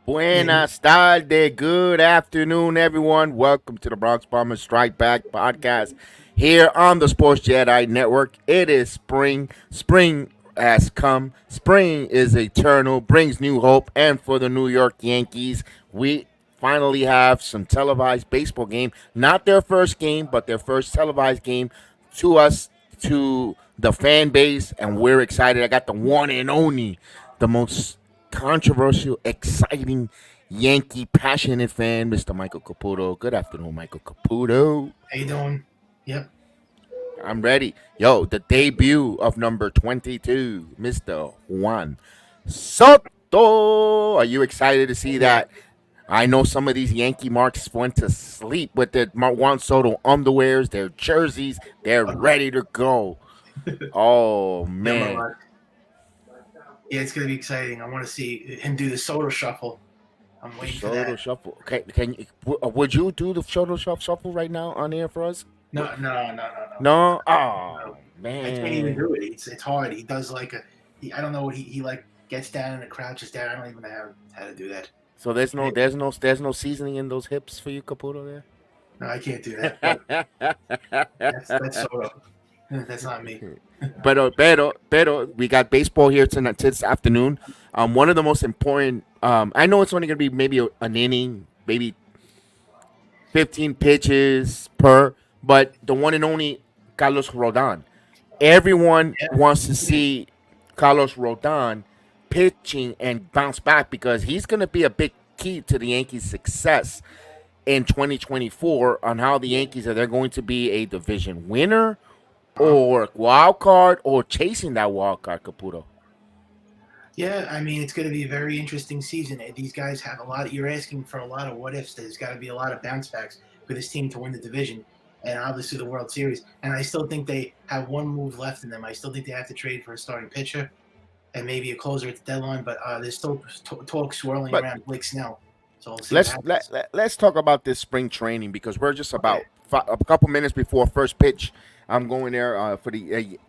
Buenas tardes. Good afternoon, everyone. Welcome to the Bronx Bombers Strike Back podcast here on the Sports Jedi Network. It is spring. Spring has come. Spring is eternal, brings new hope. And for the New York Yankees, we finally have some televised baseball game. Not their first game, but their first televised game to us, to the fan base. And we're excited. I got the one and only, the most controversial, exciting Yankee passionate fan, Mr. Michael Caputo. Good afternoon, Michael Caputo. How you doing? Yep. I'm ready. Yo, the debut of number 22, Mr. Juan Soto. Are you excited to see that? I know some of these Yankee marks went to sleep with their Juan Soto underwears, their jerseys. They're ready to go. Oh, man. Yeah, it's gonna be exciting. I want to see him do the Soto shuffle. I'm waiting for Soto that. shuffle. Okay, would you do the Soto shuffle right now on air for us? No. No. Oh No. man, I can't even do it. It's hard. He does like I don't know what he like gets down and crouches down. I don't even know how to do that. So there's no seasoning in those hips for you, Caputo. There. No, I can't do that. That's Soto. That's not me. Pero, we got baseball here tonight, this afternoon. One of the most important. I know it's only gonna be maybe an inning, maybe 15 pitches per, but the one and only Carlos Rodon. Everyone wants to see Carlos Rodon pitching and bounce back because he's gonna be a big key to the Yankees' success in 2024 on how the Yankees are they're going to be a division winner or wild card or chasing that wild card, Caputo. Yeah, I mean it's going to be a very interesting season. These guys have a lot. You're asking for a lot of what ifs. There's got to be a lot of bounce backs for this team to win the division and obviously the World Series. And I still think they have one move left in them. I still think they have to trade for a starting pitcher and maybe a closer at the deadline. But there's still talk swirling around Blake Snell. So we'll see let's talk about this spring training because we're just about a couple minutes before first pitch. I'm going there for the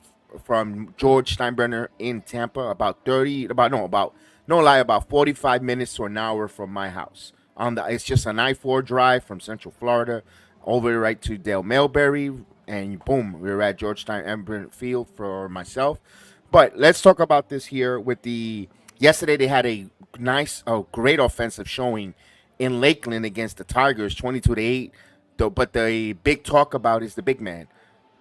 from George Steinbrenner in Tampa, about 45 minutes to an hour from my house. It's just an I-4 drive from Central Florida over right to Dale Melberry, and boom, we're at George Steinbrenner Field for myself. But let's talk about this here with the. Yesterday they had a great offensive showing in Lakeland against the Tigers, 22-8. But the big talk about is the big man.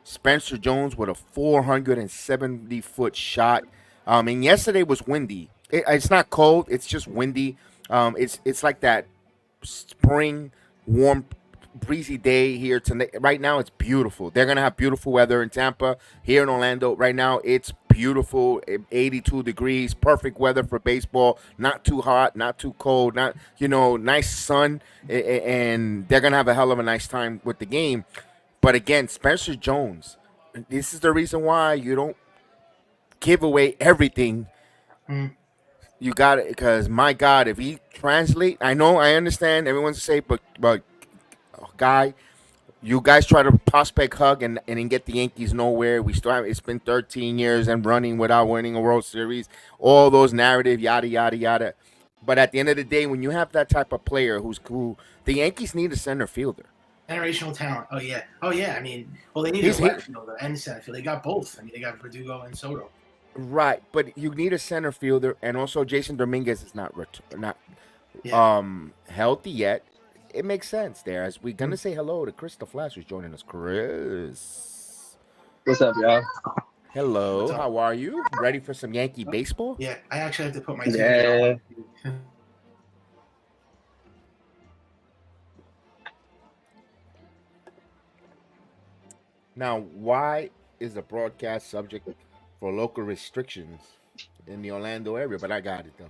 Spencer Jones with a 470-foot shot. And yesterday was windy. It's not cold. It's just windy. It's like that spring, warm, breezy day here tonight. Right now, it's beautiful. They're gonna have beautiful weather in Tampa. Here in Orlando, right now, it's beautiful. 82 degrees, perfect weather for baseball. Not too hot, not too cold. Not nice sun, and they're gonna have a hell of a nice time with the game. But again, Spencer Jones, this is the reason why you don't give away everything. You got it, because my God, if he translate, I understand everyone's say, but guy, you guys try to prospect hug and then get the Yankees nowhere. It's been 13 years and running without winning a World Series. All those narrative, yada yada yada. But at the end of the day, when you have that type of player who's cool, the Yankees need a center fielder. Generational talent. Oh yeah. I mean, well, they need a right fielder and center fielder. They got both. I mean, they got Verdugo and Soto. Right, but you need a center fielder, and also Jason Dominguez is not healthy yet. it makes sense there. As we're gonna say hello to Chris the Flash, who's joining us. Chris, What's up, y'all? hello. What's up? How are you? Ready for some Yankee baseball? Yeah, I actually have to put my Yeah. TV on. Now, why is the broadcast subject for local restrictions in the Orlando area? But I got it though.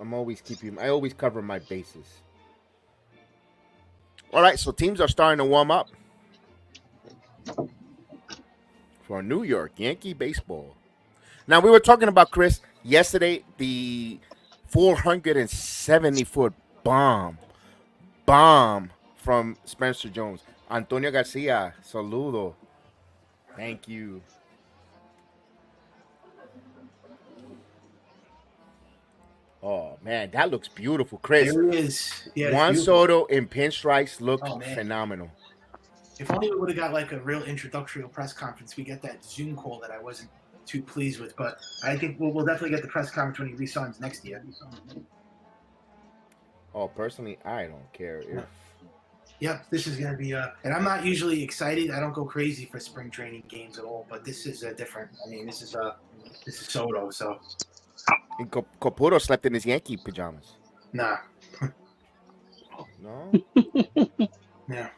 I'm always keeping. I always cover my bases. All right, so teams are starting to warm up for New York Yankee baseball. Now we were talking about Chris yesterday. The 470-foot bomb from Spencer Jones. Antonio Garcia, saludo. Thank you. Oh man, that looks beautiful, Chris. There he is. Yeah, it's Juan beautiful. Soto in pinstripes looked Oh, man. phenomenal. If only we would have got like a real introductory press conference. We get that Zoom call that I wasn't too pleased with, but I think we'll definitely get the press conference when he resigns next year. Oh, personally, I don't care if Yep, this is going to be and I'm not usually excited. I don't go crazy for spring training games at all, but this is different. I mean, this is Soto, so Caputo slept in his Yankee pajamas. nah. No. Yeah.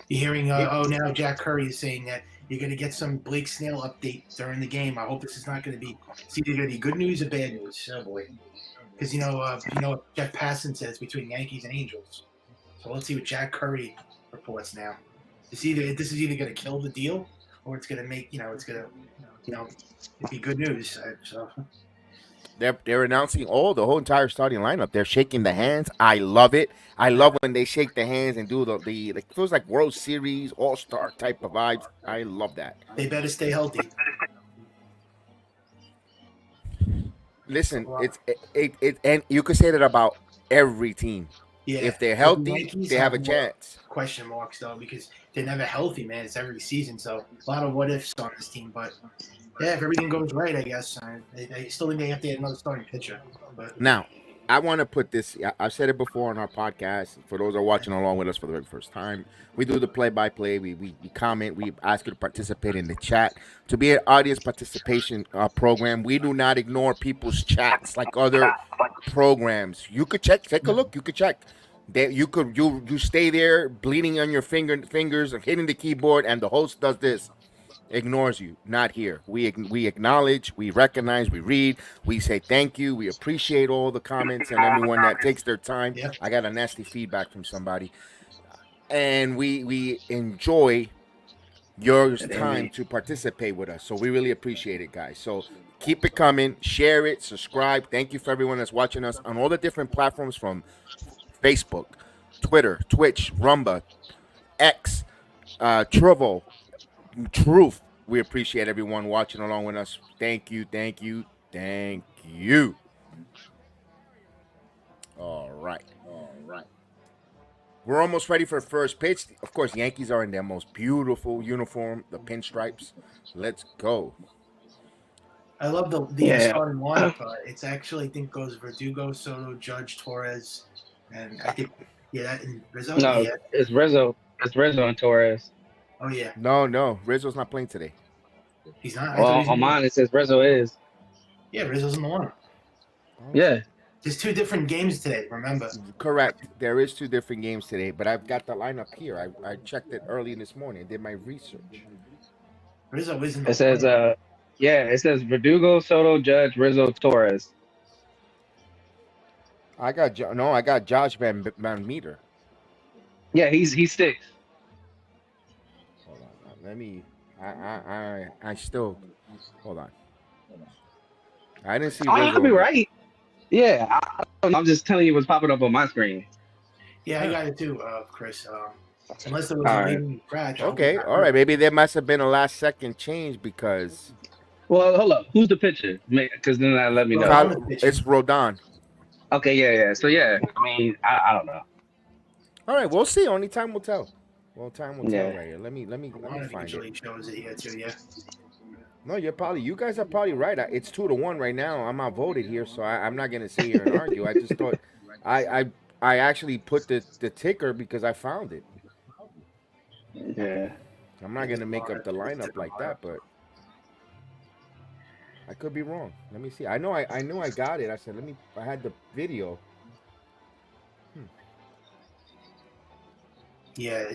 You're hearing, now Jack Curry is saying that you're going to get some Blake Snell update during the game. I hope this is not going to be, it's either going to be good news or bad news. Oh, boy. Because, you know what Jeff Passan says between Yankees and Angels. So let's see what Jack Curry reports now. This is either going to kill the deal or it's going to make, it's going to, it'd be good news. So They're announcing the whole entire starting lineup. They're shaking the hands. I love it. I love when they shake the hands and do the it feels like World Series All Star type of vibes. I love that. they better stay healthy. Listen, it and you could say that about every team. Yeah. If they're The healthy, Yankees they have a more chance. question marks though because they're never healthy, man. It's every season, so a lot of what ifs on this team. But yeah, if everything goes right, I guess I still think they have to get another starting pitcher. But Now, I want to put this. I've said it before on our podcast. For those that are watching along with us for the very first time, we do the play-by-play. We comment. We ask you to participate in the chat. To be an audience participation program, we do not ignore people's chats like other programs. You could take a look. You could check. You stay there bleeding on your fingers, hitting the keyboard, and the host does this. Ignores you. Not here. We acknowledge, we recognize, we read, we say thank you, we appreciate all the comments and everyone that takes their time. yeah, I got a nasty feedback from somebody, and we enjoy your time to participate with us. So we really appreciate it, guys. So keep it coming, share it, subscribe. Thank you for everyone that's watching us on all the different platforms from Facebook, Twitter, Twitch, Rumba, X, Trovo, Truth. We appreciate everyone watching along with us. Thank you, thank you, thank you. All right. We're almost ready for first pitch. Of course, Yankees are in their most beautiful uniform, the pinstripes. Let's go. I love the starting lineup. It's actually I think goes Verdugo, Soto, Judge, Torres, and I think that and Rizzo. No, Yeah. it's Rizzo. It's Rizzo and Torres. Oh yeah, No. Rizzo's not playing today. he's not. I Well, thought he's on mine it says Rizzo is. Yeah, Rizzo's in the lineup. Yeah. There's two different games today. Remember? Correct. There is two different games today, but I've got the lineup here. I checked it early this morning. Did my research. Rizzo is in the It says lineup. it says Verdugo, Soto, Judge, Rizzo, Torres. I got Josh Van Meter. Yeah, he sticks. Hold on. Let me. I still. Hold on. I didn't see Oh, I Rizzo. could be right. Yeah, I don't know. I'm just telling you what's popping up on my screen. Yeah, I got it too, Chris. Unless there was All a right. leading scratch. Okay, all right. Maybe there must have been a last second change because Well, hold up. Who's the pitcher? Because then that let me know. Rodon. it's Rodon. Okay, yeah. So yeah, I mean, I don't know. All right, we'll see. Only time will tell. Well, time will tell Yeah. right here. Let me Rodon find usually it. shows it here too. Yeah. No, you guys are probably right. It's 2-1 right now. I'm outvoted here, so I'm not gonna sit here and argue. I just thought I I actually put the ticker because I found it. Yeah. I'm not gonna make up the lineup like that, but I could be wrong. Let me see. I knew I got it. I said let me. I had the video. Yeah,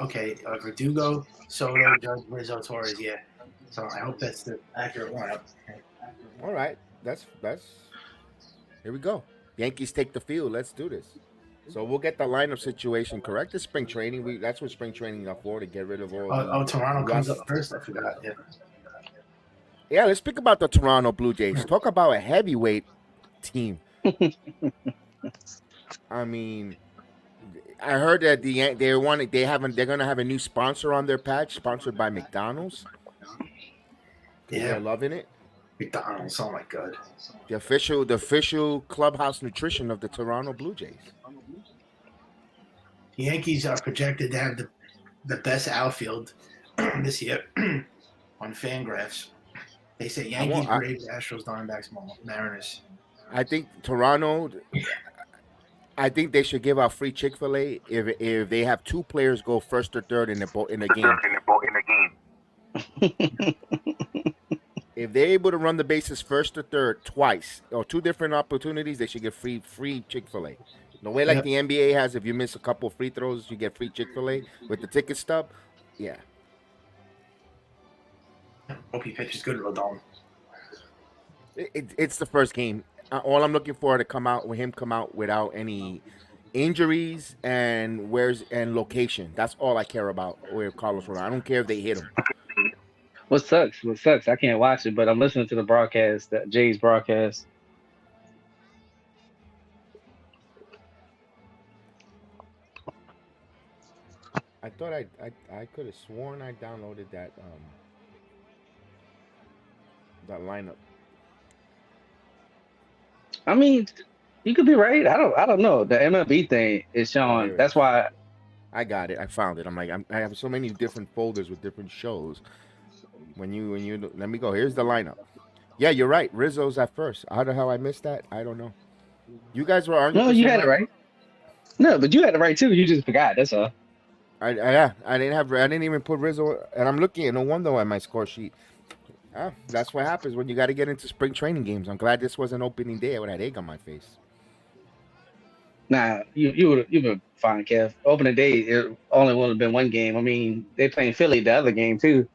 okay. Verdugo, Soto, Judge, Rizzo, Torres. Yeah. So I hope that's the accurate lineup. All right, that's. Here we go. Yankees take the field. Let's do this. So we'll get the lineup situation correct. It's spring training. That's what spring training is for, to get rid of all the Toronto comes up rust. first. I forgot. Yeah. Yeah, let's speak about the Toronto Blue Jays. Talk about a heavyweight team. I mean, I heard that they're gonna have a new sponsor on their patch, sponsored by McDonald's. Yeah. They're loving it. McDonald's. Oh my God. The official clubhouse nutrition of the Toronto Blue Jays. The Yankees are projected to have the best outfield this year on Fangraphs. They say Yankees, Braves, Astros, Diamondbacks, Mariners. I think Toronto. I think they should give out free Chick-fil-A if they have two players go first or third in the game. If they're able to run the bases first or third twice or two different opportunities, they should get free Chick-fil-A. The way like the NBA has, if you miss a couple free throws, you get free Chick-fil-A with the ticket stub. Yeah. Hope he pitches good, Rodon. It's the first game. All I'm looking for to come out without any injuries and location. That's all I care about with Carlos Rodon. I don't care if they hit him. What sucks? I can't watch it, but I'm listening to the broadcast, the Jays broadcast. I thought I could have sworn I downloaded that lineup. I mean, you could be right. I don't know. The MLB thing is showing. That's why. I got it. I found it. I have so many different folders with different shows. When you let me go. Here's the lineup. Yeah, you're right. Rizzo's at first. How the hell I missed that? I don't know. You guys were arguing. No, you had it right. No, but you had it right too. You just forgot. That's all. I didn't even put Rizzo, and I'm looking. No wonder at my score sheet. That's what happens when you got to get into spring training games. I'm glad this wasn't opening day. I would have had egg on my face. Nah, you've been fine, Kev. Opening day, it only would have been one game. I mean, they playing Philly the other game too.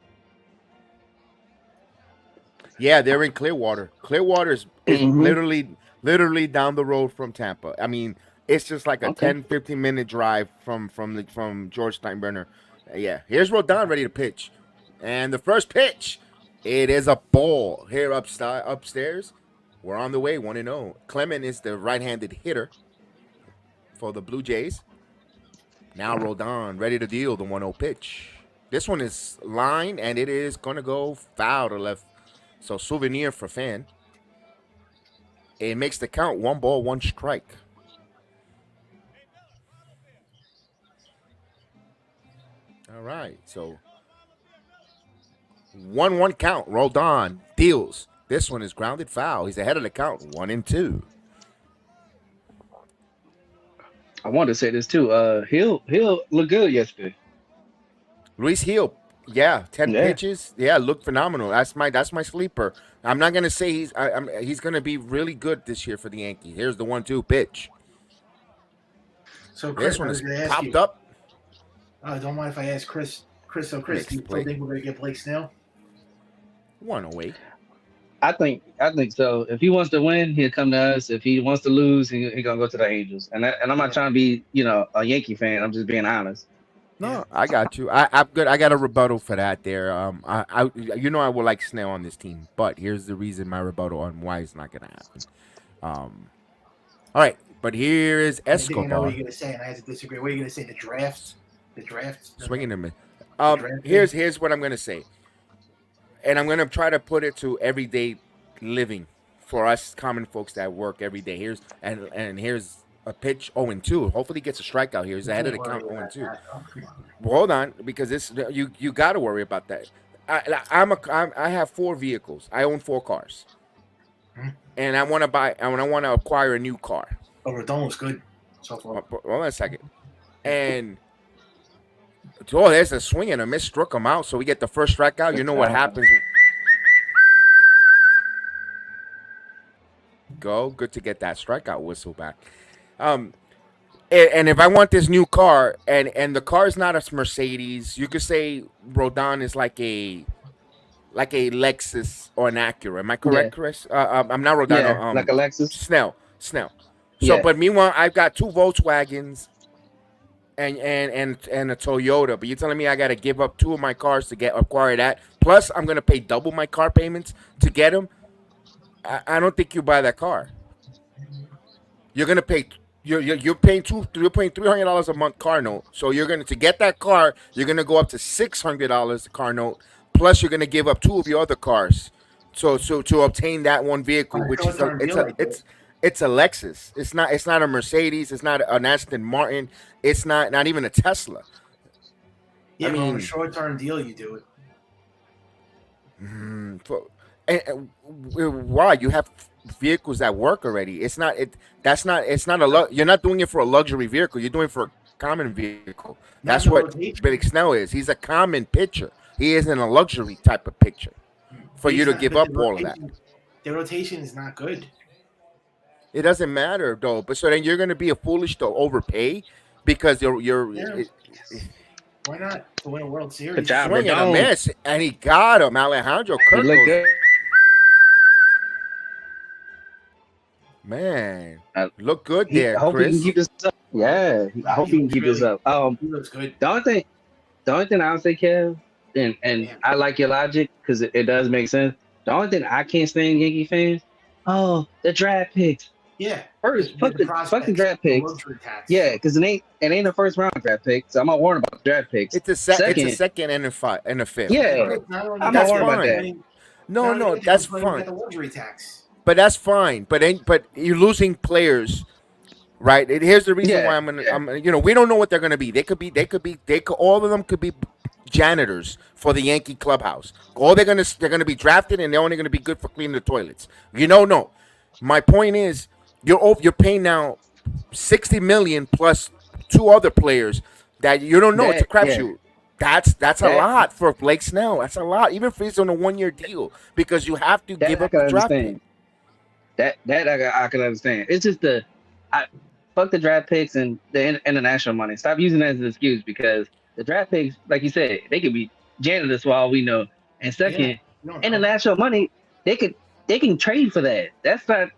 Yeah, they're in Clearwater. Clearwater is literally down the road from Tampa. I mean, it's just like a 10, 15-minute drive from George Steinbrenner. Yeah, here's Rodon ready to pitch. And the first pitch, it is a ball here upstairs. We're on the way, 1-0. Clement is the right-handed hitter for the Blue Jays. Now Rodon ready to deal the 1-0 pitch. This one is lined, and it is going to go foul to left. So souvenir for fan. It makes the count 1 ball, 1 strike. All right, so 1-1 count. Rodon deals. This one is grounded foul. He's ahead of the count, 1-2. I wanted to say this too. He'll look good yesterday. Luis Gil, 10 pitches. Yeah, looked phenomenal. That's my sleeper. I'm not gonna say he's gonna be really good this year for the Yankees. Here's the 1-2 pitch. So Chris, this one is popped up. Don't mind if I ask Chris. Chris, do you still think we're gonna get Blake Snell? 1-0. I think so. If he wants to win, he'll come to us. If he wants to lose, he's gonna go to the Angels. And I'm not trying to be, a Yankee fan. I'm just being honest. No, I got you. I'm good. I got a rebuttal for that there. I would like Snell on this team, but here's the reason my rebuttal on why it's not gonna happen. All right, but here is Escobar. I know what you're gonna say, and I have to disagree. What are you gonna say? The draft. Swinging a minute. Here's what I'm gonna say, and I'm gonna try to put it to everyday living for us common folks that work every day. Here's a pitch 0-2. Hopefully he gets a strikeout here. He's ahead of the count 0-2. Well, hold on, because you got to worry about that. I have 4 vehicles. I own 4 cars, and I want to acquire a new car. Oh, Rodon was good. Soto. Hold on a second. And there's a swing and a miss, struck him out. So we get the first strikeout. You know what happens? Good to get that strikeout whistle back. Um, and if I want this new car, and the car is not a Mercedes, you could say Rodon is like a Lexus or an Acura. Am I Yeah, correct, Chris? I'm not Rodon. yeah, like Alexis. Snell. So, Yeah, but meanwhile, I've got two Volkswagens and a Toyota. But you're telling me I got to give up two of my cars to acquire that. Plus, I'm gonna pay double my car payments to get them. I don't think you buy that car. You're gonna pay. You're paying $300 a month car note. So you're gonna to get that car. You're gonna go up to $600 car note. Plus, you're gonna give up two of your other cars. So to obtain that one vehicle, On a which is short-term deal like this. it's a Lexus. It's not a Mercedes. It's not an Aston Martin. It's not even a Tesla. Yeah, but on mean- a short-term deal, you do it. Why you have vehicles that work already? It's not it. That's not. It's not a. You're not doing it for a luxury vehicle. You're doing it for a common vehicle. That's Not in what rotation. Big Snell is. He's a common pitcher. He isn't a luxury type of pitcher. For you to He's give not- up the all of that, rotation- The rotation is not good. it doesn't matter though. But so then you're going to be a foolish to overpay because you're Yeah. Why not to win a World Series? Good job, swinging a Rodon. miss, and he got him. Alejandro He Kirk. looked good. Man, Uh, look good I there, hope he Chris. can keep this up. Yeah, I hope he can keep this up. He looks good. The only thing I would say, Kev, and I like your logic because it does make sense. The only thing I can't stand Yankee fans, the draft picks. Yeah. First, fuck the draft the picks. luxury tax. Yeah, because it ain't a first round draft pick, so I'm not worried about the draft picks. It's a second and a fifth. Yeah, Not only I'm that, not worried about fine. that. No, that's but fine. The luxury tax. But that's fine. But you're losing players, right? Here's the reason Yeah, why we don't know what they're gonna be. All of them could be janitors for the Yankee clubhouse. They're gonna be drafted, and they're only gonna be good for cleaning the toilets. No. My point is, you're paying now $60 million plus two other players that you don't know. It's a crapshoot. That's a lot for Blake Snell. That's a lot, even if he's on a 1-year deal, because you have to give I up can the draft understand. pick. I can understand. It's just fuck the draft picks and the international money. Stop using that as an excuse because the draft picks, like you said, they could be janitors for all we know. And second, international money, they can trade for that. That's not.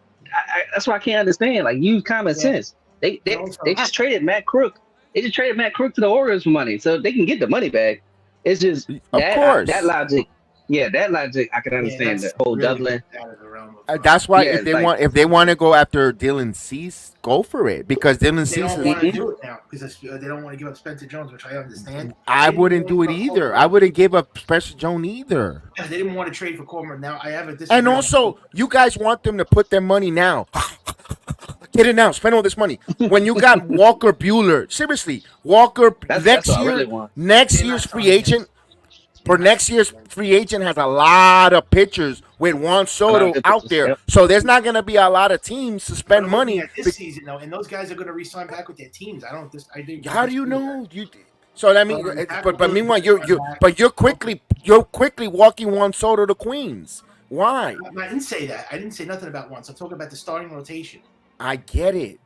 That's why I can't understand. Like use common sense. They just traded Matt Crook. They just traded Matt Crook to the Orioles for money, so they can get the money back. It's just that logic. Yeah, that logic I can understand. The whole really Dublin. out of the realm of That's why Yeah, if they want to go after Dylan Cease, go for it because Dylan They Cease. don't want to do it now because they don't want to give up Spencer Jones, which I understand. I wouldn't do it either. I wouldn't give up Spencer Jones either. Yeah, they didn't want to trade for Coleman. Now I have a disagreement. And also, you guys want them to put their money now. Get it now. Spend all this money. When you got Walker Buehler, seriously, Walker That's what I really want. next year's free agent. For next year's free agent has a lot of pitchers with Juan Soto out there, yep. so there's not going to be a lot of teams to spend But I'm money. looking at this season though, and those guys are going to re-sign back with their teams. How do you know? So that means, Well, but meanwhile, you're quickly walking Juan Soto to Queens. Why? I didn't say that. I didn't say nothing about once. I'm talking about the starting rotation. I get it.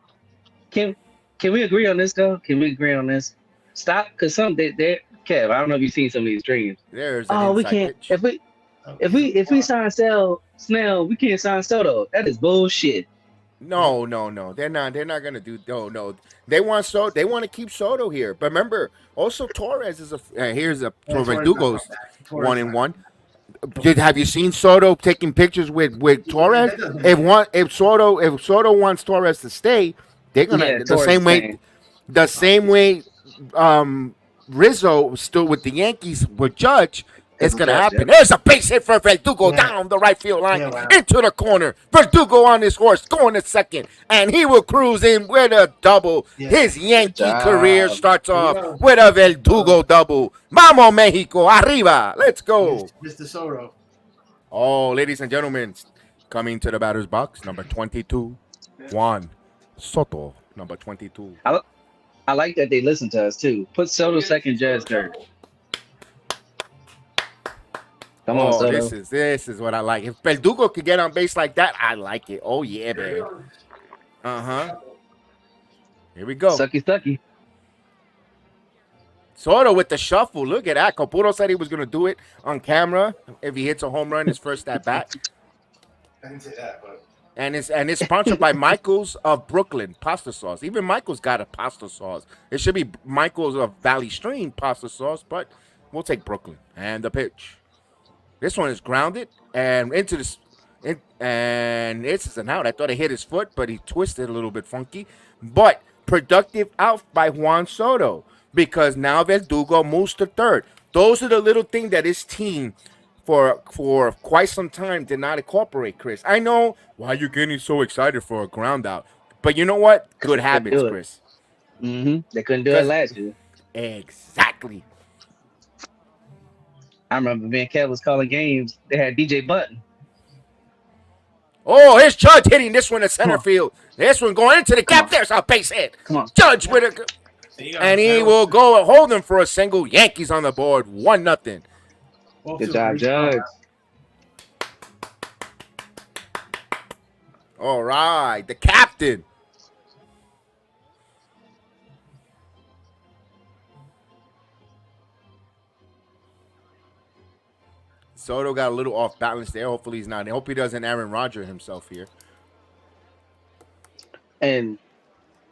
Can we agree on this though? Can we agree on this? Stop, because they Kev, I don't know if you've seen some of these dreams. There's an We inside can't. pitch. If we sign Snell, we can't sign Soto. That is bullshit. No. They're not gonna do. No. They want to keep Soto here. But remember, also Torres is here's a Verdugo's 1-1. Have you seen Soto taking pictures with Torres? If Soto wants Torres to stay, they're gonna the same way. Rizzo stood with the Yankees with Judge. It's going to happen. There's a base hit for Verdugo down the right field line into the corner. Verdugo on his horse going to second, and he will cruise in with a double. His Yankee career starts off with a Verdugo double. Vamos, Mexico. Arriba. Let's go. Mr. Soto. Oh, ladies and gentlemen, coming to the batter's box, number 22, Juan Soto. number 22. I like that they listen to us too. Put Soto second, Judge third. Come on, Oh, Soto. this is what I like. If Verdugo could get on base like that, I like it. Oh yeah, man. Uh-huh. Here we go. Sucky, sucky. Soto with the shuffle. Look at that. Caputo said he was gonna do it on camera if he hits a home run his first at bat. I didn't say that, but And it's sponsored by Michael's of Brooklyn pasta sauce. Even Michael's got a pasta sauce. It should be Michael's of Valley Stream pasta sauce, but we'll take Brooklyn. And the pitch. This one is grounded and into this, and it's an out. I thought it hit his foot, but he twisted a little bit funky. But productive out by Juan Soto because now Verdugo moves to third. Those are the little things that his team for quite some time did not incorporate, Chris. I know why you're getting so excited for a ground out, but you know what? Good habits, Chris. They couldn't do it last year. Exactly. I remember me and Kev was calling games. They had DJ Button. Oh, here's Judge hitting this one at center field. This one going into the gap. There's a base hit. Come on. Judge with a... And he will go hold him for a single. Yankees on the board. 1-0. Good job, Judge. All right. The captain. Soto got a little off balance there. Hopefully he's not. I hope he doesn't Aaron Rodgers himself here. And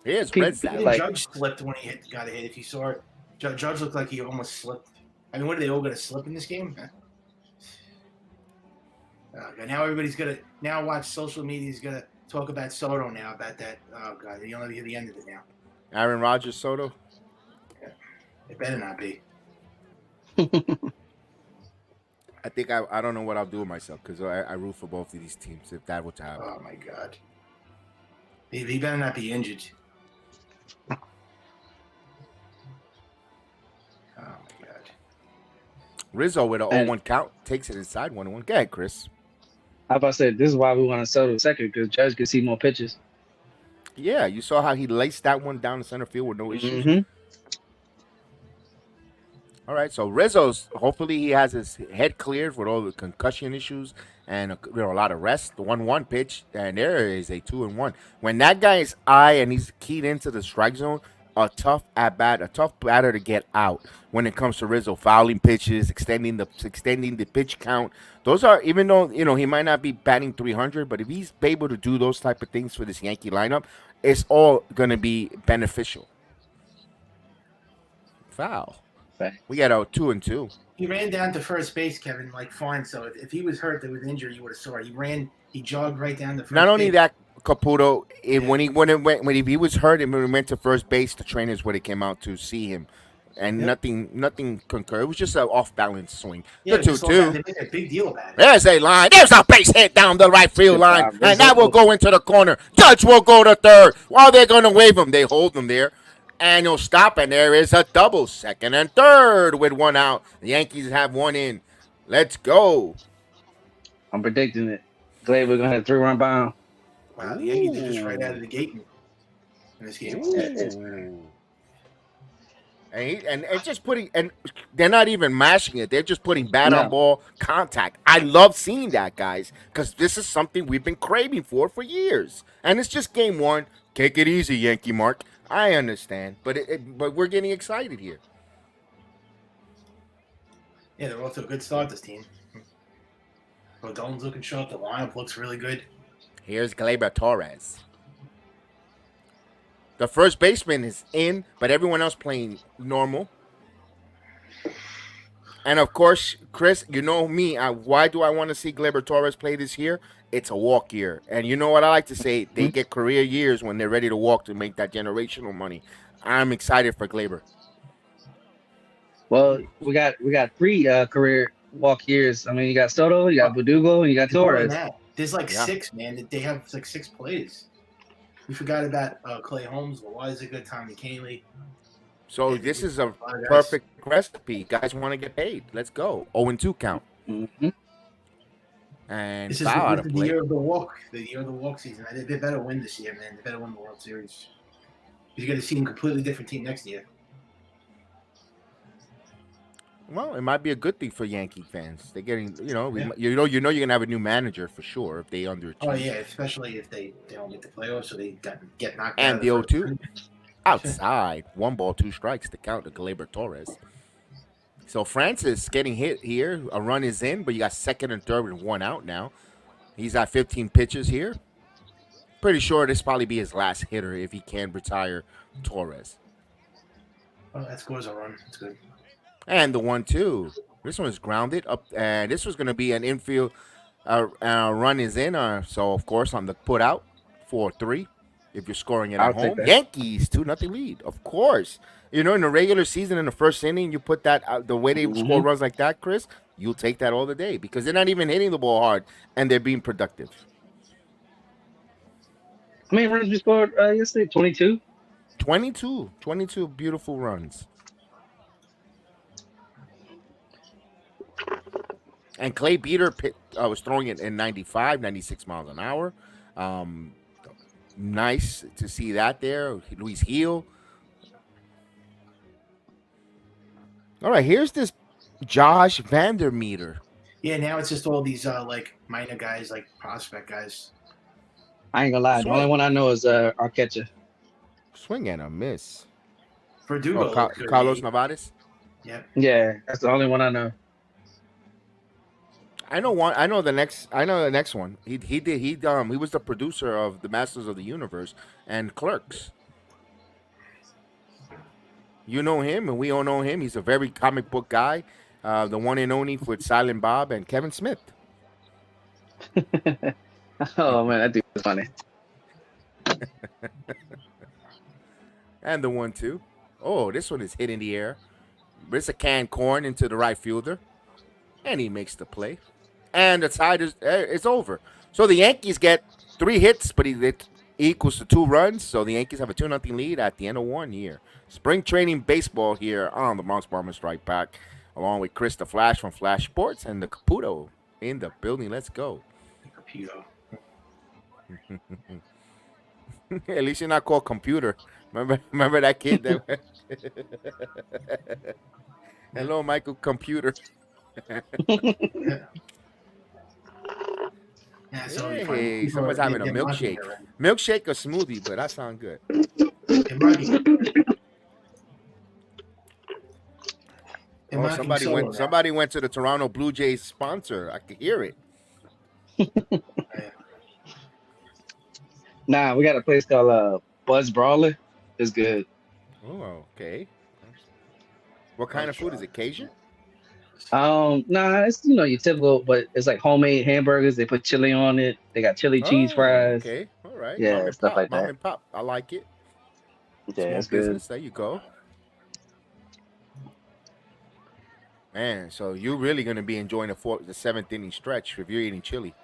here's Red Sox. Judge slipped when he got a hit. If you saw it, Judge looked like he almost slipped. I mean, what are they all going to slip in this game? Now everybody's going to now watch social media is going to talk about Soto now about that. Oh God, you'll never hear the end of it now. Aaron Rodgers, Soto. Yeah. It better not be. I think I don't know what I'll do with myself because I root for both of these teams if that were to happen. Oh my God. He better not be injured. Oh my God. Rizzo with an 0-1 count takes it inside 1-1. Go ahead, Chris. I about to say this is why we want to Soto second because Judge could see more pitches. Yeah, you saw how he laced that one down the center field with no issues. Mm-hmm. All right, so Rizzo's hopefully he has his head cleared with all the concussion issues and a lot of rest. The 1-1 pitch, and there is a 2-1. When that guy is and he's keyed into the strike zone, a tough at bat, a tough batter to get out. When it comes to Rizzo, fouling pitches, extending the pitch count, those are even though he might not be batting 300, but if he's able to do those type of things for this Yankee lineup, it's all going to be beneficial. Foul. We got a 2-2. He ran down to first base, Kevin, like fine. So if he was hurt with injury, you would have saw it. He jogged right down to first base. Not only that, Caputo, when he was hurt and when he went to first base, the trainers would have came out to see him, and nothing concurred. It was just an off balance swing. Yeah, the 2-2. They make a big deal about it. There's a line. There's a base hit down the right field line, and that will go into the corner. Judge will go to third. While they're going to wave him, they hold him there. And he'll stop, and there is a double, second and third with one out. The Yankees have one in. Let's go. I'm predicting it. Glad we're going to have a 3-run bomb. Wow, the Yankees are just right out of the gate in this game. And just putting, and they're not even mashing it. They're just putting bat on ball contact. I love seeing that, guys, because this is something we've been craving for years. And it's just game one. Take it easy, Yankee Mark. I understand, but we're getting excited here. Yeah, they're off to a good start, this team. Rodon's looking sharp. The lineup looks really good. Here's Gleyber Torres. The first baseman is in, but everyone else playing normal. And, of course, Chris, you know me. Why do I want to see Gleyber Torres play this year? It's a walk year. And you know what I like to say? They get career years when they're ready to walk to make that generational money. I'm excited for Gleyber. Well, we got 3 career walk years. I mean, you got Soto, you got Verdugo, and you got Torres. There's like 6, man. They have like 6 plays. We forgot about Clay Holmes. Well, why is it good? Tommy Canley. So this is a perfect recipe. Guys want to get paid. Let's go. 0-2 count. Mm-hmm. And this is the year of the walk. The year of the walk season. They better win this year, man. They better win the World Series. You're going to see a completely different team next year. Well, it might be a good thing for Yankee fans. They're getting, Yeah. you're gonna have a new manager for sure if they underachieve. Oh yeah, especially if they don't get the playoffs, so they get knocked out And of the the first 0-2 round. outside, 1 ball, 2 strikes to count to Gleyber Torres. So Francis getting hit here. A run is in, but you got second and third with 1 out now. He's at 15 pitches here. Pretty sure this probably be his last hitter if he can retire Torres. Oh, that scores a run. That's good. And the 1-2. This one is grounded up, and this was going to be an infield. Run is in, so of course on the put out 4-3. If you're scoring it I'll at take home, that. Yankees 2-0 lead. Of course, in the regular season in the first inning, you put that the way they score runs like that, Chris. You'll take that all the day because they're not even hitting the ball hard and they're being productive. How many runs we scored yesterday? 22. 22 beautiful runs. And Clay Beater was throwing it in 95, 96 miles an hour. Nice to see that there. Luis Heel. All right, here's this Josh Vandermeter. Yeah, now it's just all these like minor guys, like prospect guys. I ain't gonna lie. The only one I know is our catcher. Swing and a miss. Verdugo. Carlos Nevares. Yep. Yeah, that's the only one I know. I know one. I know the next one. He was the producer of the Masters of the Universe and Clerks. You know him, and we all know him. He's a very comic book guy. The one and only with Silent Bob and Kevin Smith. Oh man, that dude was funny. And the 1-2. Oh, this one is hit in the air. It's a canned corn into the right fielder, and he makes the play. And the tide it's over. So the Yankees get 3 hits, but it equals to 2 runs. So the Yankees have a 2-0 lead at the end of 1 year. Spring training baseball here on the Bronx Bomber Strike Back, along with Chris the Flash from Flash Sports and the Caputo in the building. Let's go. Caputo. At least you're not called Computer. Remember that kid that. Hello, Michael Computer. Yeah, so Hey, someone's having a milkshake. Milkshake or smoothie, but that sounds good. Somebody went to the Toronto Blue Jays sponsor. I could hear it. Nah, we got a place called Buzz Brawler. It's good. Oh, okay. What kind of food is it? Cajun? Nah, it's your typical, but it's like homemade hamburgers. They put chili on it. They got chili cheese fries. Okay, all right. Yeah, stuff like that. Mom and pop. I like it. Yeah, it's business. good. There you go. Man, so you're really gonna be enjoying the 7th inning stretch if you're eating chili.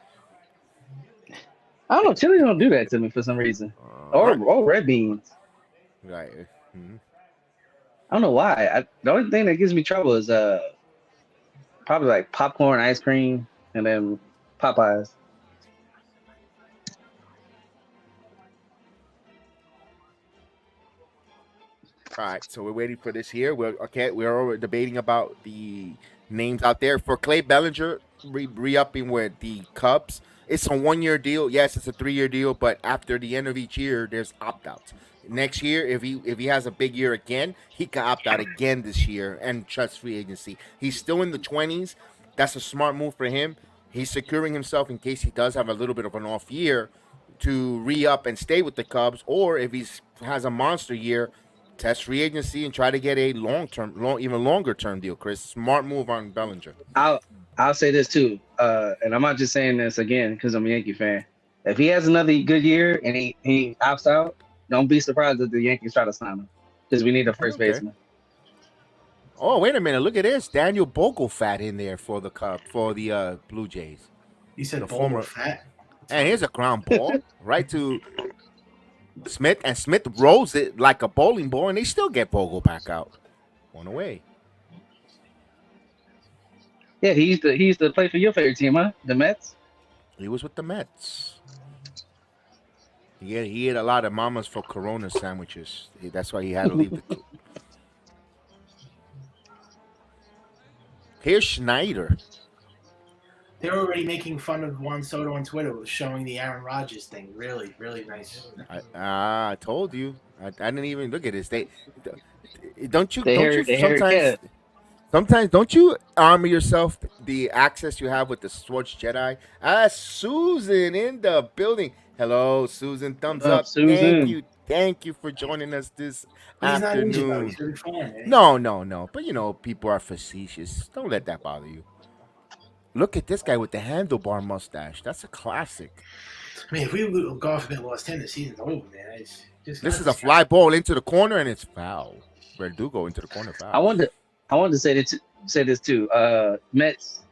I don't know. Chili don't do that to me for some reason. Or red beans. Right. Mm-hmm. I don't know why. The only thing that gives me trouble is probably like popcorn, ice cream, and then Popeyes. All right, so we're waiting for this here. We're already debating about the names out there for Clay Bellinger re-upping with the Cubs. It's a 1-year deal. Yes, it's a 3-year deal, but after the end of each year, there's opt-outs. Next year, if he has a big year again, he can opt out again this year and trust free agency. He's still in the 20s. That's a smart move for him. He's securing himself in case he does have a little bit of an off year to re-up and stay with the Cubs, or if he has a monster year, test free agency and try to get a even longer term deal. Chris, smart move on Bellinger. I'll say this too, and I'm not just saying this again because I'm a Yankee fan. If he has another good year and he opts out, don't be surprised if the Yankees try to sign him because we need a first baseman. Oh, wait a minute! Look at this, Daniel Vogelbach in there for the Blue Jays. You said the former fat. And here's a ground ball right to Smith, and Smith rolls it like a bowling ball, and they still get Vogelbach out. 1 away. Yeah, he used to play for your favorite team, huh? The Mets. He was with the Mets. He ate a lot of Mama's for Corona sandwiches. That's why he had to leave the. Here's Schneider. They're already making fun of Juan Soto on Twitter with showing the Aaron Rodgers thing. Really, really nice. I told you. I didn't even look at this. Don't you They hear sometimes. cat. Sometimes don't you armor yourself the access you have with the Sports Jedi? Susan in the building. Hello, Susan. Thumbs Up, up. Thank Susan. you. Thank you for joining us this But he's not injured though. afternoon. He's a big fan. Man. No. But people are facetious. Don't let that bother you. Look at this guy with the handlebar mustache. That's a classic. I mean, if we golf and lost 10, the season's over, man. It's just This is a fly ball into the corner and it's foul. Verdugo into the corner foul. I wanted to say this too. Mets.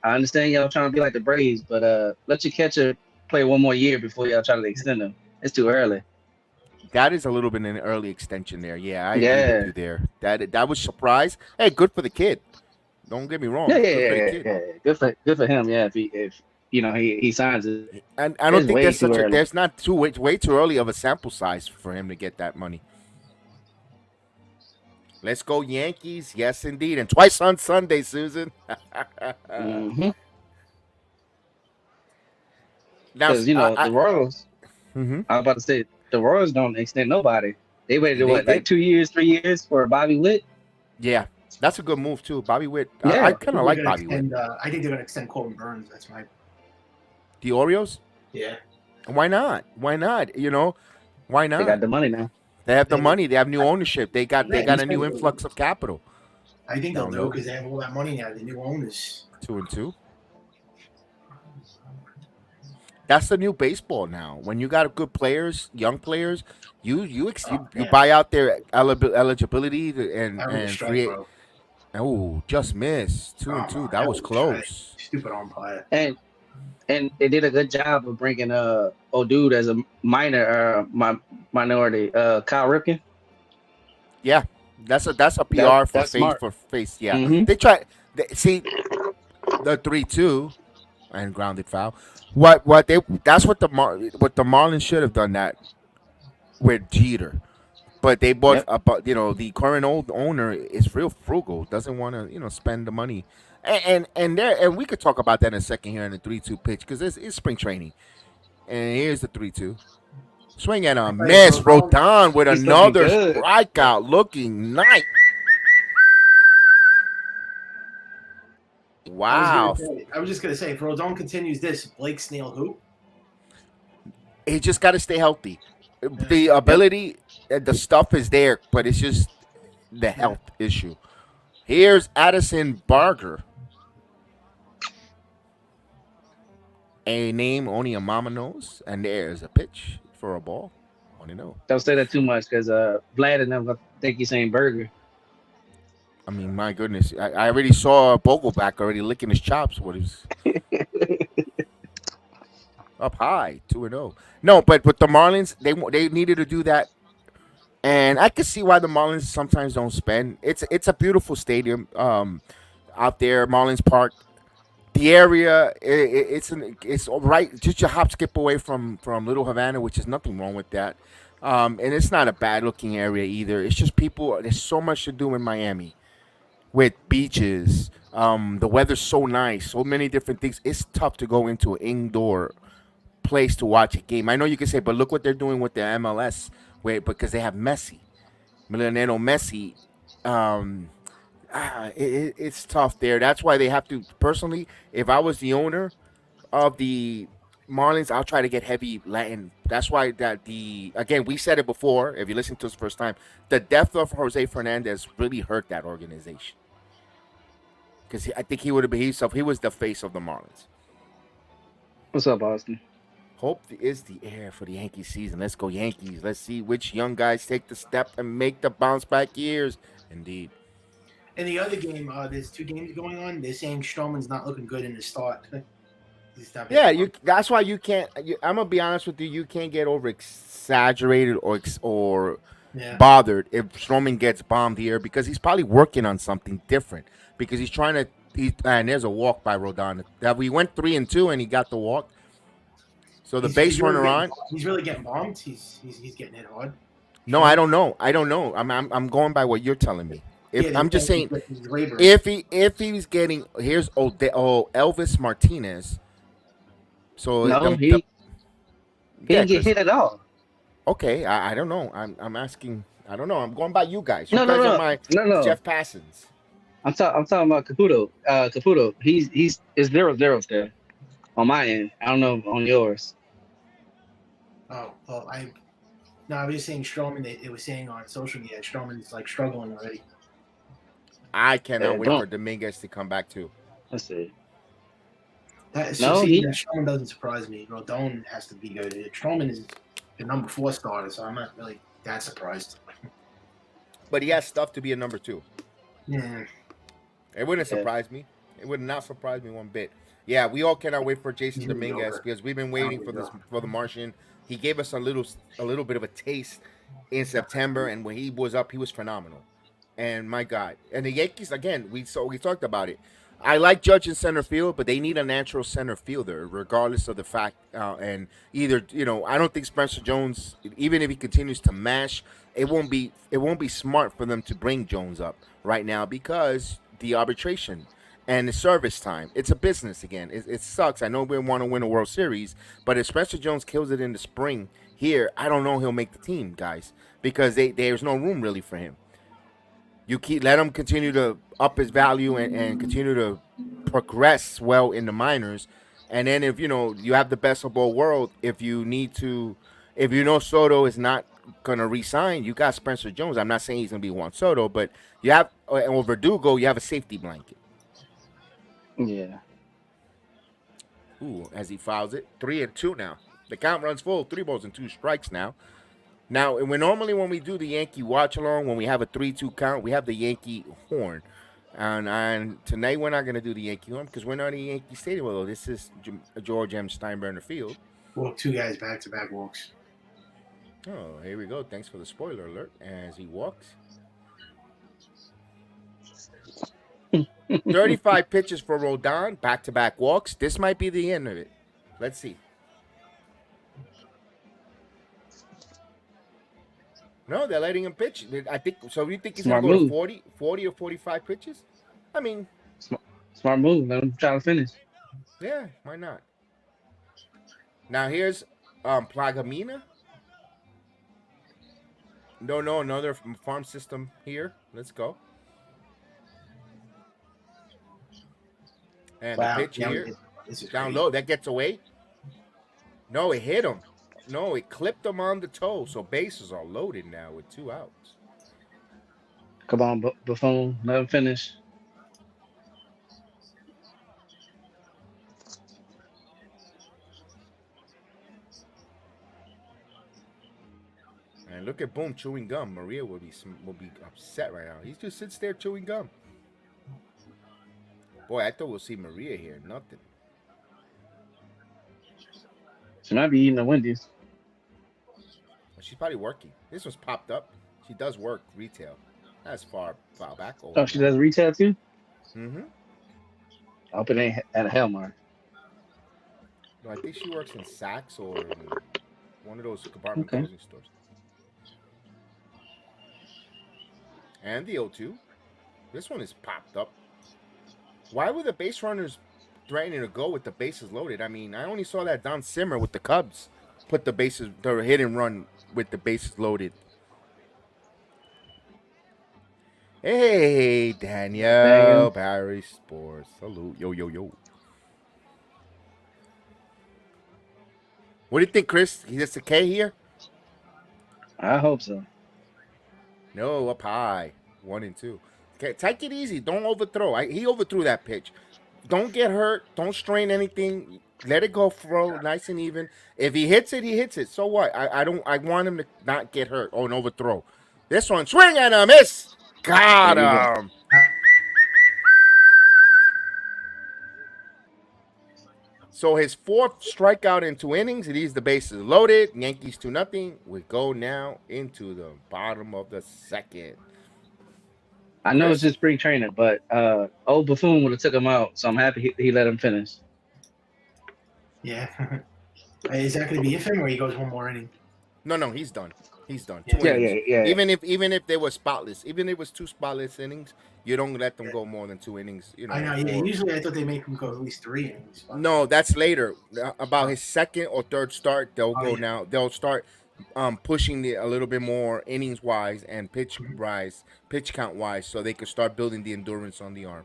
I understand y'all trying to be like the Braves, but let your catcher play one more year before y'all try to extend him. It's too early. That is a little bit an early extension there. Yeah, I agree with you there. That was surprise. Hey, good for the kid. Don't get me wrong. Yeah. Good for him. Yeah, if he signs it. And I don't It's think way too early. there's not way too early of a sample size for him to get that money. Let's go Yankees. Yes, indeed. And twice on Sunday, Susan. Mm-hmm. Now, Because the Royals. mhm. I was about to say the Royals don't extend nobody. They waited They like did. 2 years, 3 years for Bobby Witt. Yeah, that's a good move too. Bobby Witt. Yeah. I kind of like Bobby Witt. I think they're going to extend Corbin Burns. That's my. The Orioles. Yeah. Why not? Why not? Why not? They got the money now. They have the money. They have new ownership. They got Yeah, a new influx of capital. I think they'll Don't do know. because they have all that money now. The new owners. 2-2. That's the new baseball now. When you got good players, young players, you buy out their eligibility and Strike, create. Oh, just missed 2-2. That was close. Stupid umpire. And they did a good job of bringing dude as a minority, Kyle Ripken. Yeah, that's a PR That's for smart. face. Yeah, Mhm. they try. See the 3-2 and grounded foul. That's what the Marlins should have done that with Jeter. But they bought the current old owner is real frugal, doesn't want to spend the money, and we could talk about that in a second here in the 3-2 pitch because it's spring training, and here's the 3-2 swing and a miss. Rodon with He's another looking good. strikeout, looking nice. Wow, I was just gonna say, if Rodon continues this, Blake Snell who? he just got to stay healthy. The ability, the stuff is there, but it's just the health issue. Here's Addison Barger. A name only a mama knows, and there's a pitch for a ball. Only know. Don't say that too much because Vlad and them gonna think he's saying burger. I mean, my goodness, I already saw Vogelback already licking his chops. What is up high 2-0? No, but with the Marlins, they needed to do that. And I can see why the Marlins sometimes don't spend. It's a beautiful stadium out there, Marlins Park. The area, it's right, just a hop skip away from Little Havana, which is nothing wrong with that. And it's not a bad looking area either. It's just people. There's so much to do in Miami, with beaches. The weather's so nice, so many different things. It's tough to go into an indoor place to watch a game. I know you can say, but look what they're doing with the MLS, because they have Messi, Milionero Messi. It's tough there. That's why they have to. Personally, if I was the owner of the Marlins, I'll try to get heavy Latin. That's why again, we said it before. If you listen to us the first time, the death of Jose Fernandez really hurt that organization because I think he would have been himself. He was the face of the Marlins. What's up, Austin? Hope is the air for the Yankee season. Let's go Yankees. Let's see which young guys take the step and make the bounce back years. Indeed. In the other game, there's 2 games going on. They're saying Stroman's not looking good in the start. Yeah, that's why you can't. I'm gonna be honest with you. You can't get over exaggerated or bothered if Stroman gets bombed here because he's probably working on something different because he's trying to. And there's a walk by Rodon. That we went 3-2 and he got the walk. So the base runner on. He's really getting bombed. He's getting hit hard. No, I don't know. I don't know. I'm going by what you're telling me. If I'm just saying, if he's getting here's Elvis Martinez. So No, he didn't get hit at all. Okay, I don't know. I'm asking. I don't know. I'm going by you guys. You No, guys are my no. Jeff Passons. I'm talking about Caputo. Caputo. It's 0-0 still on my end. I don't know on yours. Oh well, I was just saying Stroman. It was saying on social media Stroman's like struggling already. I cannot wait for Dominguez to come back too. Let's see. Stroman doesn't surprise me. Rodon has to be good. Stroman is the number 4 starter, so I'm not really that surprised. But he has stuff to be a number 2. Yeah. It wouldn't surprise me. It would not surprise me one bit. Yeah, we all cannot wait for Jason Dominguez because we've been waiting for the Martian. He gave us a little bit of a taste in September, and when he was up, he was phenomenal. And my God, and the Yankees again. We talked about it. I like Judge in center field, but they need a natural center fielder, regardless of the fact. And either I don't think Spencer Jones, even if he continues to mash, it won't be smart for them to bring Jones up right now because the arbitration and the service time. It's a business again. It sucks. I know we want to win a World Series, but if Spencer Jones kills it in the spring here, I don't know he'll make the team, guys, because there's no room really for him. You let him continue to up his value and continue to progress well in the minors, and then if you have the best of both worlds, if you know Soto is not gonna re-sign, you got Spencer Jones. I'm not saying he's gonna be Juan Soto, but you have over Verdugo, you have a safety blanket. Yeah. Ooh, as he fouls it, 3-2 now. The count runs full, 3 balls and 2 strikes now. Now, normally when we do the Yankee watch along, when we have a 3-2 count, we have the Yankee horn. And tonight we're not going to do the Yankee horn because we're not in Yankee Stadium. Although this is George M. Steinbrenner Field. Walk 2 guys back-to-back walks. Oh, here we go. Thanks for the spoiler alert as he walks. 35 pitches for Rodon, back-to-back walks. This might be the end of it. Let's see. No, they're letting him pitch. I think so. You think he's going to go to 40 or 45 pitches? I mean, smart move. Let him try to finish. Yeah, why not? Now here's Plagamina. No, another farm system here. Let's go. And the pitch here, down low. That gets away. No, it hit him. No, it clipped him on the toe. So bases are loaded now with 2 outs. Come on, Buffon. Let him finish. And look at Boom chewing gum. Maria will be upset right now. He just sits there chewing gum. Boy, I thought we'll see Maria here. Nothing. She might be eating the Wendy's. She's probably working. This one's popped up. She does work retail. That's far back. Oh, she does retail too? Mm-hmm. I hope it ain't at a Hellmart. No, I think she works in Saks or in one of those compartment clothing stores. And the O2. This one is popped up. Why were the base runners threatening to go with the bases loaded? I mean, I only saw that Don Simmer with the Cubs put the hit and run with the bases loaded. Hey, Daniel. Barry Sports. Salute. Yo. What do you think, Chris? He gets a K here? I hope so. No, up high. 1 and 2. Okay, take it easy. Don't overthrow. He overthrew that pitch. Don't get hurt. Don't strain anything. Let it go, throw nice and even. If he hits it, he hits it. So what? I want him to not get hurt or an overthrow. This one, swing and a miss. Got him. So his 4th strikeout in 2 innings. It is the bases loaded. Yankees 2-0. We go now into the bottom of the 2nd. I know it's just spring training, but old Buffon would have took him out, so I'm happy he let him finish. Yeah. Is that going to be if him or he goes one more inning? No, he's done. He's done. Yeah. Two innings. Yeah. Even if they were spotless, even if it was 2 spotless innings, you don't let them go more than 2 innings. You know. I know. Yeah. Usually, I thought they make him go at least 3 innings. But No, that's later. About his second or third start, they'll go yeah. now. They'll start pushing a little bit more innings wise and pitch count wise, so they could start building the endurance on the arm.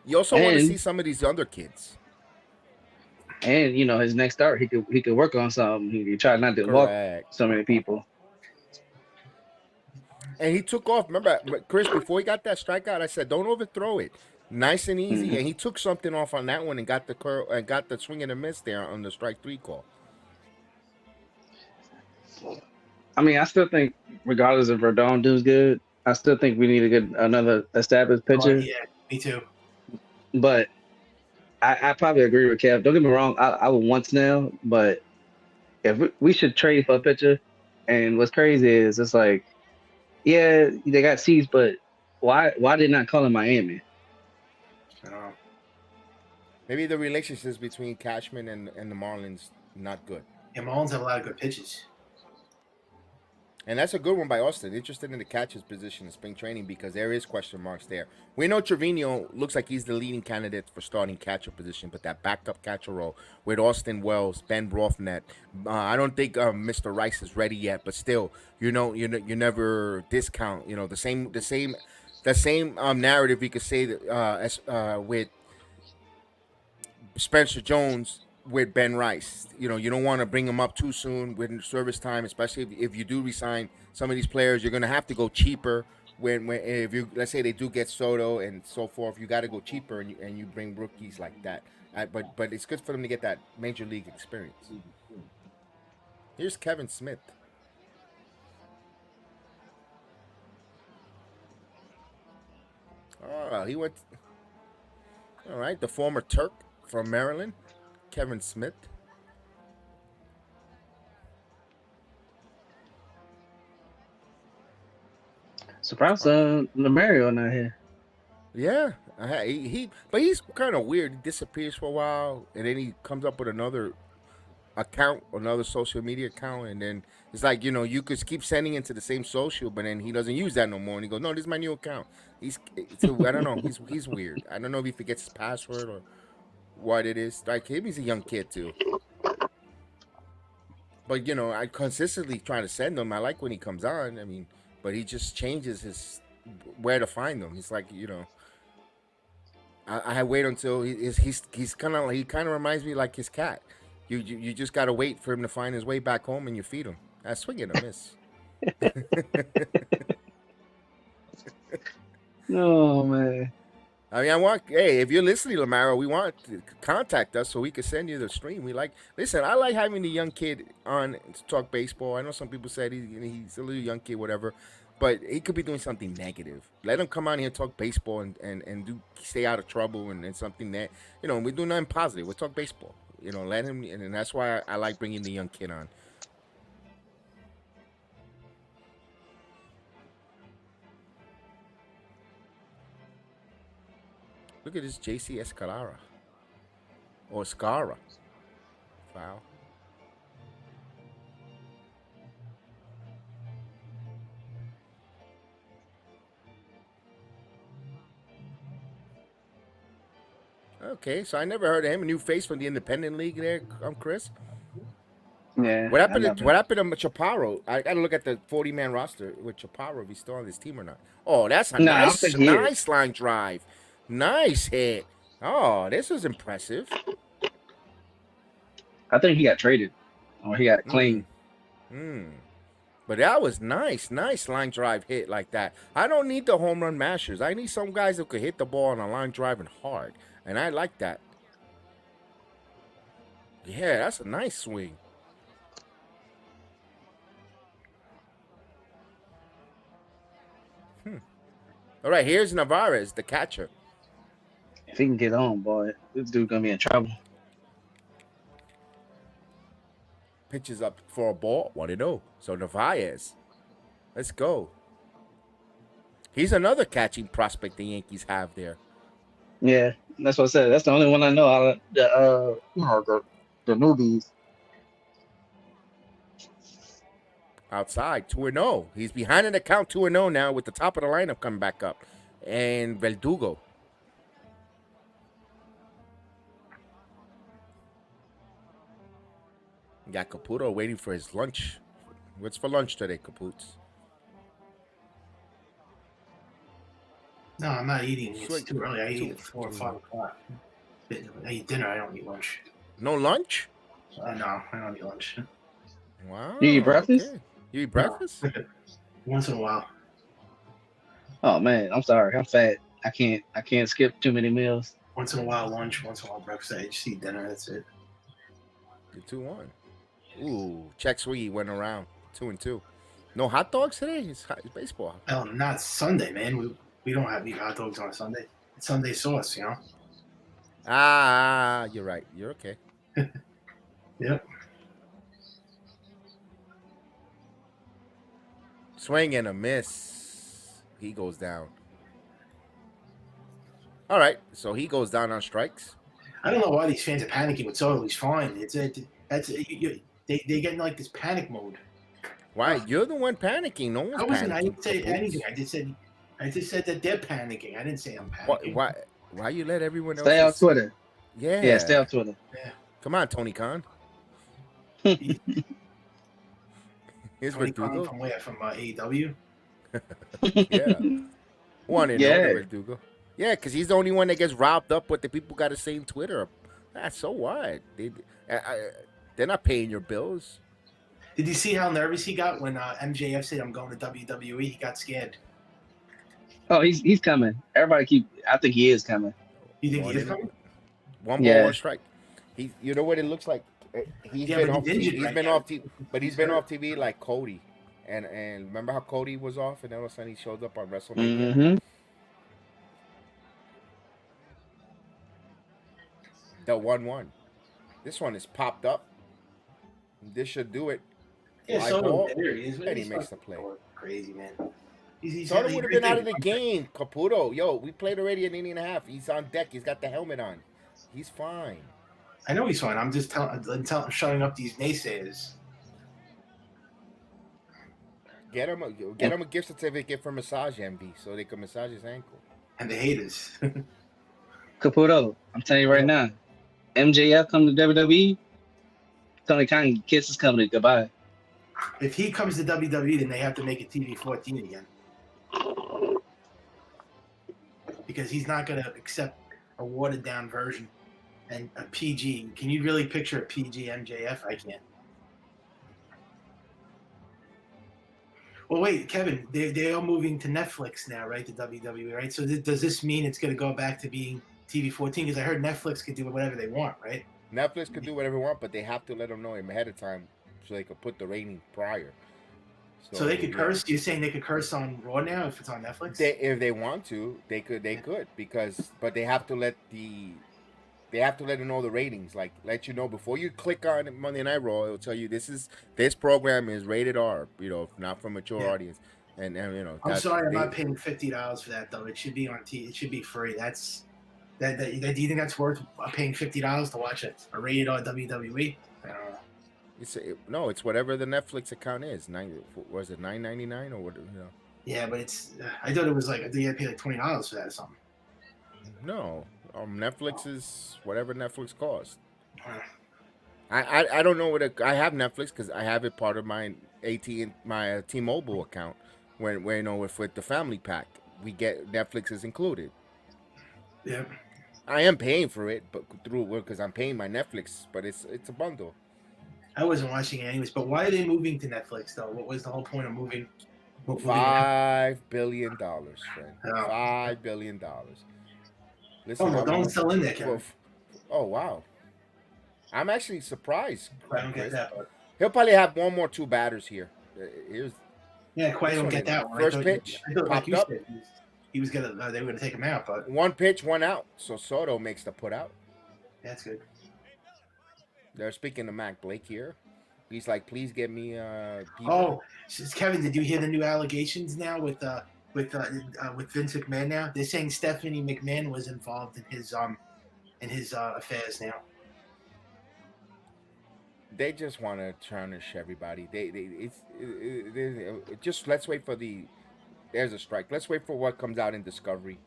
You also want to see some of these other kids. And his next start, he could work on something. He could try not to walk so many people. And he took off. Remember, Chris, before he got that strikeout, I said, "Don't overthrow it, nice and easy." And he took something off on that one and got the curl and got the swing and a miss there on the strike 3 call. I mean, I still think, regardless if Rodon does good, I still think we need to get another established pitcher. Yeah, me too. But I probably agree with Kev. Don't get me wrong, I would want Snell, but if we should trade for a pitcher. And what's crazy is it's like, yeah, they got Cease, but why did not call him Miami? Maybe the relationships between Cashman and the Marlins not good. Yeah, Marlins have a lot of good pitches. And that's a good one by Austin. Interested in the catcher's position in spring training because there is question marks there. We know Trevino looks like he's the leading candidate for starting catcher position, but that backup catcher role with Austin Wells, Ben Brofnet, I don't think Mr. Rice is ready yet. But still, you never discount. The same narrative you could say that with Spencer Jones. With Ben Rice, you don't want to bring him up too soon with service time, especially if you do resign some of these players. You're going to have to go cheaper when if you, let's say they do get Soto and so forth. You got to go cheaper and you bring rookies like that. But it's good for them to get that major league experience. Here's Kevin Smith. Oh, he went. All right, the former Turk from Maryland. Kevin Smith. Surprised Lemario not here. Yeah, but he's kind of weird. He disappears for a while, and then he comes up with another account, another social media account, and then it's like you could keep sending it to the same social, but then he doesn't use that no more, and he goes, "No, this is my new account." I don't know. He's weird. I don't know if he forgets his password or what it is. Like him, he's a young kid too. But I consistently try to send him. I like when he comes on. I mean, but he just changes his where to find them. He's like I wait until he kind of reminds me like his cat. You just gotta wait for him to find his way back home and you feed him. That's swing and a miss. Oh man. I mean, if you're listening, Lamaro, we want to contact us so we can send you the stream. Listen, I like having the young kid on to talk baseball. I know some people said he's a little young kid, whatever, but he could be doing something negative. Let him come on here and talk baseball and stay out of trouble and something that, we do nothing positive. We talk baseball. Let him, and that's why I like bringing the young kid on. Look at this JC Escalara. Or Escara. Foul. Okay, so I never heard of him. A new face from the Independent League there, Chris. Yeah. What happened to Chaparro? I gotta look at the 40-man roster with Chaparro if he's still on this team or not. Oh, that's a nice line drive. Nice hit. Oh, this was impressive. I think he got traded. Or he got clean. But that was nice line drive hit like that. I don't need the home run mashers. I need some guys who could hit the ball on a line drive and hard. And I like that. Yeah, that's a nice swing. All right, here's Navarez, the catcher. If he can get on, boy, this dude gonna be in trouble. Pitches up for a ball. 1-0. So Narvaez. Let's go. He's another catching prospect the Yankees have there. Yeah, That's what I said. That's the only one I know. The newbies. Outside, 2-0. He's behind in the count, 2-0 now with the top of the lineup coming back up. And Verdugo. Got Caputo waiting for his lunch. What's for lunch today, Caputs? No, I'm not eating. It's Sweet. too early. I eat at 4 or 5 o'clock. I eat dinner. I don't eat lunch. No lunch? No, I don't eat lunch. Wow. You eat breakfast? Okay. You eat breakfast? No. Once in a while. Oh man, I'm sorry. I'm fat. I can't skip too many meals. Once in a while lunch. Once in a while breakfast. I just eat dinner. That's it. You're 2-1. Ooh, check sweet went around 2-2. No hot dogs today? It's baseball. Oh, not Sunday, man. We don't have hot dogs on a Sunday. It's Sunday sauce, you know. You're right. You're okay. Yep. Swing and a miss. He goes down. All right, so he goes down on strikes. I don't know why these fans are panicking with Soto. He's fine. They get in like this panic mode. Why? You're the one panicking. No one's I wasn't. panicking. I didn't say anything. I just said that they're panicking. I didn't say I'm panicking. Why you let everyone else Stay off Twitter. Yeah. Yeah, stay off Twitter. Yeah. Come on, Tony Khan. Here's Tony Khan Verdugo. from where? From AEW? Yeah. One and Yeah. Verdugo. Yeah, because he's the only one that gets robbed up what the people got to say on Twitter. So what? They're not paying your bills. Did you see how nervous he got when MJF said, "I'm going to WWE"? He got scared. Oh, he's coming. I think he is coming. You think he is coming? One ball, Yeah. one strike. You know what it looks like? He's been off TV, but he's been off TV like Cody. And remember how Cody was off, and then all of a sudden he showed up on WrestleMania. Mm-hmm. The 1-1. This one is popped up. This should do it. Yeah, Fly Soto. ball, There he is. and he makes the play. Crazy, man. He's Soto would have been out of the game. Caputo, yo, we played already an inning and a half. He's on deck. He's got the helmet on. He's fine. I know he's fine. I'm just shutting up these naysayers. Get him a gift certificate for massage MD so they can massage his ankle. And the haters. Caputo, I'm telling you right now, MJF come to WWE, Tony Khan kisses company goodbye. If he comes to WWE, then they have to make it TV 14 again. Because he's not going to accept a watered down version and a PG. Can you really picture a PG MJF? I can't. Well, wait, Kevin, they are moving to Netflix now, right? The WWE, right? So does this mean it's going to go back to being TV 14? Because I heard Netflix could do whatever they want, right? Netflix could do whatever they want, but they have to let them know ahead of time so they could put the rating prior. So they could curse. You're saying they could curse on Raw now if it's on Netflix? If they want to, they could but they have to let them know the ratings, like let you know before you click on Monday Night Raw. It'll tell you this program is rated R, not for mature audience. And you know. I'm sorry, I'm not paying $50 for that though. It should be on TV. It should be free. Do you think that's worth paying $50 to watch a rated R WWE? I don't know. It's whatever the Netflix account is. Was it $9.99 or what? Yeah, but it's. I thought it was like you had to pay like $20 for that or something. No, Netflix is whatever Netflix costs. I don't know I have Netflix because I have it part of my my T-Mobile account. When with the family pack, we get Netflix is included. Yeah. I am paying for it, but because I'm paying my Netflix, but it's a bundle. I wasn't watching it anyways, but why are they moving to Netflix though? What was the whole point of moving? $5 billion, friend. Oh. $5 billion. Listen, don't sell in there, Kevin. Oh wow, I'm actually surprised. I don't get that. But... He'll probably have one more two batters here. Quite don't get that one. First pitch, popped up. He was gonna. They were gonna take him out, but one pitch, one out. So Soto makes the put out. That's good. They're speaking to Mac Blake here. He's like, please get me. Oh, Kevin, did you hear the new allegations now with with Vince McMahon now. They're saying Stephanie McMahon was involved in his affairs now. They just want to tarnish everybody. Just let's wait for the. There's a strike. Let's wait for what comes out in Discovery,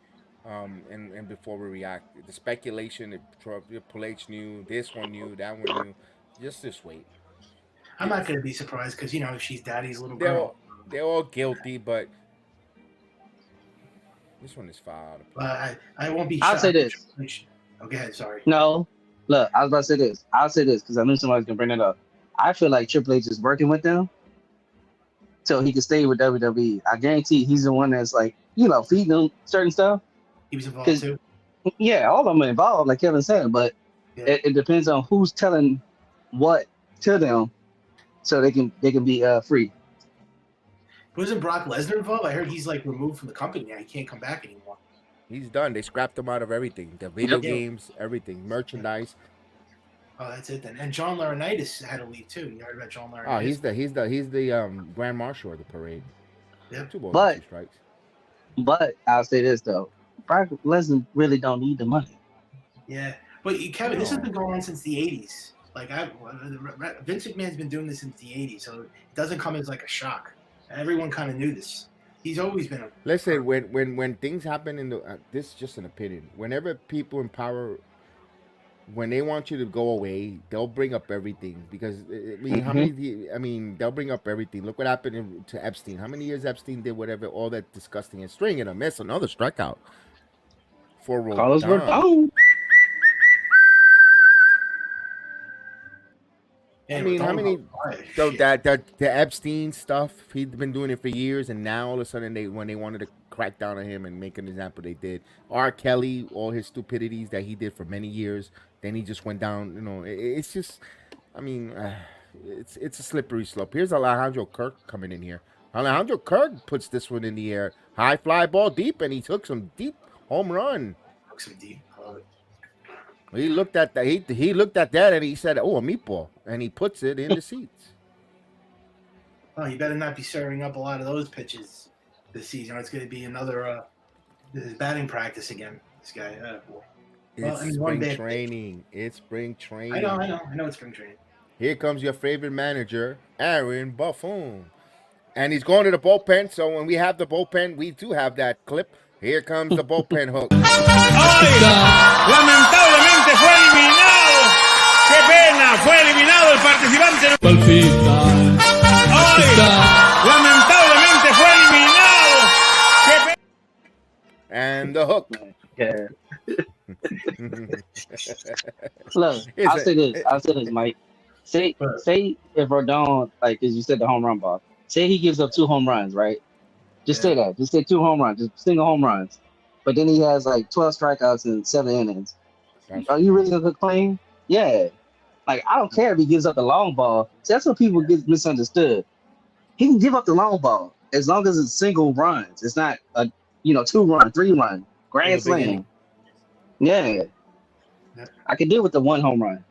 and before we react. The speculation, Triple H knew, this one knew, that one knew. Just wait. I'm not going to be surprised because she's Daddy's little They're girl. they're all guilty, but this one is filed. I won't be. I'll say this. Oh, go ahead. Sorry. No, look, I was about to say this. I'll say this because I knew somebody was gonna bring it up. I feel like Triple H is working with them so he can stay with WWE. I guarantee he's the one that's like, feeding them certain stuff. He was involved too. Yeah, all of them are involved, like Kevin said, but it depends on who's telling what to them, so they can be free. Wasn't Brock Lesnar involved? I heard he's like removed from the company now. He can't come back anymore. He's done. They scrapped him out of everything. The video games, everything, merchandise. Oh, that's it then. And John Laurinaitis had to leave too. You heard about John Laurinaitis? Oh, he's the Grand Marshal of the parade. Yep. 2 balls, 2 strikes. But I'll say this though, Brock Lesnar really don't need the money. Yeah, but Kevin, this has been going on since the '80s. Like Vince McMahon's been doing this since the '80s, so it doesn't come as like a shock. Everyone kind of knew this. He's always been a. Listen, when things happen in the this is just an opinion. Whenever people in power, when they want you to go away, they'll bring up everything because they'll bring up everything. Look what happened to Epstein. How many years Epstein did whatever, all that disgusting and string and a miss, another strikeout for Carlos Rodon. I mean, how many? So that the Epstein stuff, he'd been doing it for years, and now all of a sudden when they wanted to crack down on him and make an example, they did. R. Kelly, all his stupidities that he did for many years, then he just went down. It's just, I mean, it's a slippery slope. Here's Alejandro Kirk coming in here. Alejandro Kirk puts this one in the air, high fly ball deep, and he took some deep home run. Took some deep. He looked at that. He looked at that and he said, "Oh, a meatball," and he puts it in the seats. Oh, you better not be serving up a lot of those pitches this season. It's going to be another batting practice again. This guy. It's spring training. It's spring training. I know it's spring training. Here comes your favorite manager, Aaron Buffon, and he's going to the bullpen. So when we have the bullpen, we do have that clip. Here comes the bullpen hook. ¡Ay! Lamentablemente fue eliminado. ¡Qué pena! Fue eliminado el participante. ¡Ay! Lamentablemente fue eliminado. ¡Qué pena! And the hook. Yeah. Look, I'll say this, Mike. Say if Rodon, like as you said, the home run ball. Say he gives up 2 home runs, right? Just say that. Just say 2 home runs. Just single home runs. But then he has like 12 strikeouts in 7 innings. Are you really gonna complain? Yeah. Like I don't care if he gives up the long ball. See, that's what people get misunderstood. He can give up the long ball as long as it's single runs. It's not a 2-run, 3-run grand slam. Yeah. I can deal with the 1 home run.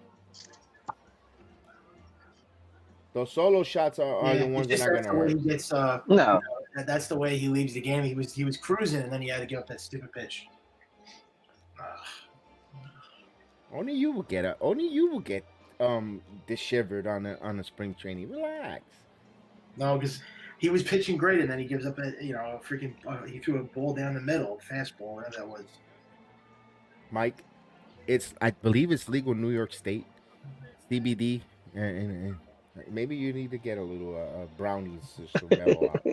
Those solo shots are the ones that are not gonna hurt. He gets, No. That's the way he leaves the game. He was cruising, and then he had to give up that stupid pitch. Only you will get disheveled on a spring training. Relax. No, because he was pitching great, and then he gives up a freaking he threw a ball down the middle, fastball, whatever that was. Mike, I believe it's legal in New York State, CBD, and maybe you need to get a little brownies to mellow out.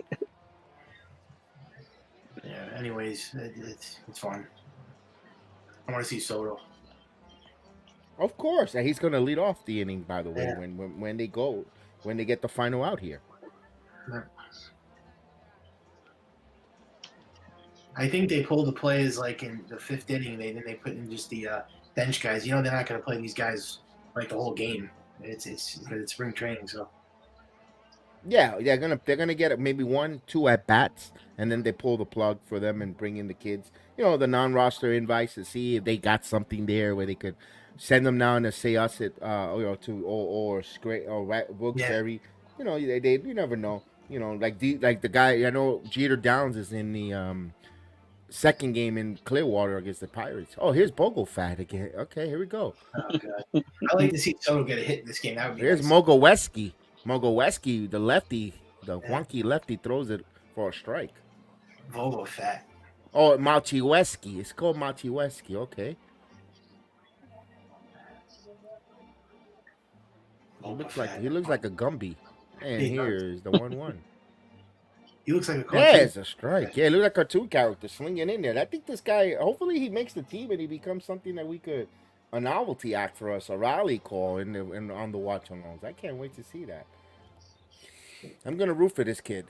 Yeah. Anyways, it's fun. I want to see Soto. Of course, and he's going to lead off the inning. By the way, when they get the final out here. Yeah. I think they pulled the plays like in the 5th inning. They put in just the bench guys. They're not going to play these guys like the whole game. It's spring training, so. Yeah, they're gonna get maybe 1-2 at bats, and then they pull the plug for them and bring in the kids. The non-roster invites to see if they got something there where they could send them down to say us at Wilkes-Barre. You never know. You know, like the guy I know Jeter Downs is in the second game in Clearwater against the Pirates. Oh, here's Bogo Fat again. Okay, here we go. Oh god, I like to see Soto get a hit in this game. That would be Here's nice. Mogoweski. Mogoweski, the lefty, the Yeah. wonky lefty, throws it for a strike. Volvo fat. Oh, Machiweski. It's called Machiweski. Okay. He looks like a Gumby. And He does. here's the 1-1. He looks like a cartoon. There's a strike. Yeah, it looks like a cartoon character slinging in there. I think this guy, hopefully he makes the team and he becomes something that we could, a novelty act for us, a rally call on the watch alongs. I can't wait to see that. I'm going to root for this kid.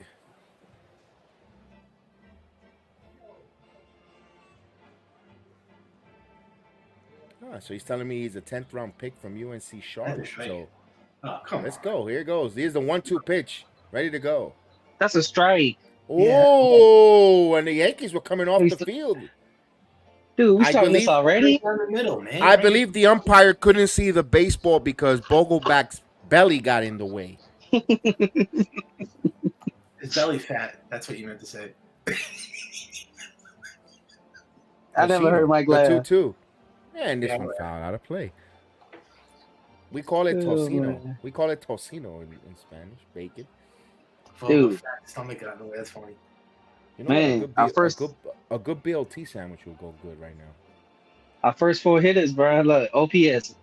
So he's telling me he's a 10th round pick from UNC Charlotte. Right. So come let's on. go. Here it goes. Here's the 1-2 pitch. Ready to go. That's a strike. Oh, and the Yankees were coming off the field. Dude, we started this already? Right in the middle, man. I believe the umpire couldn't see the baseball because Vogelback's belly got in the way. It's belly fat. That's what you meant to say. I never heard Mike laugh. The 2-2. And this one fouled out of play. We call it tocino. Man. We call it tocino in Spanish. Bacon. Dude. Stomach got in the way. That's funny. You know, Man, a good BLT sandwich will go good right now. Our first 4 hitters, bro. Look, OPS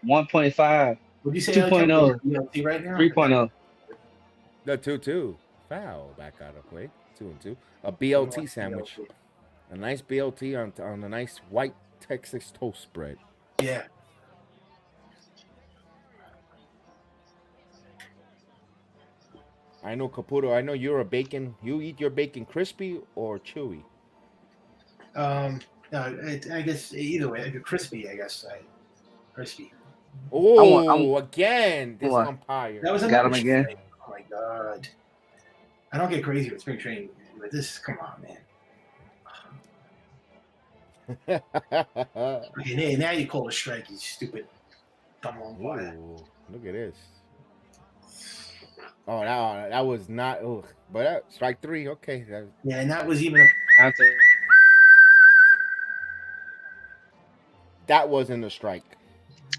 1.5. Would you say 2.0, BLT right now? 3.0. The 2-2. Foul back out of play. 2-2. A BLT sandwich. A nice BLT on a nice white Texas toast spread. Yeah. I know, Caputo. I know you're a bacon. You eat your bacon crispy or chewy? I guess either way, crispy. I guess crispy. Oh, again, this What? umpire. That was Got him again. Strike. Oh my god! I don't get crazy with spring training, but this, come on, man. Okay, now you call a strike, you stupid dumb umpire. Look at this. Oh, that was not. But strike 3. Okay. Yeah, and that was even. That wasn't a strike.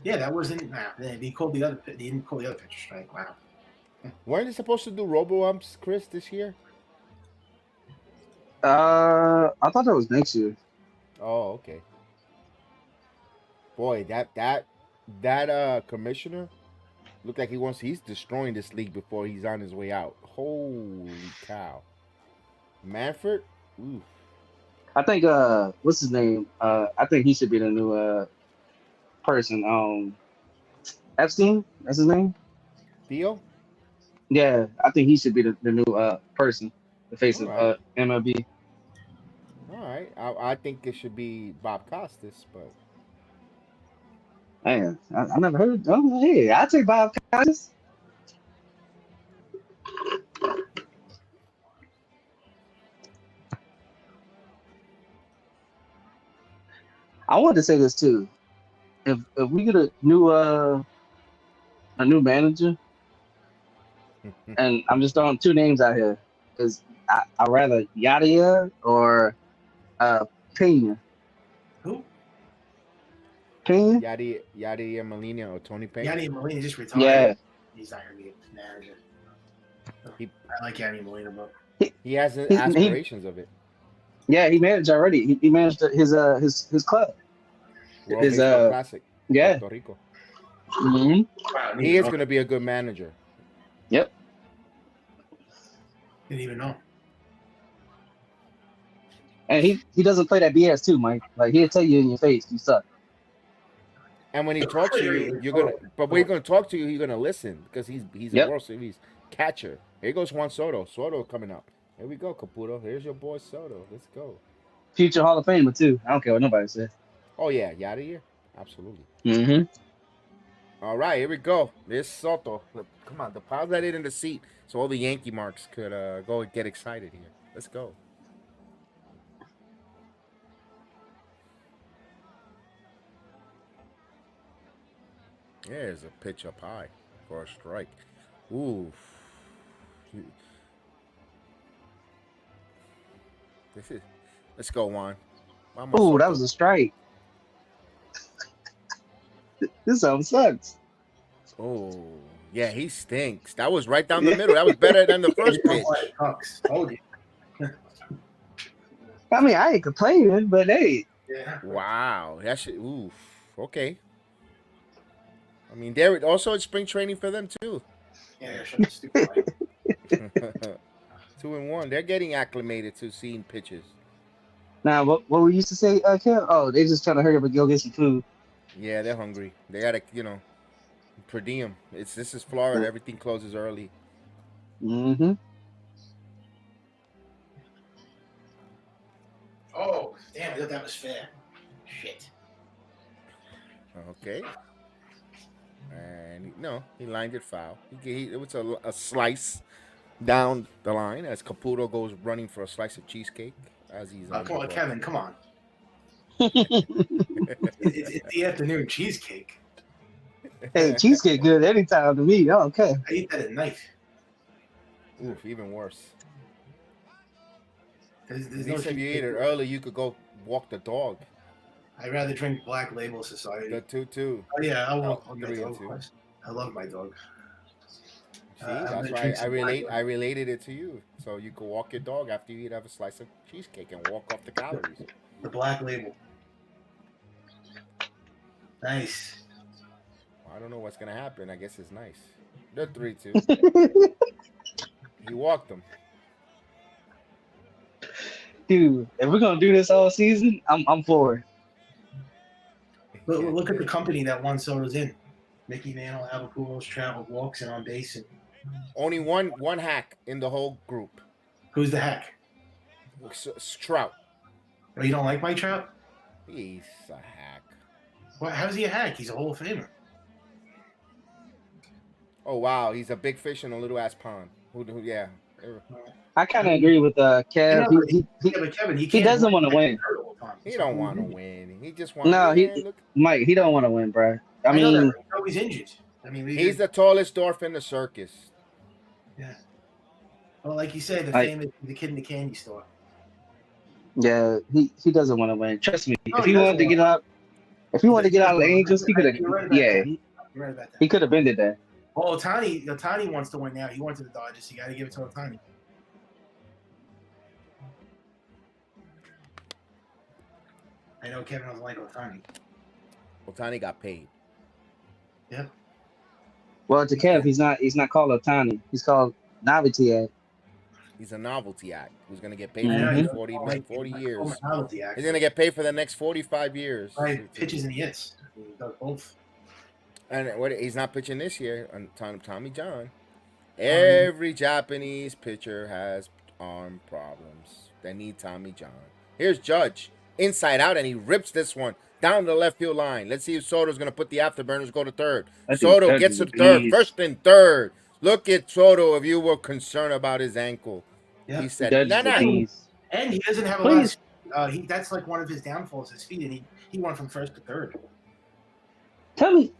Yeah, that wasn't. He called the other. He didn't call the other pitcher strike. Wow. Weren't they supposed to do robo-umps, Chris, this year? I thought that was next year. Oh, okay. Boy, that commissioner looked like he's destroying this league before he's on his way out. Holy cow. Manfred? Ooh. I think what's his name? I think he should be the new person. Epstein, that's his name? Theo? Yeah, I think he should be the new person, the face All of MLB. All right. I think it should be Bob Costas, but Man, I never heard. Oh, hey, I take Bob Costas. I wanted to say this too. If we get a new manager, and I'm just throwing 2 names out here, because I'd rather Yadier or Pena. Who? Pena? Yadier Molina or Tony Pena? Yadier Molina just retired. Yeah. He's not gonna be a manager. He- I like Yadier Molina, but He has aspirations of it. Yeah, he managed already. He managed his club. World His, Baseball Classic. yeah. Puerto Rico. Mm-hmm. wow, He is going to be a good manager. Yep. Didn't even know. And he doesn't play that BS too, Mike. Like, he'll tell you in your face, you suck. And when he talks to you, you're gonna. But when he's gonna talk to you, you're gonna listen because he's Yep. a World Series catcher. Here goes Juan Soto. Soto coming up. Here we go, Caputo. Here's your boy Soto. Let's go. Future Hall of Famer too. I don't care what nobody says. Oh yeah, Yadier. Absolutely. Mm-hmm. All right, here we go. This Soto. Look, come on, deposit that in the seat so all the Yankee marks could go and get excited here. Let's go. There's a pitch up high for a strike. Ooh. Let's go, Juan. Vamos, Oh, that Soto. was a strike. This something sucks. Oh, yeah, he stinks. That was right down the middle. That was better than the first pitch. Pucks. Told you. I mean, I ain't complaining, but hey, Yeah. Wow, that shit. Oof. Okay. I mean, there also it's spring training for them too. Yeah, stupid. 2-1. They're getting acclimated to seeing pitches. now what we used to say, Kev? Oh, they just trying to hurry up and go get some food. Yeah, they're hungry. They gotta, per diem. This is Florida. Yeah. Everything closes early. Mm-hmm. Oh, damn! I thought that was fair. Shit. Okay. And he lined it foul. It was a slice down the line as Caputo goes running for a slice of cheesecake as he's. Come on, Kevin. Come on. It's the afternoon cheesecake. Hey, cheesecake good anytime to me. I don't care. I eat that at night. Oof, even worse. There's At no least if you cheesecake. eat it early, you could go walk the dog. I'd rather drink Black Label Society. The 2-2. Oh yeah, I will. Oh, 3-2. I love my dog. See, I'm that's gonna why drink I some relate. Black I related it to you, so you could walk your dog after you have a slice of cheesecake and walk off the calories. The Black Label. Nice. I don't know what's gonna happen. I guess it's nice. They're 3-2. He walked them. Dude, if we're gonna do this all season, I'm for it. Look at the company that Juan Soto's in. Mickey Mantle, Alvaculos, Trout, walks and on base. And Only one hack in the whole group. who's the hack? Trout. Oh, you don't like Mike Trout? He's a hack. Well, how's he a hack? He's a Hall of Famer. Oh wow, he's a big fish in a little ass pond. Yeah. I kind of agree with Kev. Yeah, but Kevin, he doesn't want to win. He don't want to win. He just wants. No, Mike, he don't want to win, bro. I mean, know that, but he's always injured. I mean, he's the tallest dwarf in the circus. Yeah. Well, like you said, the kid in the candy store. Yeah, he doesn't want to win. Trust me. If he wanted to get out of the Angels, he could have. Yeah, You're right about that. he could have been there. Oh, Ohtani wants to win now. He went to the Dodgers. You got to give it to Ohtani. I know Kevin doesn't like Ohtani. Ohtani got paid. Yep. Well, to Kev, he's not called Ohtani. He's called Novelty Act. He's a novelty act who's going to get paid for Mhm. the next 40 years. Novelty act. He's going to get paid for the next 45 years. Right, pitches and hits. He does both. And he's not pitching this year on Tommy John. Every Japanese pitcher has arm problems. They need Tommy John. Here's Judge, inside out, and he rips this one down the left field line. Let's see if Soto's going to put the afterburners, go to third. Soto gets to third, first and third. Look at Soto if you were concerned about his ankle. Yep. He said, nah. And he doesn't have a lot of, that's like one of his downfalls, his speed, and he went from first to third. Tell me,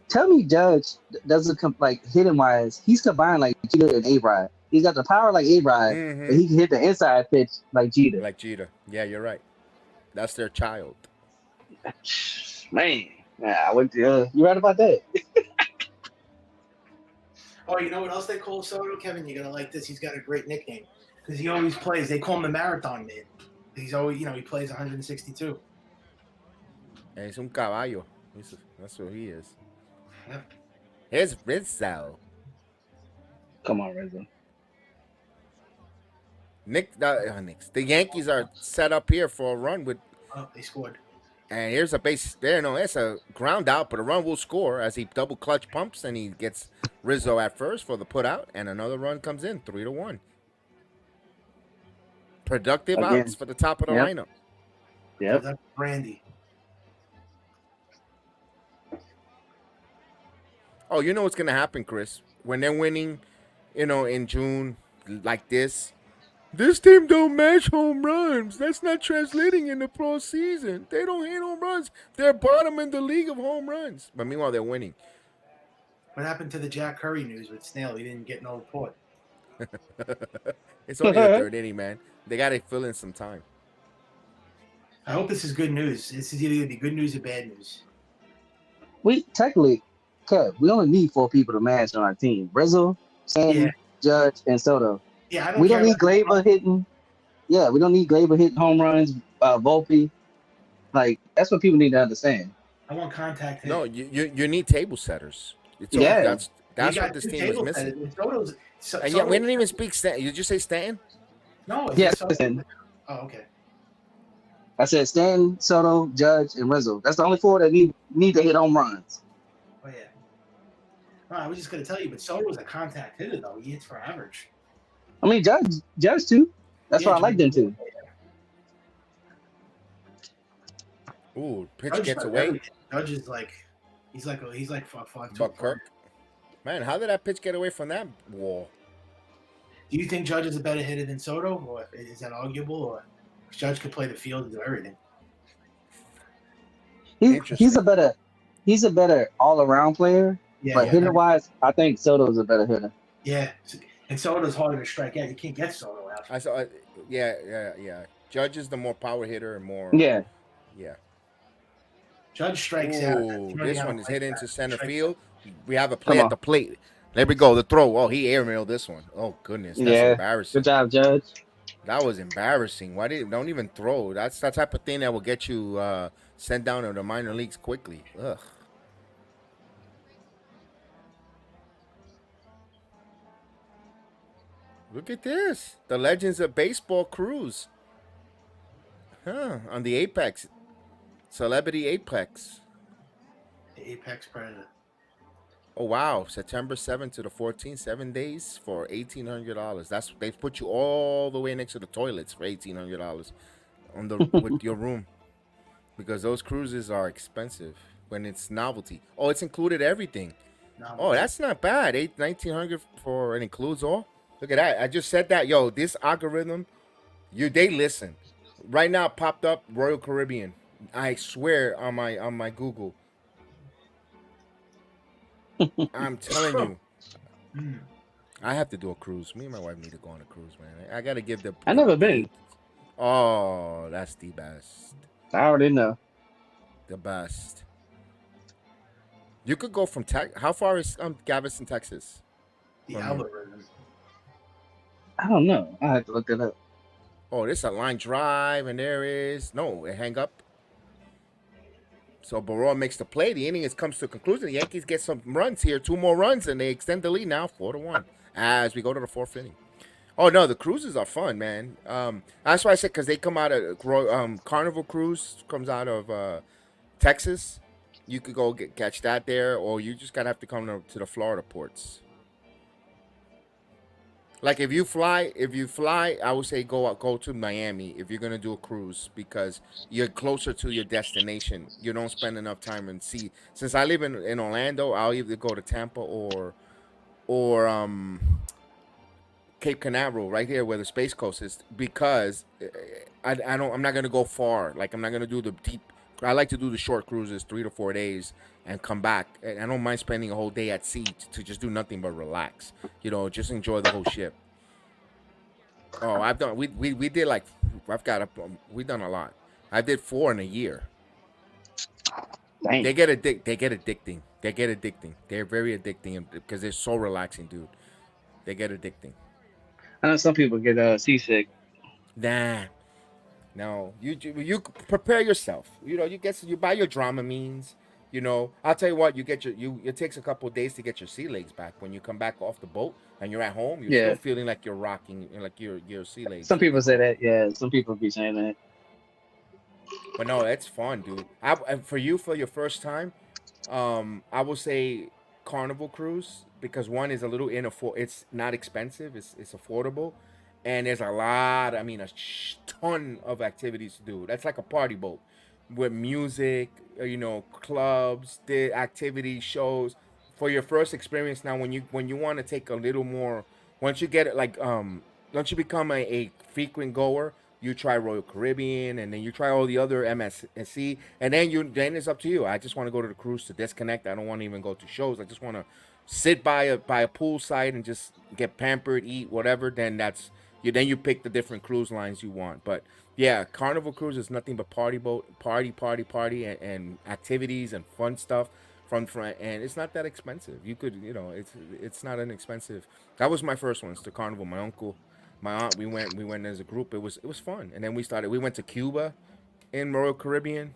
Judge doesn't hitting wise. He's combined like Jeter and A-Rod. He's got the power like A-Rod, but he can hit the inside pitch like Jeter. Like Jeter. Yeah, you're right. That's their child. Man, I went to, you're right about that. Oh, you know what else they call Soto, Kevin? You're gonna like this. He's got a great nickname because he always plays. They call him the Marathon Man. He's always, he plays 162. Es un caballo. That's what he is. Yep. Here's Rizzo. Come on, Rizzo. The Yankees are set up here for a run with. Oh, they scored. And here's a base there. No, it's a ground out, but a run will score as he double clutch pumps and he gets Rizzo at first for the put out, and another run comes in 3-1. Productive outs for the top of the lineup. Yep. That's Brandy. Oh, you know what's gonna happen, Chris? When they're winning, in June like this. This team don't match home runs. That's not translating in the postseason. They don't hit home runs. They're bottom in the league of home runs. But meanwhile, they're winning. What happened to the Jack Curry news with Snail? He didn't get no report. It's only the third inning, man. They got to fill in some time. I hope this is good news. This is either going to be good news or bad news. We technically, we only need 4 people to match on our team: Rizzo, Stanton, Yeah. Judge, and Soto. Yeah, I don't We care don't need about Glaber hitting. Yeah, we don't need Glaber hitting home runs. Volpe, like that's what people need to understand. I want contact hit. No, you need table setters. It's all, Yeah. that's We what got this 2 team is table missing. setters. Soto's, And yeah, we didn't even speak Stanton. Did you say Stanton? No, it's Yes, Soto. listen. Oh, okay. I said Stanton, Soto, Judge, and Rizzo. That's the only 4 that need to hit home runs. Oh, yeah. No, I was just going to tell you, but Soto's a contact hitter, though. He hits for average. I mean, Judge too. That's why I like them too. Ooh, pitch Judge gets does away. everything. Judge is like, he's like 5'2". Buck Kirk. Man, how did that pitch get away from that wall? Do you think Judge is a better hitter than Soto, or is that arguable? Or Judge could play the field and do everything? He's a better all around player. Yeah, But hitter wise, I think Soto's a better hitter. Yeah, and Soto's harder to strike out. You can't get Soto out. I saw. Yeah. Judge is the more power hitter and more. Yeah. Judge strikes out. Ooh, this one is hit into center Strikes field. We have a play at the plate. There we go. The throw. Oh, he airmailed this one. Oh goodness, that's embarrassing. Good job, Judge. That was embarrassing. Don't even throw? That's the type of thing that will get you sent down to the minor leagues quickly. Ugh. Look at this. The Legends of Baseball cruise. On the Apex. Celebrity Apex. The Apex Predator. Oh wow. September 7th to the 14th, 7 days for $1,800. They put you all the way next to the toilets for $1,800 on the with your room. Because those cruises are expensive when it's novelty. Oh, it's included everything. Oh, that's not bad. $1,900 for it includes all. Look at that. I just said that. Yo, this algorithm, they listen. Right now it popped up Royal Caribbean. I swear on my Google. I'm telling you. I have to do a cruise. Me and my wife need to go on a cruise, man. I gotta give I never been. Oh, that's the best. I already know. The best. You could go from how far is Galveston, Texas? The algorithm. I don't know. I have to look that up. Oh, this is a line drive, and there is it hang up. So Barroa makes the play. The inning comes to a conclusion. The Yankees get some runs here, 2 more runs, and they extend the lead now 4-1 as we go to the 4th inning. Oh no, the cruises are fun, man. That's why I said because they come out of Carnival Cruise comes out of Texas. You could go catch that there, or you just gotta have to come to the Florida ports. Like if you fly, I would say go to Miami if you're gonna do a cruise because you're closer to your destination. You don't spend enough time and see. Since I live in Orlando, I'll either go to Tampa or Cape Canaveral, right here where the Space Coast is, because I'm not gonna go far. Like I'm not gonna do the deep. I like to do the short cruises, 3 to 4 days, and come back. And I don't mind spending a whole day at sea to just do nothing but relax. Just enjoy the whole ship. Oh, I've done. We did like we've done a lot. I did 4 in a year. Dang. They get addicting. They're very addicting because they're so relaxing, dude. They get addicting. I know some people get seasick. Nah. No, you prepare yourself. You buy your Dramamines. I'll tell you what. It takes a couple of days to get your sea legs back. When you come back off the boat and you're at home, you're still feeling like you're rocking, like your sea legs. Some people say that. Yeah, some people be saying that. But no, it's fun, dude. For your first time, I will say Carnival Cruise because one is a little it's not expensive. It's affordable. And there's a ton of activities to do. That's like a party boat with music, clubs, the activity shows. For your first experience now, when you want to take a little more, once you get it, once you become a frequent goer, you try Royal Caribbean, and then you try all the other MSC, and then it's up to you. I just want to go to the cruise to disconnect. I don't want to even go to shows. I just want to sit by a poolside and just get pampered, eat whatever. Then you pick the different cruise lines you want. But Yeah, Carnival Cruise is nothing but party, and activities and fun stuff and it's not that expensive. You could, it's not inexpensive. That was my first one. It's the Carnival. My uncle, my aunt, we went as a group. It was fun, and then we went to Cuba, in Royal Caribbean.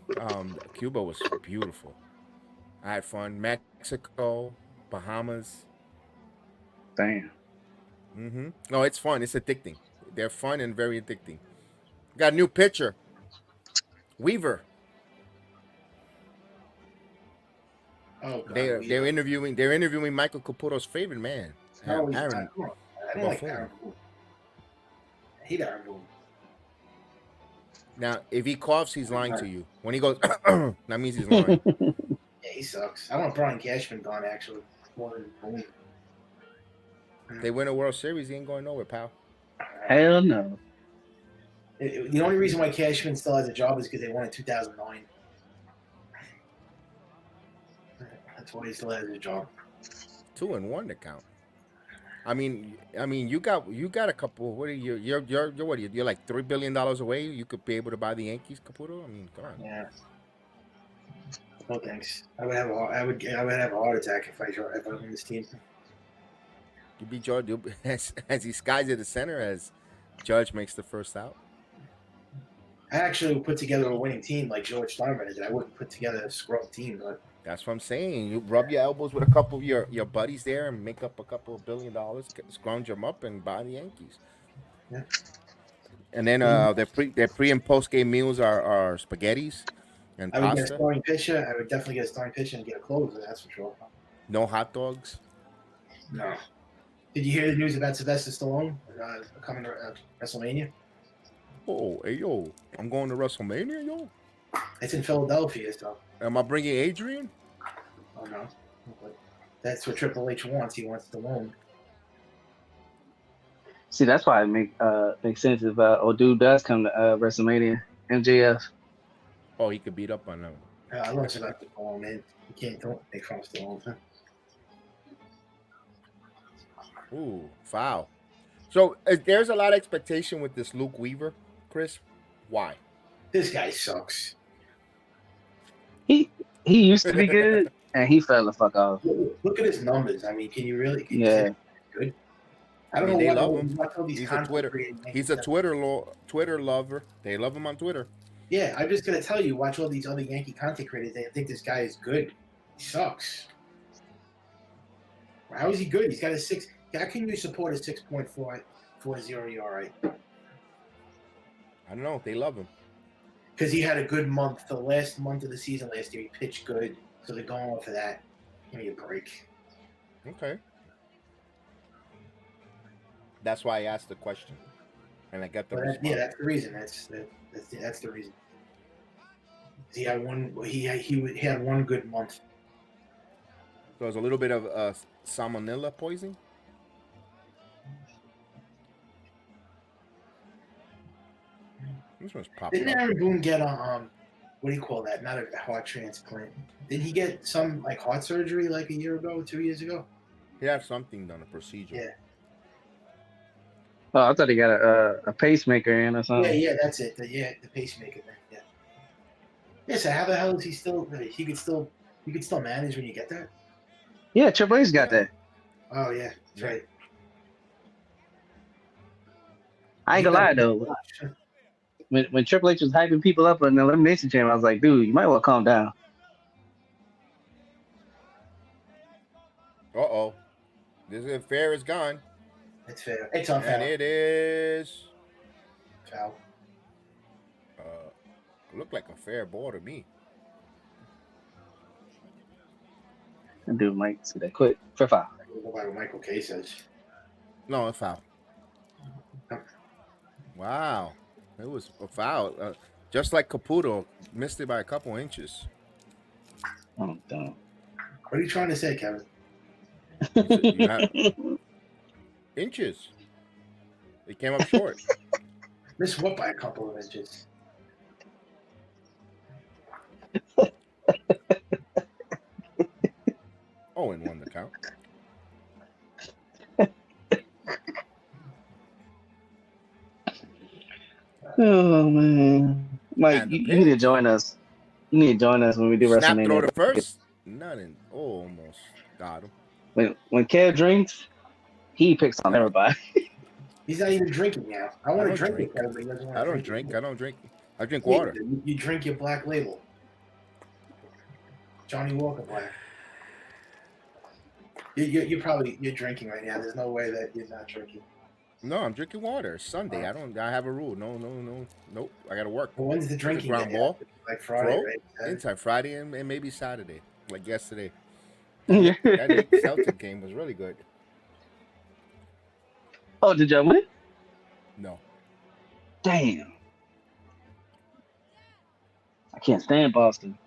Cuba was beautiful. I had fun. Mexico, Bahamas. Damn. No, it's fun. It's addicting. They're fun and very addicting. Got a new pitcher, Weaver. Oh God, They're interviewing Michael Caputo's favorite man, No, Aaron I don't like Buffon. Aaron Boone. I hate Aaron Boone. Now, if he coughs, he's lying to you. When he goes, that means he's lying. Yeah, he sucks. I want Brian Cashman gone actually. More than Boone. They win a World Series, he ain't going nowhere, pal. Hell no. The only reason why Cashman still has a job is because they won in 2009. That's why he still has a job. 2-1 to count. I mean, you got a couple. What are you? You're like $3 billion away. You could be able to buy the Yankees, Caputo. I mean, come on. Yeah. No thanks. I would have a heart attack if I won this team. You beat George as he skies at the center as Judge makes the first out. I actually would put together a winning team like George Steinbrenner did. I wouldn't put together a scrub team, but That's what I'm saying. You rub your elbows with a couple of your buddies there and make up a couple of $1 billion, scrounge them up and buy the Yankees. Yeah. And then their pre and post game meals are spaghettis and I would get a pasta. starting pitcher. I would definitely get a starting pitcher and get a closer. That's for sure. No hot dogs. No. Did you hear the news about Sylvester Stallone coming to WrestleMania? Oh, hey yo, I'm going to WrestleMania, yo. It's in Philadelphia, so Am I bringing Adrian? oh no. But that's what Triple H wants. He wants Stallone. See, that's why it makes sense if old dude does come to WrestleMania. MJF. Oh, he could beat up on them. I love Sylvester Stallone, man. You don't make fun of Stallone. Huh? Ooh, foul. So there's a lot of expectation with this Luke Weaver, Chris. Why? This guy sucks. He used to be good, and he fell the fuck off. Look at his numbers. I mean, can you really? Can you Yeah. say he's good. I don't They know love him. what all these He's a Twitter. He's a Twitter lover. They love him on Twitter. Yeah, I'm just gonna tell you. Watch all these other Yankee content creators. They think this guy is good. He sucks. How is he good? He's got a 6. How can you support a 6.40 ERA? I don't know. They love him. Because he had a good month. The last month of the season last year, he pitched good. So they're going off of that. Give me a break. Okay. That's why I asked the question, and I got the response. Yeah, that's the reason. That's the reason. He had one. He had one good month. So it's a little bit of salmonella poisoning. This one's popping Didn't up. Aaron Boone get what do you call that? Not a heart transplant. Didn't he get some like heart surgery like a year ago, 2 years ago? He had something done, a procedure. Yeah. Oh, I thought he got a pacemaker in or something. Yeah, that's it. The pacemaker thing. Yeah. Yeah. So how the hell is he still? You could still manage when you get that. Yeah, Triple H got that. Oh yeah, that's right. I ain't gonna lie though. When Triple H was hyping people up in the Elimination Chamber, I was like, dude, you might want to calm down. Uh-oh. This is fair is gone. It's fair. It's on foul. And it is Foul. looked like a fair ball to me. And dude, Mike, see that quick for foul. Go by what Michael K says. No, a foul. Wow. It was a foul. Just like Caputo, missed it by a couple inches. Oh, damn. What are you trying to say, Kevin? You have inches. It came up short. Missed what by a couple of inches? Oh, and won the count. Oh man, Mike, And the you need to pitch. join us. You need to join us when we do Snap throw WrestleMania. to first. Nothing. Oh, almost got him. When Kev drinks, he picks on Yep. everybody. He's not even drinking now. I I want to don't drink drink. it, but he doesn't want I to don't drink drink. it. I don't drink. I drink Yeah, water. you drink your Black Label. Johnny Walker Black. You're probably drinking right now. There's no way that you're not drinking. No, I'm drinking water. It's Sunday. I have a rule. No. Nope. I gotta work. Well, when's the It's a drinking ground day? ball. Like Friday, Throw. right? Anytime. Friday and maybe Saturday. Like yesterday. Yeah. That Nick Celtic game was really good. Oh, did y'all win? No. Damn. I can't stand Boston.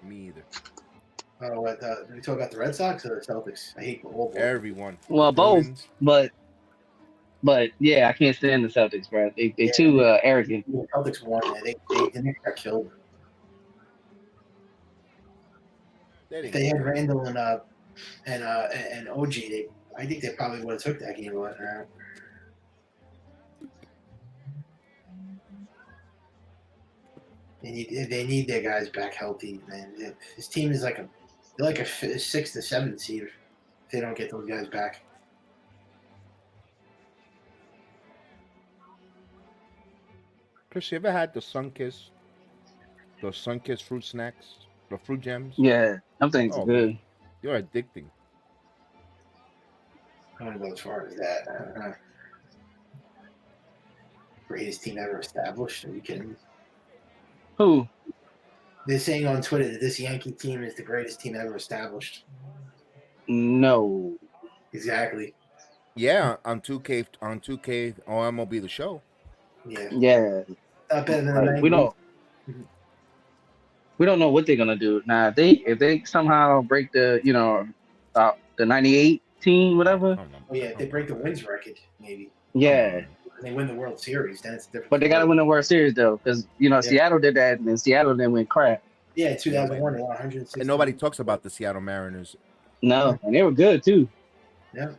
Me either. Oh, what? Did we talk about the Red Sox or the Celtics? I hate all both. Everyone. Well, both, Bruins. but yeah, I can't stand the Celtics, bro. They too arrogant. The Celtics won. The Knicks got killed. If they had Randall and OG, I think they probably would have took that game. But, they need their guys back healthy, man. This team is they're like a 6th to 7th seed if they don't get those guys back. Chris, you ever had the Sunkiss? Those Sunkiss fruit snacks? The fruit gems? Yeah, them things are good. You're addicting. I don't go as far as that. Greatest team ever established. Are you kidding me? Who? They're saying on Twitter that this Yankee team is the greatest team ever established. No. Exactly. Yeah, on 2K on MLB The Show. Yeah. Yeah. Not better than the We don't know what they're gonna do. Now if they somehow break the the 98 team, whatever. Oh yeah, if they break the wins record, maybe. Yeah. And they win the World Series, then it's different. But they gotta win the World Series though, because Seattle did that and Seattle then went crap. Yeah, 2001 they won 160. And nobody talks about the Seattle Mariners. No, and they were good too. Yeah.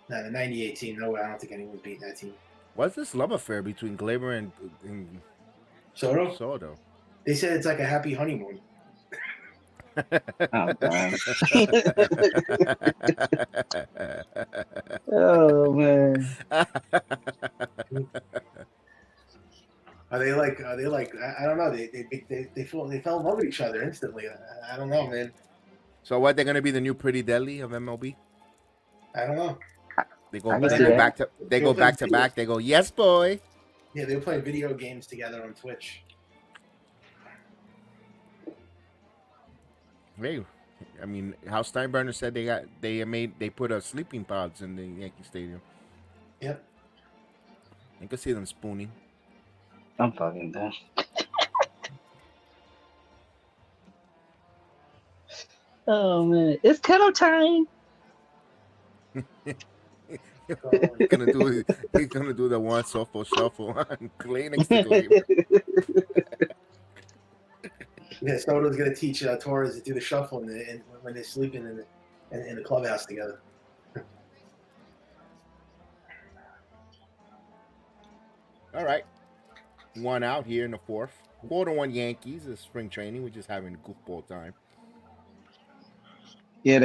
No, the 98 team, no way. I don't think anyone's beating that team. What's this love affair between Glaber and Soto? They said it's like a happy honeymoon. Oh, God. Oh man. Are they like? I don't know. They fell in love with each other instantly. I don't know, man. So what? They're gonna be the new Pretty Deadly of MLB? I don't know. They go back to back. They go, yes, boy. Yeah, they were playing video games together on Twitch. Hey, I mean, how Steinbrenner said they put sleeping pods in the Yankee Stadium. Yep. I could see them spooning. I'm fucking done. Oh man, it's kettle time. He's gonna do the one shuffle on Clay next to Glaber. Yeah, Soto's gonna teach Torres to do the shuffle when they're sleeping in the clubhouse together. All right, one out here in the fourth. 4-1 Yankees. It's spring training. We're just having a goofball time. Yeah,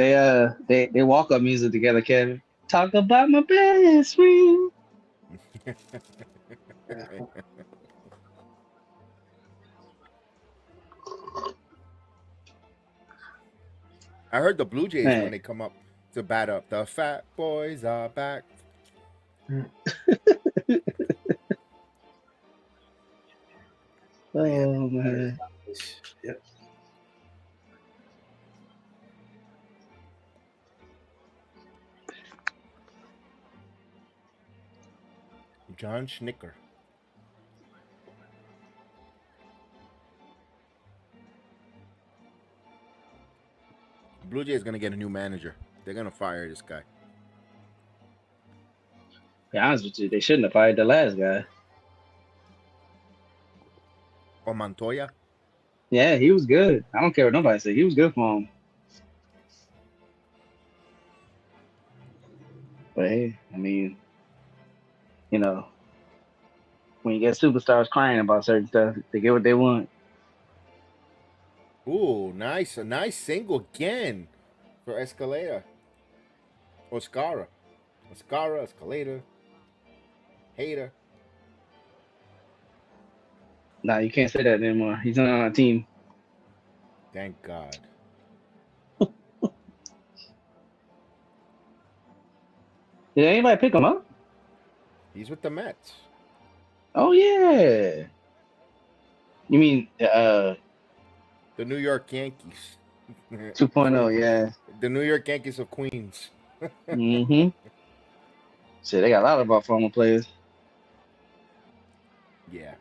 they walk up music together, Kevin. Talk about my best friend. I heard the Blue Jays when they come up to bat up. The Fat Boys are back. Oh man. Yep. John Schnicker. Blue Jays gonna get a new manager. They're gonna fire this guy. To be honest with you, they shouldn't have fired the last guy. Or Montoya. Yeah, he was good. I don't care what nobody said. He was good for him. But hey, I mean, when you get superstars crying about certain stuff, they get what they want. Ooh, nice. A nice single again for Escalera. Oscara. Escalera. Hater. Nah, you can't say that anymore. He's not on our team. Thank God. Did anybody pick him up? He's with the Mets. Oh yeah. You mean The New York Yankees. 2.0? Yeah. The New York Yankees of Queens. Mm-hmm. Shit, they got a lot of our former players. Yeah.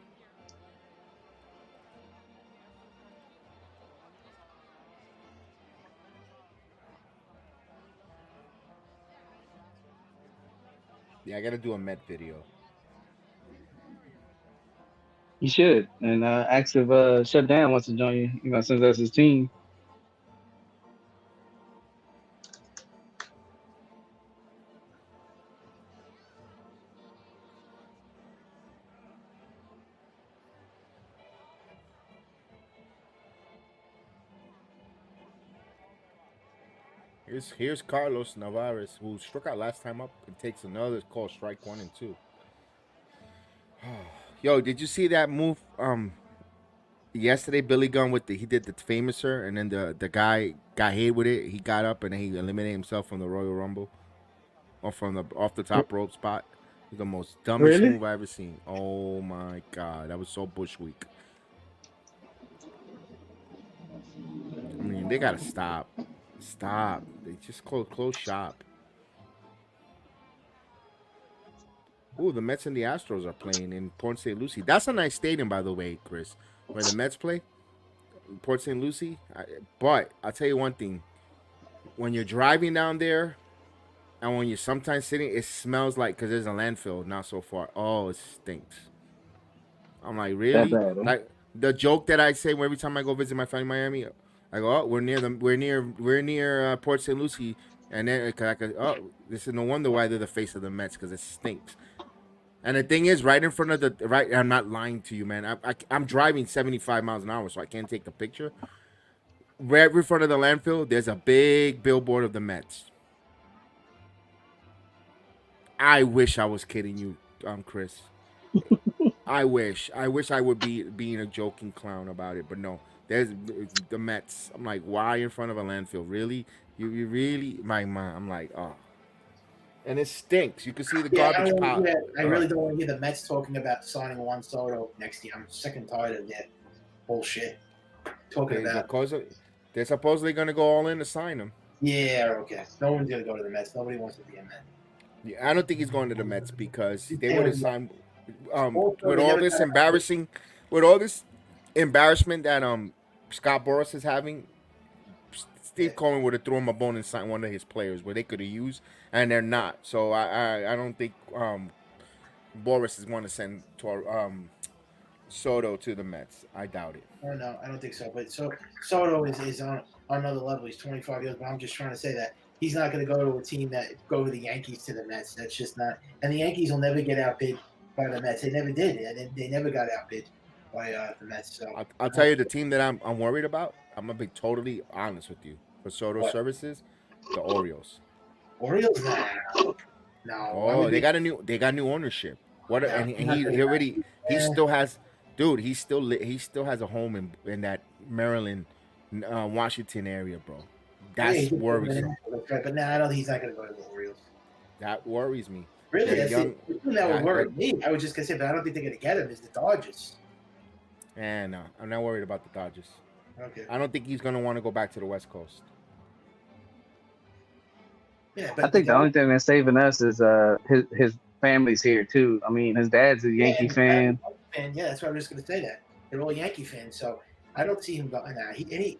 Yeah, I gotta do a Met video. You should. And ask if Shut Down wants to join you. You know, since that's his team. Here's Carlos Navarez, who struck out last time up and takes another call, strike 1 and 2. Yo, did you see that move? Yesterday Billy Gunn he did the famouser, and then the guy got hit with it. He got up and then he eliminated himself from the Royal Rumble, or from the off the top rope spot. It's the most dumbest Really? move I ever seen. Oh my God, that was so Bush week. I mean, they gotta stop. They just close shop. Ooh, the Mets and the Astros are playing in Port St. Lucie. That's a nice stadium, by the way, Chris, where the Mets play. Port St. Lucie. But I'll tell you one thing. When you're driving down there, and when you're sometimes sitting, it smells like, because there's a landfill not so far. Oh, it stinks. I'm like, really? That bad, huh? Like the joke that I say every time I go visit my family in Miami, I go, oh, we're near Port St. Lucie, and then this is no wonder why they're the face of the Mets, because it stinks. And the thing is, right in front of I'm not lying to you, man. I'm driving 75 miles an hour, so I can't take the picture. Right in front of the landfill, there's a big billboard of the Mets. I wish I was kidding you, Chris. I wish I would be being a joking clown about it, but no. There's the Mets. I'm like, why in front of a landfill? Really? You really? I'm like, oh. And it stinks. You can see the garbage pile. I really don't want to hear the Mets talking about signing Juan Soto next year. I'm sick and tired of that bullshit. They're supposedly going to go all in to sign him. Yeah, okay. No one's going to go to the Mets. Nobody wants to be a Met. Yeah, I don't think he's going to the Mets because they would have signed with all this embarrassment that Scott Boras is having. Steve Cohen would have thrown him a bone and signed one of his players where they could have used, and they're not. So I don't think Boras is going to send Soto to the Mets. I doubt it. No, I don't think so. But Soto is on another level. He's 25 years, but I'm just trying to say that he's not going to go to a team that go to the Yankees to the Mets. That's just not. And the Yankees will never get outbid by the Mets. They never did. They never got outbid by the Mets. So I'll tell you the team that I'm worried about. I'm gonna be totally honest with you. For Soto services, the Orioles. Orioles? No. Oh, they got new ownership. He still has a home in that Maryland, Washington area, bro. That's worrisome. But no, he's not going to go to the Orioles. That worries me. Really? That would worry me. I was just going to say, but I don't think they're going to get him. Is the Dodgers. And no, I'm not worried about the Dodgers. Okay. I don't think he's going to want to go back to the West Coast. Yeah, I think the only thing that's saving us is his family's here too. I mean, his dad's a Yankee fan. Yeah, that's what I was just going to say. That they're all Yankee fans, so I don't see him going now. He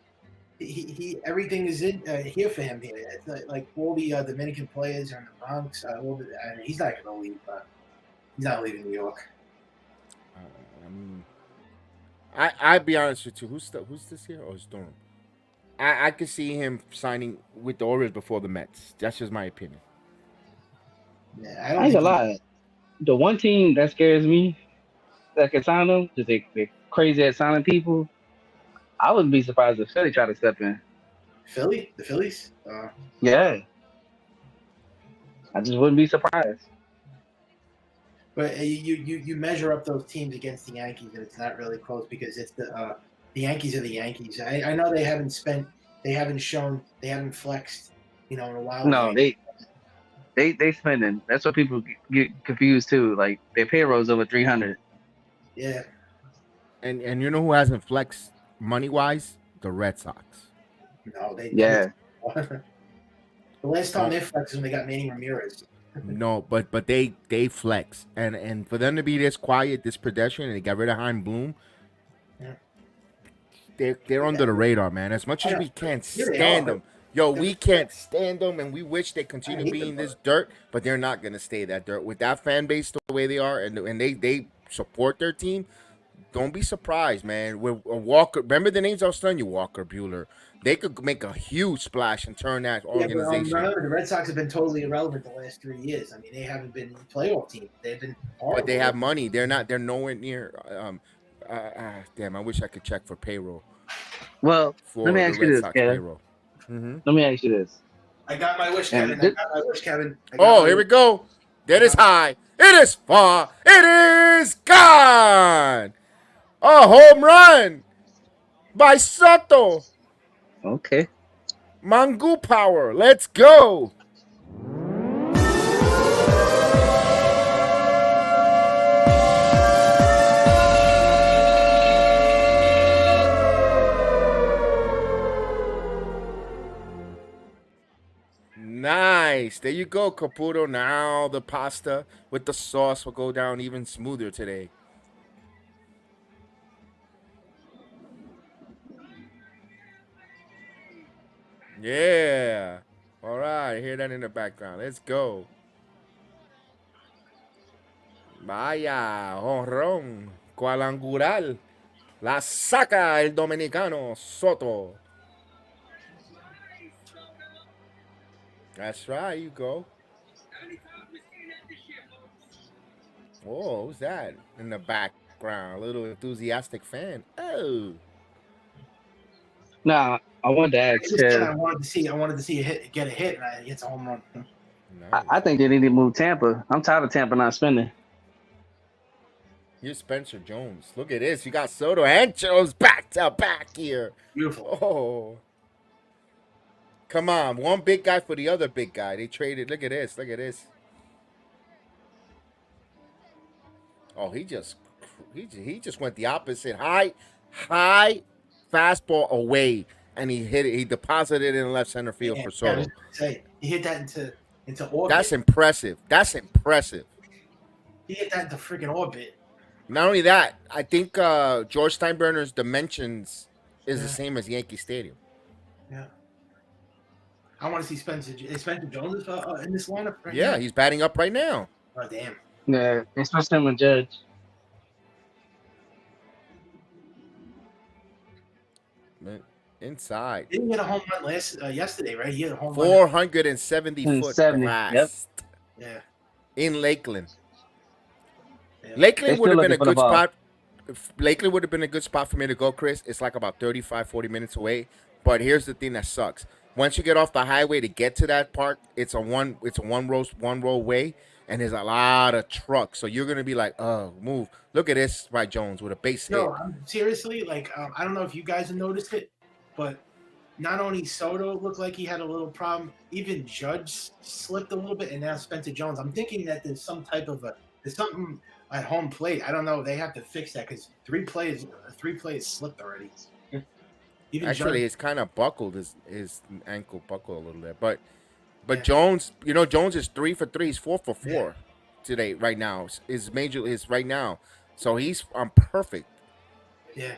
everything is in here for him here. It's like all the Dominican players are in the Bronx. He's not going to leave. He's not leaving New York. I'll be honest with you. Who's this here? Oh, it's Durham. I could see him signing with the Orioles before the Mets. That's just my opinion. Yeah, I ain't gonna lie. The one team that scares me that can sign him, because they're crazy at signing people. I wouldn't be surprised if Philly tried to step in. Philly, the Phillies. Yeah, I just wouldn't be surprised. But you measure up those teams against the Yankees, and it's not really close because it's the Yankees are the Yankees. I know they haven't shown, they haven't flexed, in a while. No, they spending. That's what people get confused too. Like their payroll's over 300. Yeah. And you know who hasn't flexed money wise? The Red Sox. No, they. Yeah. The last time they flexed was when they got Manny Ramirez. No, but they flex, and for them to be this quiet, this pedestrian, and they got rid of Heim Bloom, they're under the radar, man. As much as we can't stand them, we can't stand them, and we wish they continue being this dirt, but they're not gonna stay that dirt with that fan base the way they are, and they support their team. Don't be surprised, man. With Walker, remember the names I was telling you, Walker, Bueller. They could make a huge splash and turn that organization. But, remember, the Red Sox have been totally irrelevant the last 3 years. I mean, they haven't been a playoff team. They've been horrible. But they have money. They're not. They're nowhere near. Damn, I wish I could check for payroll. Well, For let me ask you this, Kevin. Let me ask you this. I got my wish, Kevin. Here we go. That is high. It is far. It is gone. A home run by Soto. Okay. Mangu power. Let's go. Nice. There you go, Caputo. Now the pasta with the sauce will go down even smoother today. Yeah. All right. Hear that in the background. Let's go. Vaya, honrón, cualangural. La saca el dominicano Soto. That's right. You go. Oh, who's that in the background? A little enthusiastic fan. Oh. Nah, I wanted to ask. I wanted to see get a hit, and it's a home run. Nice. I think they need to move Tampa. I'm tired of Tampa not spending. Here's Spencer Jones. Look at this. You got Soto and Jones back to back here. Beautiful. Oh. Come on. One big guy for the other big guy. They traded. Look at this. Look at this. Oh, he just went the opposite. High fastball away. And he hit it. He deposited it in left center field for Soto. He hit that into orbit. That's impressive. That's impressive. He hit that into freaking orbit. Not only that, I think George Steinbrenner's dimensions is the same as Yankee Stadium. Yeah. I want to see Spencer Jones in this lineup right now. Yeah, he's batting up right now. Oh, damn. Yeah, they switched him with Judge. Inside. Didn't get a home run yesterday, right? He had a home 470 run. foot 70, blast. yep. Yeah. In Lakeland. Yeah. Lakeland would have been a good spot. Lakeland would have been a good spot for me to go, Chris. It's like about 35, 40 minutes away. But here's the thing that sucks. Once you get off the highway to get to that park, it's a one row way, and there's a lot of trucks. So you're gonna be like, oh, move. Look at this by Jones with a base hit. No, seriously, I don't know if you guys have noticed it, but not only Soto looked like he had a little problem, even Judge slipped a little bit, and now Spencer Jones. I'm thinking that there's something at home plate. I don't know. They have to fix that because three plays slipped already. Even actually, it's kind of buckled. His ankle buckled a little bit, but Jones, Jones is 3 for 3. He's 4 for 4 today. Right now, is right now. So he's on perfect. Yeah.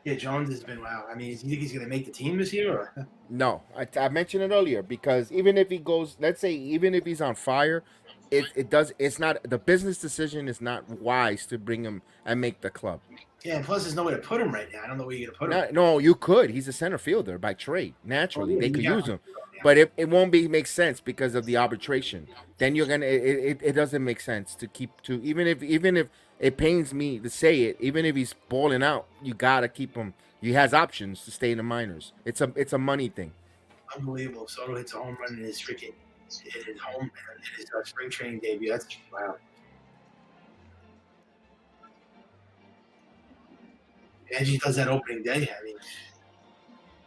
Yeah, Jones has been wow. I mean, do you think he's going to make the team this year? Or? No, I mentioned it earlier because even if he goes, let's say, even if he's on fire, it's not the business decision is not wise to bring him and make the club. Yeah, and plus there's nowhere to put him right now. I don't know where you're going to put him. No, you could. He's a center fielder by trade. Naturally, they could use him. but it won't make sense because of the arbitration. Then you're gonna it doesn't make sense to keep to even if it pains me to say it, even if he's balling out, you gotta keep him. He has options to stay in the minors. It's a money thing. Unbelievable. Soto hits a home run in his spring training debut. That's wow. And he does that opening day. I mean,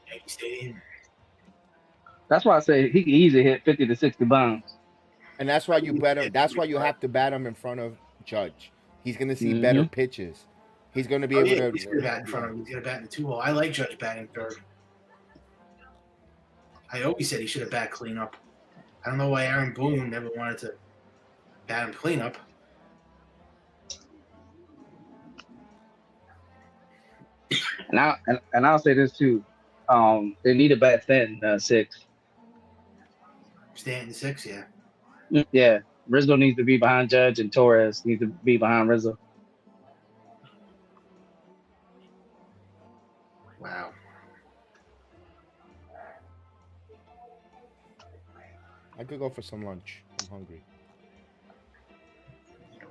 Yankee Stadium. That's why I say he can easily hit 50 to 60 bombs. And that's why you bet him. That's why you have to bat him in front of Judge. He's gonna see better pitches. He's gonna be able to. He's gonna bat in front of him. He's gonna bat in the 2-hole. I like Judge batting third. I always said he should have bat cleanup. I don't know why Aaron Boone never wanted to bat him cleanup. And I'll say this too. They need a bat Stanton 6. Stanton 6, yeah. Yeah. Rizzo needs to be behind Judge, and Torres needs to be behind Rizzo. Wow. I could go for some lunch. I'm hungry.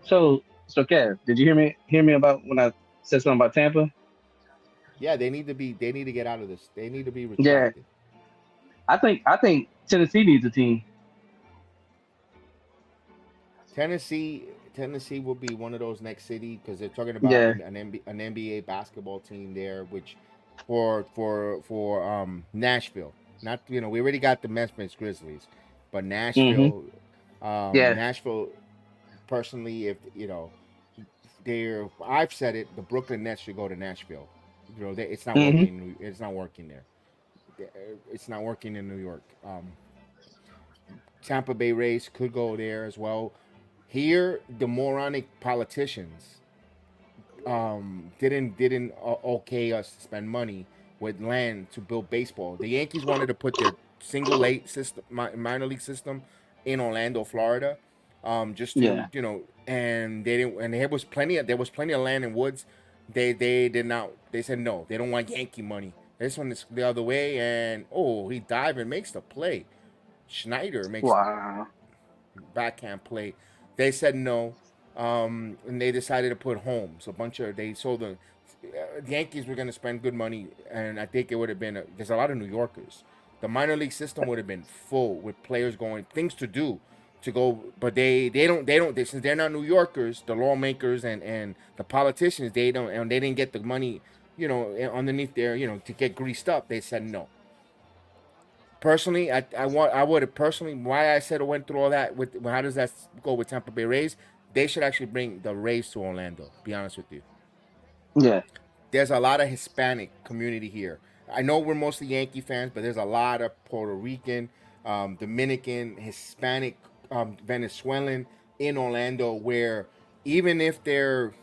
So Kev, did you hear me about when I said something about Tampa? Yeah, they need to get out of this. They need to be retracted. Yeah. I think Tennessee needs a team. Tennessee will be one of those next city because they're talking about an NBA basketball team there, which for Nashville. Not we already got the Memphis Grizzlies, but Nashville, Nashville. Personally, if I've said it, the Brooklyn Nets should go to Nashville. It's not working. It's not working there. It's not working in New York. Tampa Bay Rays could go there as well. Here, the moronic politicians didn't okay us to spend money with land to build baseball. The Yankees wanted to put their single A system, minor league system, in Orlando, Florida, just to and they didn't. And there was plenty of land and woods. They did not. They said no. They don't want Yankee money. This one is the other way, and he dives and makes the play. Schneider makes backhand play. They said no, and they decided to put homes. They sold the Yankees were going to spend good money, and I think it would have been there's a lot of New Yorkers. The minor league system would have been full with players going things to do to go, but they don't since they're not New Yorkers, the lawmakers and the politicians they didn't get the money underneath there to get greased up. They said no. Personally, I would have personally why I said I went through all that with how does that go with Tampa Bay Rays? They should actually bring the Rays to Orlando. Be honest with you. Yeah. There's a lot of Hispanic community here. I know we're mostly Yankee fans, but there's a lot of Puerto Rican, Dominican, Hispanic, Venezuelan in Orlando where even if they're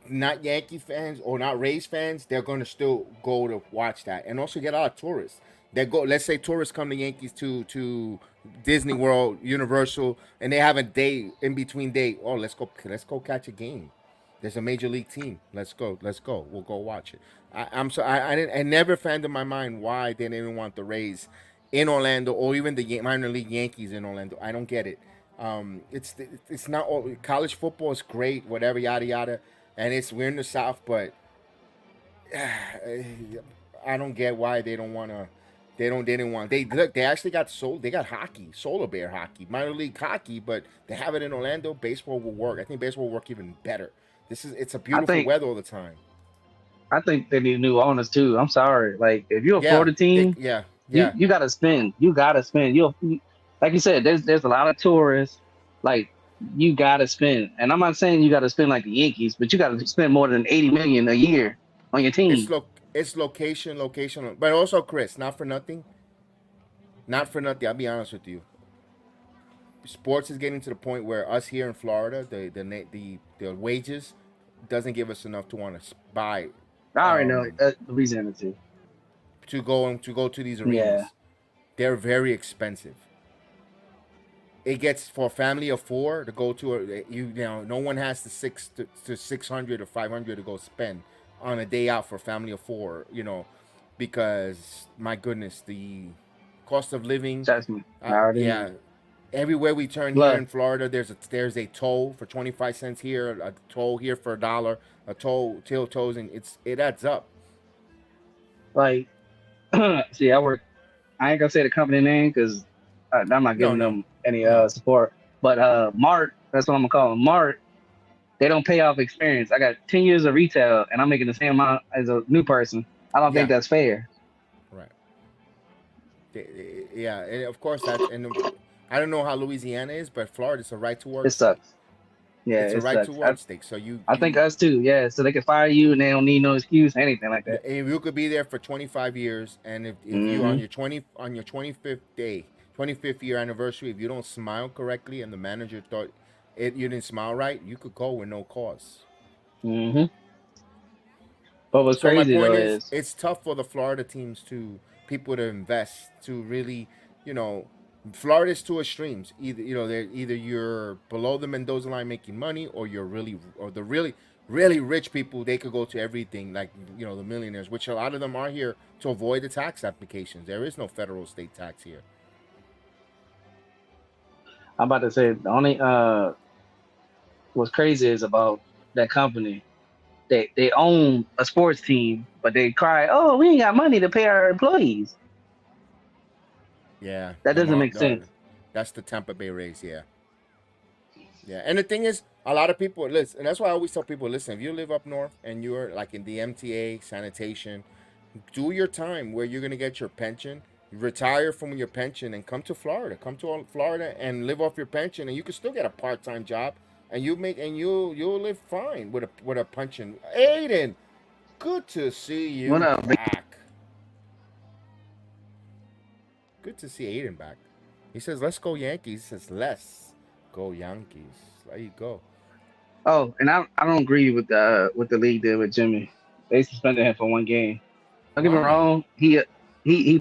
not Yankee fans or not Rays fans, they're going to still go to watch that and also get a lot of tourists. They go. Let's say tourists come to Yankees to Disney World, Universal, and they have a day in between day. Oh, let's go catch a game. There's a major league team. Let's go. We'll go watch it. I never found in my mind why they didn't want the Rays in Orlando or even the minor league Yankees in Orlando. I don't get it. It's not all, college football is great, whatever, yada yada, and we're in the South, but I don't get why they don't want to. They didn't want. They actually got sold. They got hockey, solar bear hockey, minor league hockey, but they have it in Orlando. Baseball will work. I think baseball will work even better. It's a beautiful weather all the time. I think they need new owners too. I'm sorry. Like if you're a Florida team, you gotta spend. You gotta spend. Like you said, there's a lot of tourists. Like you gotta spend. And I'm not saying you gotta spend like the Yankees, but you gotta spend more than $80 million a year on your team. It's location, but also Chris, not for nothing. I'll be honest with you. Sports is getting to the point where us here in Florida, the wages doesn't give us enough to want to buy. I already know Louisiana too. To go to these arenas, they're very expensive. It gets for a family of 4 to go to no one has the 600 or 500 to go spend on a day out for a family of 4, because my goodness, cost of living. Trust me. I already Yeah, know. everywhere we turn here Look, in Florida, there's a toll for 25 cents here, a toll here for $1, a till tolls, and it adds up. like, see, I ain't gonna say the company name because I'm not No, giving no, them any no. support. But Mart, that's what I'm gonna call them. Mart, they don't pay off experience. I got 10 years of retail and I'm making the same amount as a new person. I don't think Yeah, that's fair. right. Yeah, and of course I don't know how Louisiana is, but Florida's a right to It work state. sucks. Yeah, It's a it right to sucks. work state. So I think us too. Yeah, so they can fire you and they don't need no excuse, anything like that. you could be there for 25 years, and if you Hmm. on your 25th day, 25th year anniversary, if you don't smile correctly and the manager thought you didn't smile right, you could go with no cause. Hmm. But what's So my crazy point though is, is, it's tough for the Florida teams to people to invest to really, you know, Florida's two extremes. Either they're either you're below the Mendoza line making money, or the really rich people. They could go to everything, like the millionaires, which a lot of them are here to avoid the tax applications. There is no federal state tax here. I'm about to say, the only what's crazy is about that company. They own a sports team, but they cry, "Oh, we ain't got money to pay our employees." Yeah, That doesn't make sense. that's the Tampa Bay Rays. Yeah. Yeah, and the thing is, a lot of people listen, and that's why I always tell people, listen, if you live up north and you're like in the MTA, sanitation, do your time where you're gonna get your pension, retire from your pension, and come to Florida. Come to Florida and live off your pension, and you can still get a part-time job, and you'll live fine with a pension. Aiden, good to see What you up? back. Good to see Aiden back. He says, "Let's go Yankees." He says, "Let's go Yankees." There you go. Oh, and I don't agree with the what the league did with Jimmy. They suspended him for one game. Don't get me Why? wrong. He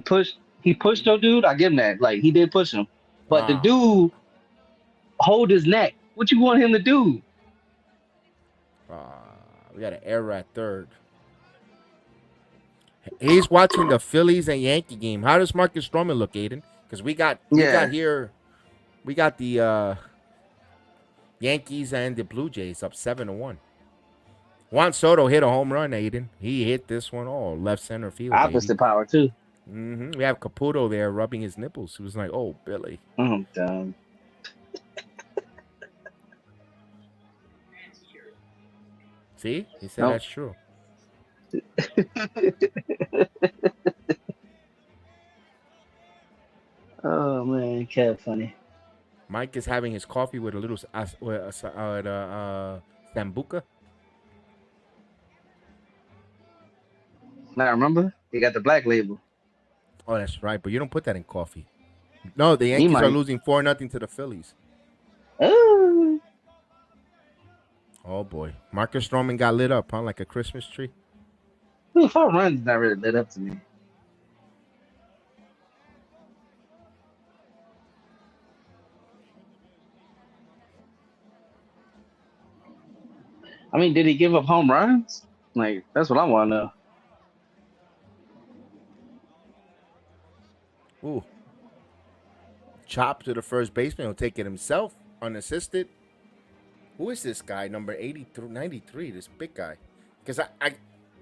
pushed your dude. I give him that. Like he did push him, but the Wow. dude hold his neck. What you want him to do? We got an error at third. He's watching the Phillies and Yankee game. How does Marcus Stroman look, Aiden? Because Yeah, we got the Yankees and the Blue Jays up 7-1. Juan Soto hit a home run, Aiden. He hit this one all left center field, baby. opposite power too. We have Caputo there rubbing his nipples. He was like, "Oh, Billy." I'm done. See, he said Nope. that's true. Oh man, Kev funny. Mike is having his coffee with a little sambuca. Now remember, he got the black label. Oh, that's right. But you don't put that in coffee. No, the He Yankees are might. losing 4-0 to the Phillies. Oh, Oh boy, Marcus Stroman got lit up, huh? Like a Christmas tree. 4 runs not really lit up to me. I mean, did he give up home runs? Like that's what I want to know. Ooh, chop to the first baseman. He'll take it himself, unassisted. Who is this guy? Number 83, 93. This big guy. Because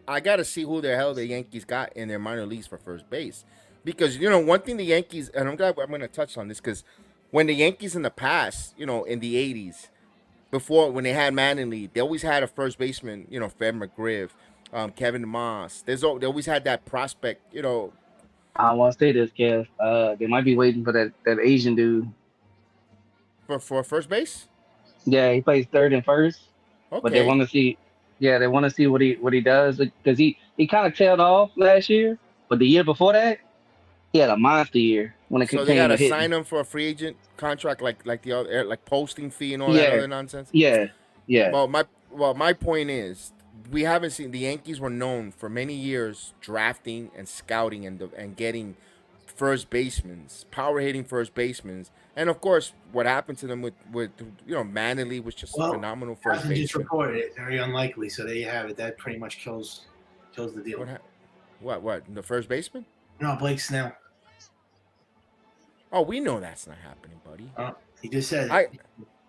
I got to see who the hell the Yankees got in their minor leagues for first base. Because one thing the Yankees, and I'm going to touch on this, because when the Yankees in the past, in the 80s, before when they had Manning, they always had a first baseman, Fred McGriff, Kevin Moss. They always had that prospect, I don't want to say this, Kev. They might be waiting for that Asian dude. for first base. Yeah, he plays third and first, but they Okay, want to see. Yeah, they want to see what he does because he kind of tailed off last year, but the year before that, he had a monster year when it so they came got to to hitting. sign him for a free agent contract, like the other, like posting fee and all that Yeah, other nonsense. yeah, yeah. My point is, we haven't seen the Yankees were known for many years drafting and scouting and getting first basemen, power hitting first basemen, and of course, what happened to them with Manley was just a Well, phenomenal first Carson just baseman. reported it. Very unlikely. So there you have it. That pretty much kills the deal. What the first baseman? No, Blake Snell. Oh, we know that's not happening, buddy. He just said I it.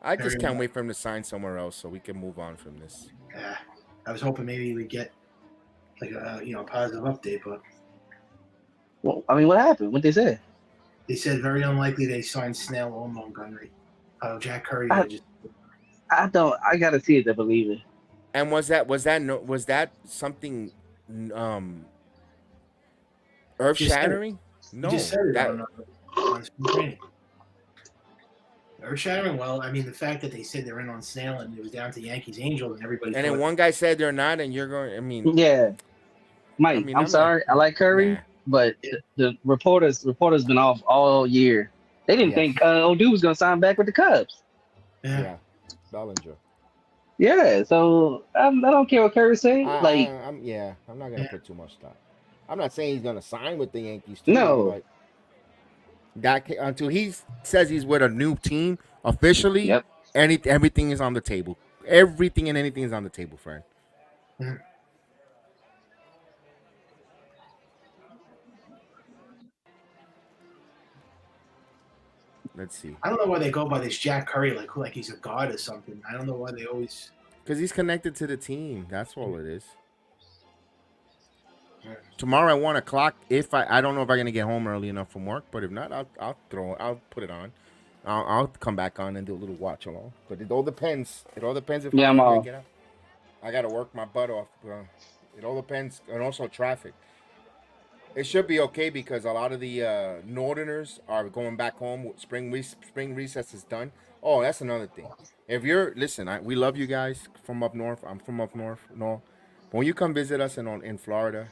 I just Very can't well. wait for him to sign somewhere else so we can move on from this. I was hoping maybe we'd get like a positive update, but Well, I mean, what happened? What they said? they said very unlikely they signed Snell or Montgomery. Jack Curry. I, I don't. I gotta see it to believe it. And was that something earth shattering? No, He just said it that on spring training. Earth shattering. Well, I mean, the fact that they said they're in on Snell and it was down to Yankees Angels and everybody. and thought, then one guy said they're not, and you're going. I mean, Yeah, Mike. I mean, I'm sorry. I like Curry, Nah. but the reporters been off all year. They didn't think O'Du was gonna sign back with the Cubs. Yeah, Bellinger. Yeah, so I don't care what Curry say. I'm not gonna put too much thought. I'm not saying he's gonna sign with the Yankees too. No. But that until he says he's with a new team officially, Yep. everything is on the table. Everything and anything is on the table, friend. Let's see. I don't know why they go by this Jack Curry like he's a god or something. I don't know why they always. Because he's connected to the team. That's all it is. Tomorrow at 1:00. If I don't know if I'm gonna get home early enough from work, but if not, I'll put it on. I'll come back on and do a little watch along. But it all depends. It all depends if I'm off. get out. I gotta work my butt off. It all depends, and also traffic. It should be okay because a lot of the Northerners are going back home. Spring recess is done. Oh, that's another thing. If you're we love you guys from up north. I'm from up north. No, but when you come visit us in Florida,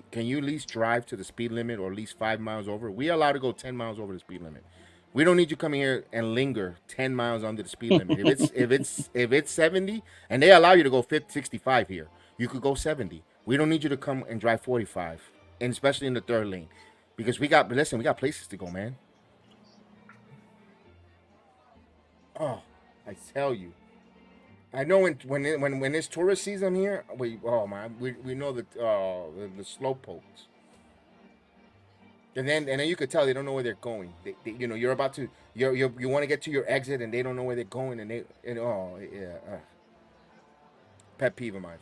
can you at least drive to the speed limit or at least 5 miles over? We allowed to go 10 miles over the speed limit. We don't need you coming here and linger 10 miles under the speed limit. If it's 70 and they allow you to go 65 here, you could go 70. We don't need you to come and drive 45, and especially in the third lane, because we got places to go, man. Oh, I tell you. I know when it's tourist season here, we know that the slow pokes. And then you could tell they don't know where they're going. You're about to you want to get to your exit and they don't know where they're going pet peeve of mine.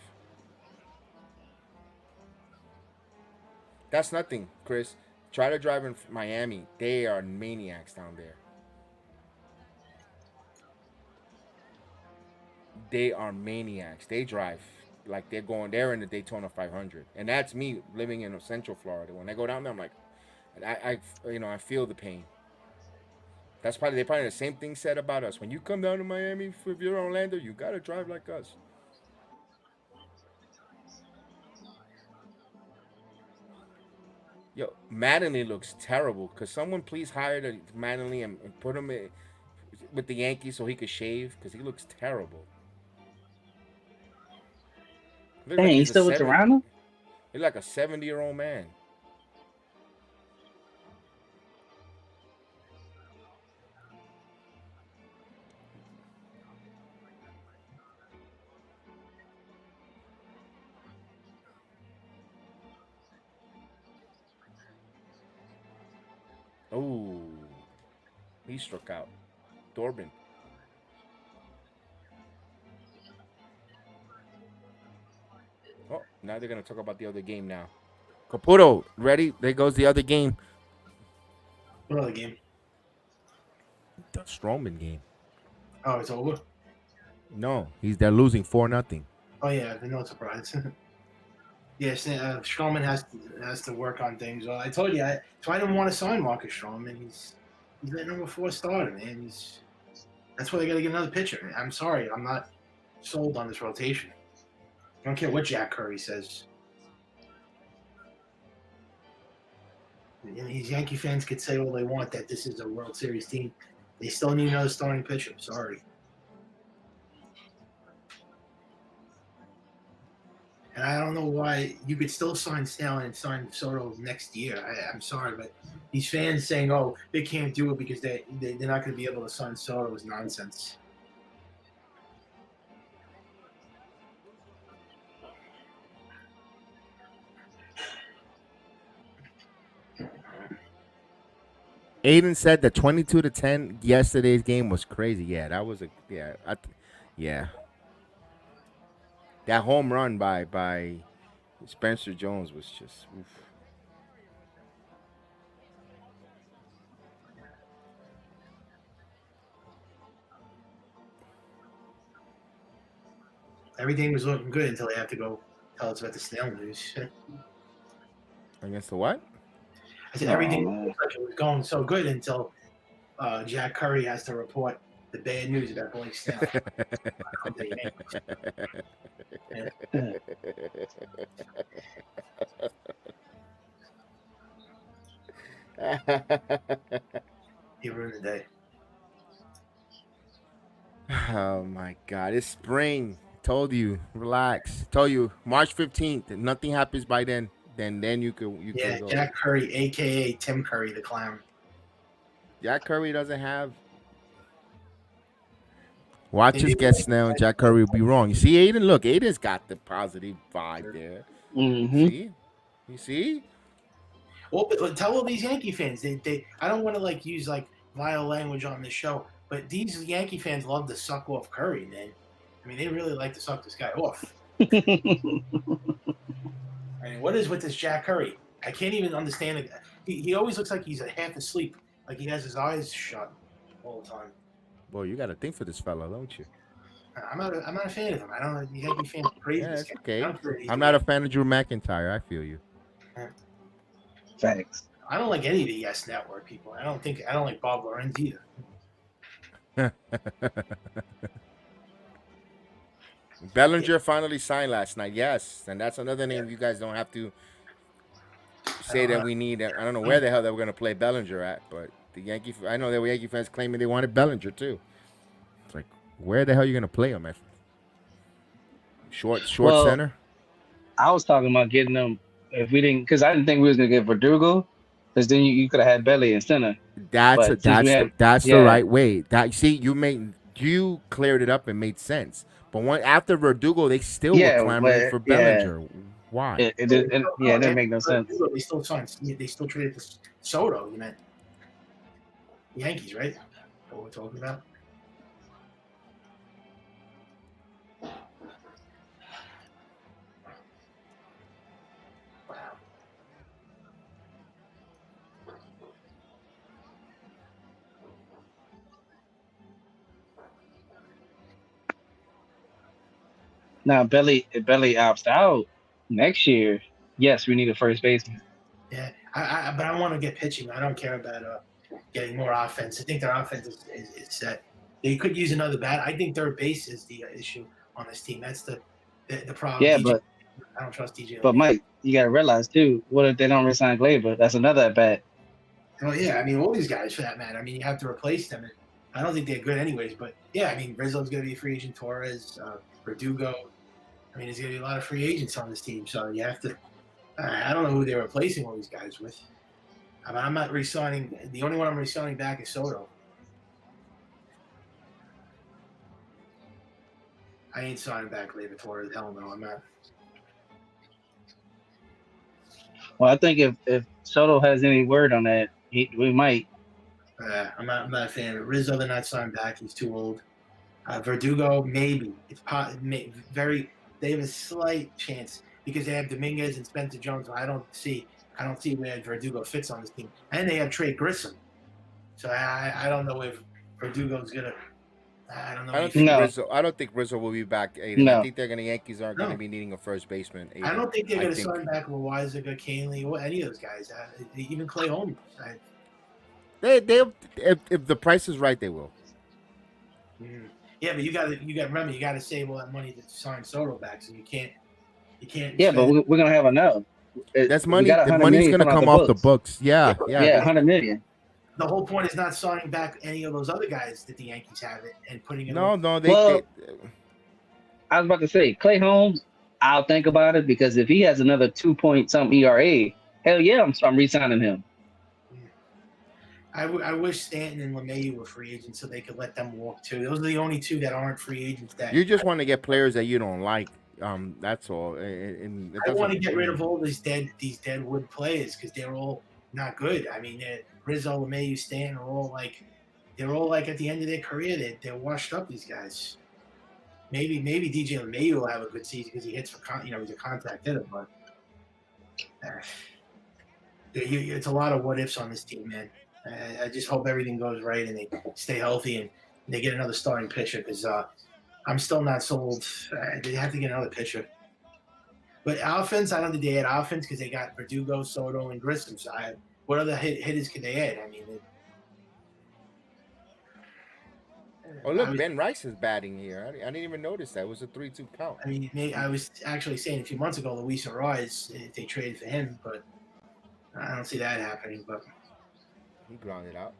That's nothing, Chris. Try to drive in Miami. They are maniacs down there. They are maniacs. They drive like they're in the Daytona 500, and that's me living in Central Florida. When I go down there, I'm like, I feel the pain. They're probably the same thing said about us. When you come down to Miami, if you're Orlando, you gotta drive like us. Yo, Mattingly looks terrible. Could someone please hire the Mattingly and put him with the Yankees so he could shave? Because he looks terrible. Dang, he's still with Toronto? He's like a 70-year-old man. Oh, he struck out. Dorbin. Oh, now they're going to talk about the other game now. Caputo, ready? There goes the other game. What other game? The Stroman game. Oh, it's over? No, they're losing 4-0. Oh, yeah, no surprise. Yes, Stroman has to work on things. Well, I told you, so I didn't want to sign Marcus Stroman. He's that number 4 starter, man. That's why they got to get another pitcher. I'm sorry, I'm not sold on this rotation. I don't care what Jack Curry says. These Yankee fans could say all they want that this is a World Series team. They still need another starting pitcher. Sorry. And I don't know why you could still sign Snell and sign Soto next year. I'm sorry, but these fans saying, "Oh, they can't do it because they're not going to be able to sign Soto" is nonsense. Aiden said the 22-10 yesterday's game was crazy. Yeah, that was yeah. That home run by Spencer Jones was just oof. Everything was looking good until they have to go tell us about the snail news. Against the what? I said everything looked like it was going so good until Jack Curry has to report the bad news about Blake Snell. He ruined the day. Oh my God! It's spring. Told you, relax. Told you, March 15th. If nothing happens by then, then you could go. Jack Curry, aka Tim Curry, the clown. Jack Curry doesn't have. Watch us get Snell and Jack Curry will be wrong. You see, Aiden? Look, Aiden's got the positive vibe there. Mm-hmm. See? You see? Well, but tell all these Yankee fans, I don't want to like use like vile language on this show, but these Yankee fans love to suck off Curry, man. I mean, they really like to suck this guy off. I mean, what is with this Jack Curry? I can't even understand it. He always looks like he's half asleep, like he has his eyes shut all the time. Boy, you got to think for this fella, don't you? I'm not a fan of him. I don't know. You Yankee fans praise Yeah, this it's guy. okay. I'm not a fan of Drew McIntyre. I feel you. Thanks. I don't like any of the Yes Network people. I don't like Bob Lorenz either. Bellinger finally signed last night. Yes, and that's another name you guys don't have to say that we need. I don't know where the hell they were going to play Bellinger at, but I know there were Yankee fans claiming they wanted Bellinger too. It's like, where the hell are you going to play him at? Short center? I was talking about getting them if we didn't, because I didn't think we was going to get Verdugo, because then you could have had Belly in center. That's the right way. You cleared it up and made sense. But after Verdugo, they still were clamoring for Bellinger. Why? It didn't make no sense. They still signed. They still traded Soto. You meant the Yankees, right? What we're talking about. Wow. Now, if Belly opts out next year, yes, we need a first baseman. Yeah, but I want to get pitching. I don't care about getting more offense. I think their offense is set. They could use another bat. I think third base is the issue on this team. That's the problem. Yeah, DJ, but I don't trust DJ. But Mike, you got to realize too, what if they don't resign Gleyber? That's another at bat. Well, yeah, I mean, all these guys for that matter. I mean, you have to replace them. And I don't think they're good anyways. But yeah, I mean, Rizzo's going to be a free agent. Torres, Verdugo. I mean, there's going to be a lot of free agents on this team. So you have to. I don't know who they're replacing all these guys with. I mean, I'm not re-signing. The only one I'm re-signing back is Soto. I ain't signing back Gleyber Torres. Hell no, I'm not. Well, I think if Soto has any word on that, we might. I'm not a fan of it. Rizzo, they're not signing back. He's too old. Verdugo, maybe. They have a slight chance because they have Dominguez and Spencer Jones. I don't see where Verdugo fits on this team. And they have Trey Grissom. So I don't know if Verdugo's gonna. I don't know. I don't think Rizzo will be back. Aiden. No. I think Yankees aren't going to be needing a first baseman. Aiden. I don't think they're going to sign back Loizaga, Canley, or any of those guys. Even Clay Holmes. If the price is right, they will. Mm-hmm. Yeah, but you got to save all that money to sign Soto back, so you can't. Yeah, but we're gonna have enough. That's money. The money's gonna come off the books. Yeah. $100 million. The whole point is not signing back any of those other guys that the Yankees have and putting it. No. I was about to say Clay Holmes. I'll think about it because if he has another 2-point-something ERA, hell yeah, I'm re-signing him. I wish Stanton and LeMahieu were free agents so they could let them walk too. Those are the only two that aren't free agents. That you just want to get players that you don't like. That's all. I want to get rid of all these dead wood players because they're all not good. I mean, Rizzo, LeMahieu, Stan are all like, they're all like at the end of their career. They're washed up. These guys. Maybe DJ LeMahieu will have a good season because he hits for he's a contact hitter, but it's a lot of what ifs on this team, man. I just hope everything goes right and they stay healthy and they get another starting pitcher because I'm still not sold. They have to get another pitcher. But offense, I don't think they add offense because they got Verdugo, Soto, and Grissom. So what other hitters could they add? I mean, Oh, look, Ben Rice is batting here. I didn't even notice that. It was a 3-2 count. I mean, I was actually saying a few months ago, Luis Arraez, if they traded for him, but I don't see that happening. But he grounded out.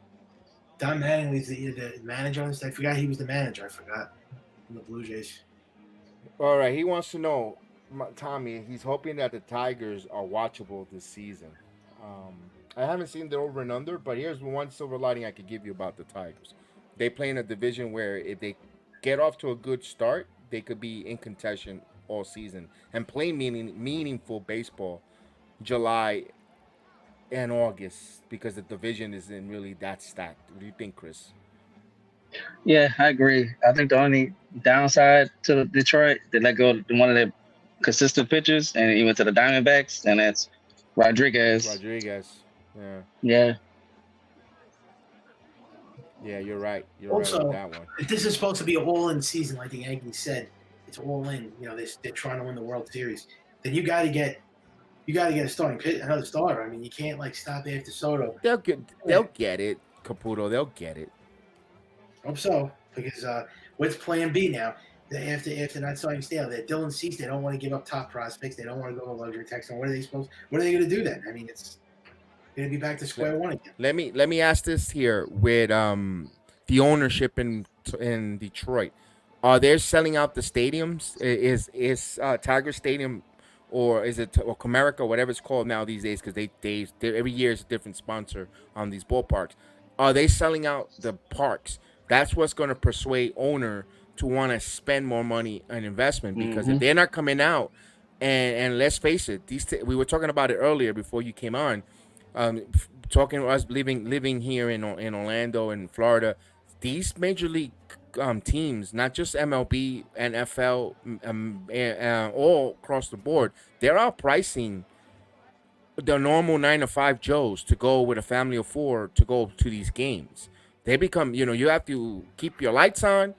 Don Mattingly's the manager on this. I forgot he was the manager. I forgot. In the Blue Jays. All right, he wants to know, Tommy, he's hoping that the Tigers are watchable this season. I haven't seen the over and under, but here's one silver lining I could give you about the Tigers. They play in a division where if they get off to a good start, they could be in contention all season and play meaningful baseball July and August because the division isn't really that stacked. What do you think, Chris? Yeah, I agree. I think the only downside to Detroit, they let go one of their consistent pitchers, and he went to the Diamondbacks, and that's Rodriguez. Yeah. Yeah. Yeah, you're right. You're also, right with that one. If this is supposed to be an all-in season, like the Yankees said, it's all in. They're trying to win the World Series. Then you got to get a starting pitcher, another starter. I mean, you can't stop after Soto. They'll get it, Caputo. They'll get it. Hope so, because what's Plan B now? After not starting Stale, that Dylan Cease, they don't want to give up top prospects. They don't want to go to luxury tax. What are they going to do then? I mean, it's going to be back to square one again. Let me ask this here with the ownership in Detroit. Are they selling out the stadiums? Is Tiger Stadium or is it or Comerica, whatever it's called now these days? Because they every year is a different sponsor on these ballparks. Are they selling out the parks? That's what's going to persuade owner to want to spend more money on investment because if they're not coming out, and let's face it, we were talking about it earlier before you came on, talking to us living here in Orlando and Florida, these major league teams, not just MLB, NFL, all across the board, they're outpricing the normal 9 to 5 Joes to go with a family of 4 to go to these games. They become, you have to keep your lights on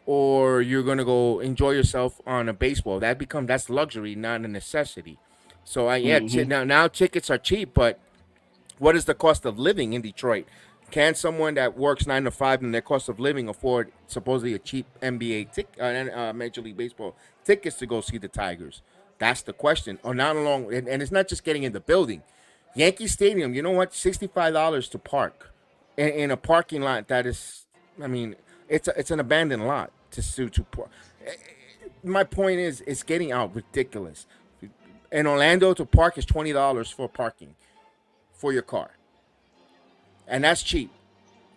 or you're going to go enjoy yourself on a baseball. That's luxury, not a necessity. So, now tickets are cheap, but what is the cost of living in Detroit? Can someone that works 9 to 5 and their cost of living afford supposedly a cheap NBA Major League Baseball tickets to go see the Tigers? That's the question. Or not along, and it's not just getting in the building. Yankee Stadium, you know what? $65 to park in a parking lot that is, I mean, it's an abandoned lot to park. My point is, it's getting out ridiculous. In Orlando, to park is $20 for parking for your car, and that's cheap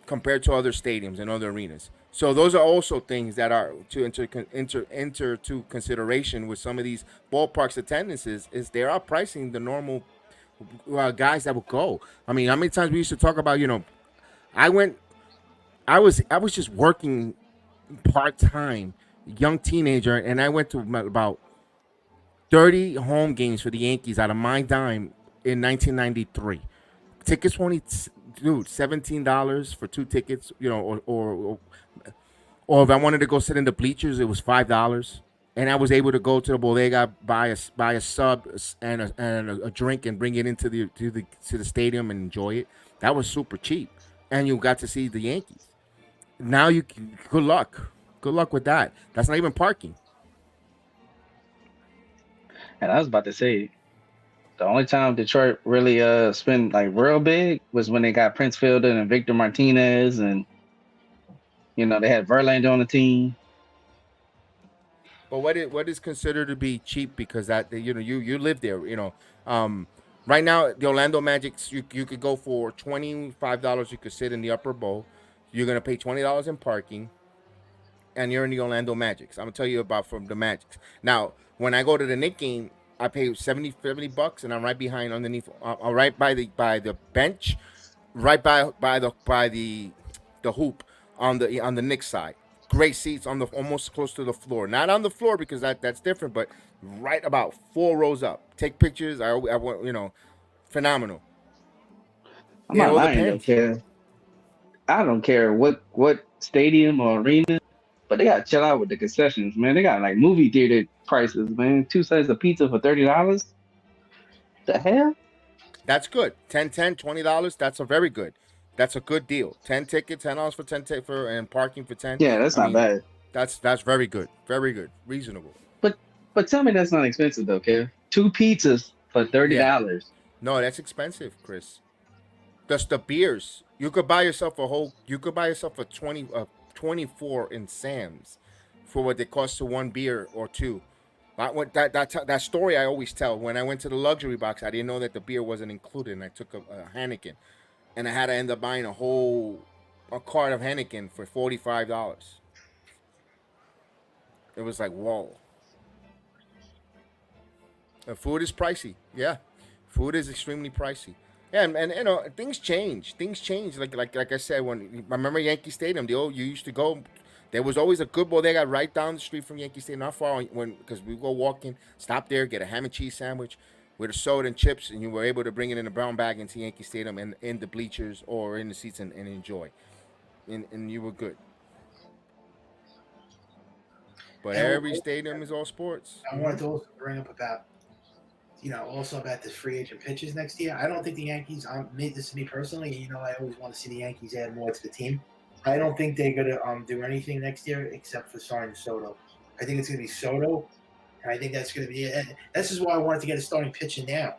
compared to other stadiums and other arenas. So those are also things that are to enter to consideration with some of these ballparks attendances. Is they are pricing the normal guys that will go. I mean, how many times we used to talk about? I was just working part-time, young teenager, and I went to about 30 home games for the Yankees out of my dime in 1993. Tickets were only, $17 for 2 tickets, or if I wanted to go sit in the bleachers, it was $5. And I was able to go to the bodega, buy a sub and a drink and bring it into the stadium and enjoy it. That was super cheap. And you got to see the Yankees. Now good luck with that. That's not even parking. And I was about to say, the only time Detroit really spent real big was when they got Prince Fielder and Victor Martinez, and they had Verlander on the team. But what is considered to be cheap because that you live there, right now the Orlando Magic, you could go for $25. You could sit in the upper bowl. You're gonna pay $20 in parking, and you're in the Orlando Magics. I'm gonna tell you about from the Magics. Now, when I go to the Knicks game, I pay $70 and I'm right behind underneath, right by the bench, right by the hoop on the Knicks side. Great seats on the almost close to the floor. Not on the floor because that's different, but right about 4 rows up. Take pictures. I want phenomenal. I'm It not all lying though, depends. Kev. I don't care what stadium or arena, but they gotta chill out with the concessions, man. They got like movie theater prices, man. Two slices of pizza for $30. The hell? That's good. 10, $20. That's a very good. That's a good deal. 10 tickets, $10 for 10 and parking for 10. Yeah, that's I not mean, bad. that's very good. Very good. Reasonable. But but tell me that's not expensive though, Kev. Two pizzas for thirty Yeah. dollars. No, that's expensive, Chris. Just the beers. You could buy yourself a whole. You could buy yourself a 24 in Sam's, for what they cost to one beer or two. That story I always tell. When I went to the luxury box, I didn't know that the beer wasn't included, and I took a Heineken, and I had to end up buying a cart of Heineken for $45. It was like, whoa. The food is pricey. Yeah, food is extremely pricey. Yeah, and things change. Things change. Like I said, when I remember Yankee Stadium, you used to go. There was always a good bodega right down the street from Yankee Stadium, not far. Because we go walking, stop there, get a ham and cheese sandwich with a soda and chips, and you were able to bring it in a brown bag into Yankee Stadium and in the bleachers or in the seats and enjoy. And you were good. But And every stadium is all sports. I wanted to also bring up about, also about the free agent pitches next year. I don't think the Yankees, this is me personally, I always want to see the Yankees add more to the team. I don't think they're going to do anything next year except for signing Soto. I think it's going to be Soto, and I think that's going to be it. And this is why I wanted to get a starting pitcher now,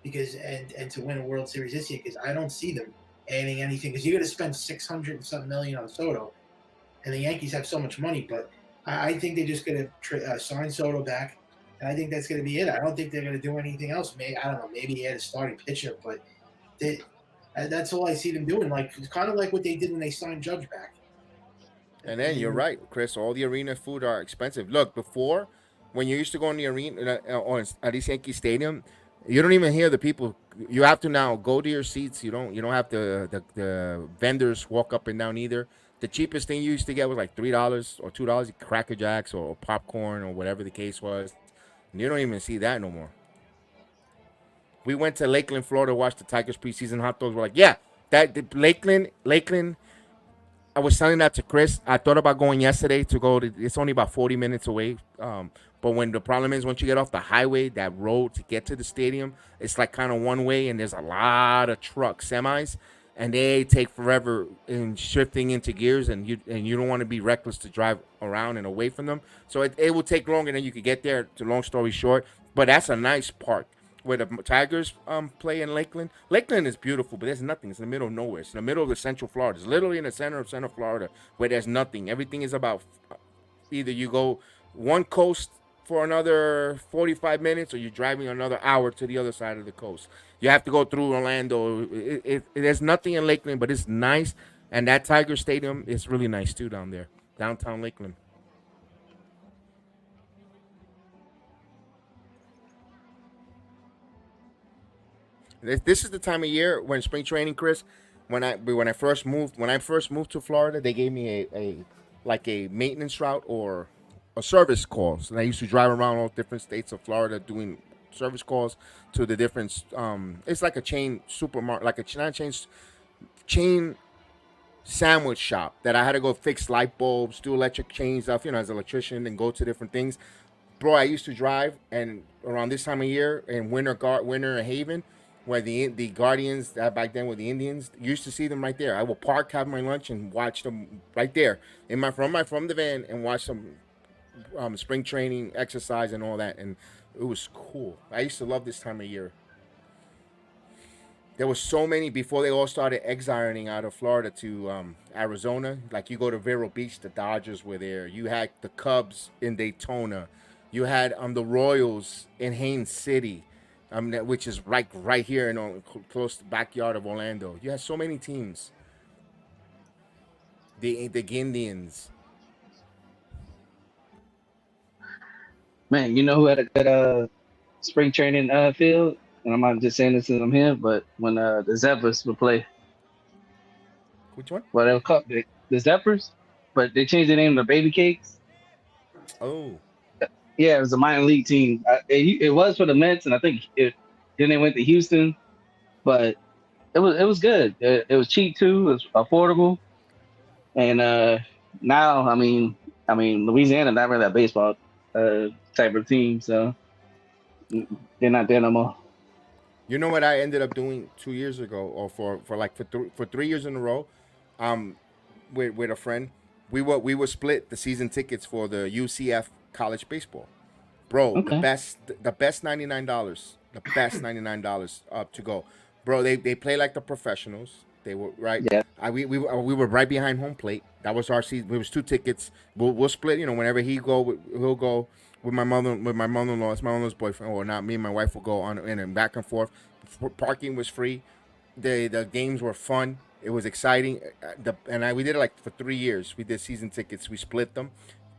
because and to win a World Series this year, because I don't see them adding anything. Because you got to spend 600 and something million on Soto, and the Yankees have so much money, but I think they're just going to sign Soto back, and I think that's going to be it. I don't think they're going to do anything else. Maybe I don't know. Maybe add a starting pitcher, but that's all I see them doing. Like it's kind of like what they did when they signed Judge back. And then you're right, Chris. All the arena food are expensive. Look, before, when you used to go in the arena or at East Yankee Stadium, you don't even hear the people. You have to now go to your seats. You don't have the vendors walk up and down either. The cheapest thing you used to get was like $3 or $2, Cracker Jacks or popcorn or whatever the case was. And you don't even see that no more. We went to Lakeland, Florida, to watch the Tigers preseason hot dogs. We're like, yeah, Lakeland. I was telling that to Chris. I thought about going yesterday to go to. It's only about 40 minutes away. But when the problem is, once you get off the highway, that road to get to the stadium, it's like kind of one way, and there's a lot of trucks, semis, and they take forever in shifting into gears, and you don't want to be reckless to drive around and away from them. So it will take longer than you could get there. To long story short, but that's a nice park where the Tigers play in Lakeland. Lakeland is beautiful, but there's nothing. It's in the middle of nowhere. It's in the middle of the Central Florida. It's literally in the center of Central Florida where there's nothing. Everything is about either you go one coast for another 45 minutes or you're driving another hour to the other side of the coast. You have to go through Orlando. There's nothing in Lakeland, but it's nice. And that Tiger Stadium is really nice too down there, downtown Lakeland. This is the time of year when spring training, Chris. When I first moved to Florida, they gave me a maintenance route or a service call. So I used to drive around all different states of Florida doing service calls to the different. It's like a chain supermarket, like a not chain sandwich shop that I had to go fix light bulbs, do electric chain stuff, as an electrician, and go to different things. Bro, I used to drive, and around this time of year in winter Haven, where the Guardians back then were the Indians, used to see them right there. I will park, have my lunch, and watch them right there from the van and watch them spring training, exercise, and all that, and it was cool. I used to love this time of year. There was so many before they all started exiling out of Florida to Arizona. Like you go to Vero Beach, the Dodgers were there. You had the Cubs in Daytona. You had the Royals in Haines City, which is right here in close to the backyard of Orlando. You had so many teams. The Indians. Man, you know who had a good spring training field, and I'm not just saying this because I'm here, but when the Zephyrs would play, Which one? well, they were called the Zephyrs, but they changed the name to Baby Cakes. Oh, Yeah, it was a minor league team. It was for the Mets, and I think then they went to Houston, but it was good. It was cheap too. It was affordable, and now I mean Louisiana not really a baseball type of team, so they're not there no more. you know what I ended up doing 2 years ago, or for 3 years in a row, um, with a friend. We would split the season tickets for the UCF college baseball. Bro, the Okay. best $99, the best $99 up to go, bro. They play like the professionals. They were right. Yeah. We were right behind home plate. That was our season. It was 2 tickets. We'll split. Whenever he'll go with my mother-in-law. It's my mother-in-law's boyfriend, or not me and my wife will go on in and back and forth. Parking was free. The games were fun. It was exciting. We did it like for 3 years. We did season tickets. We split them.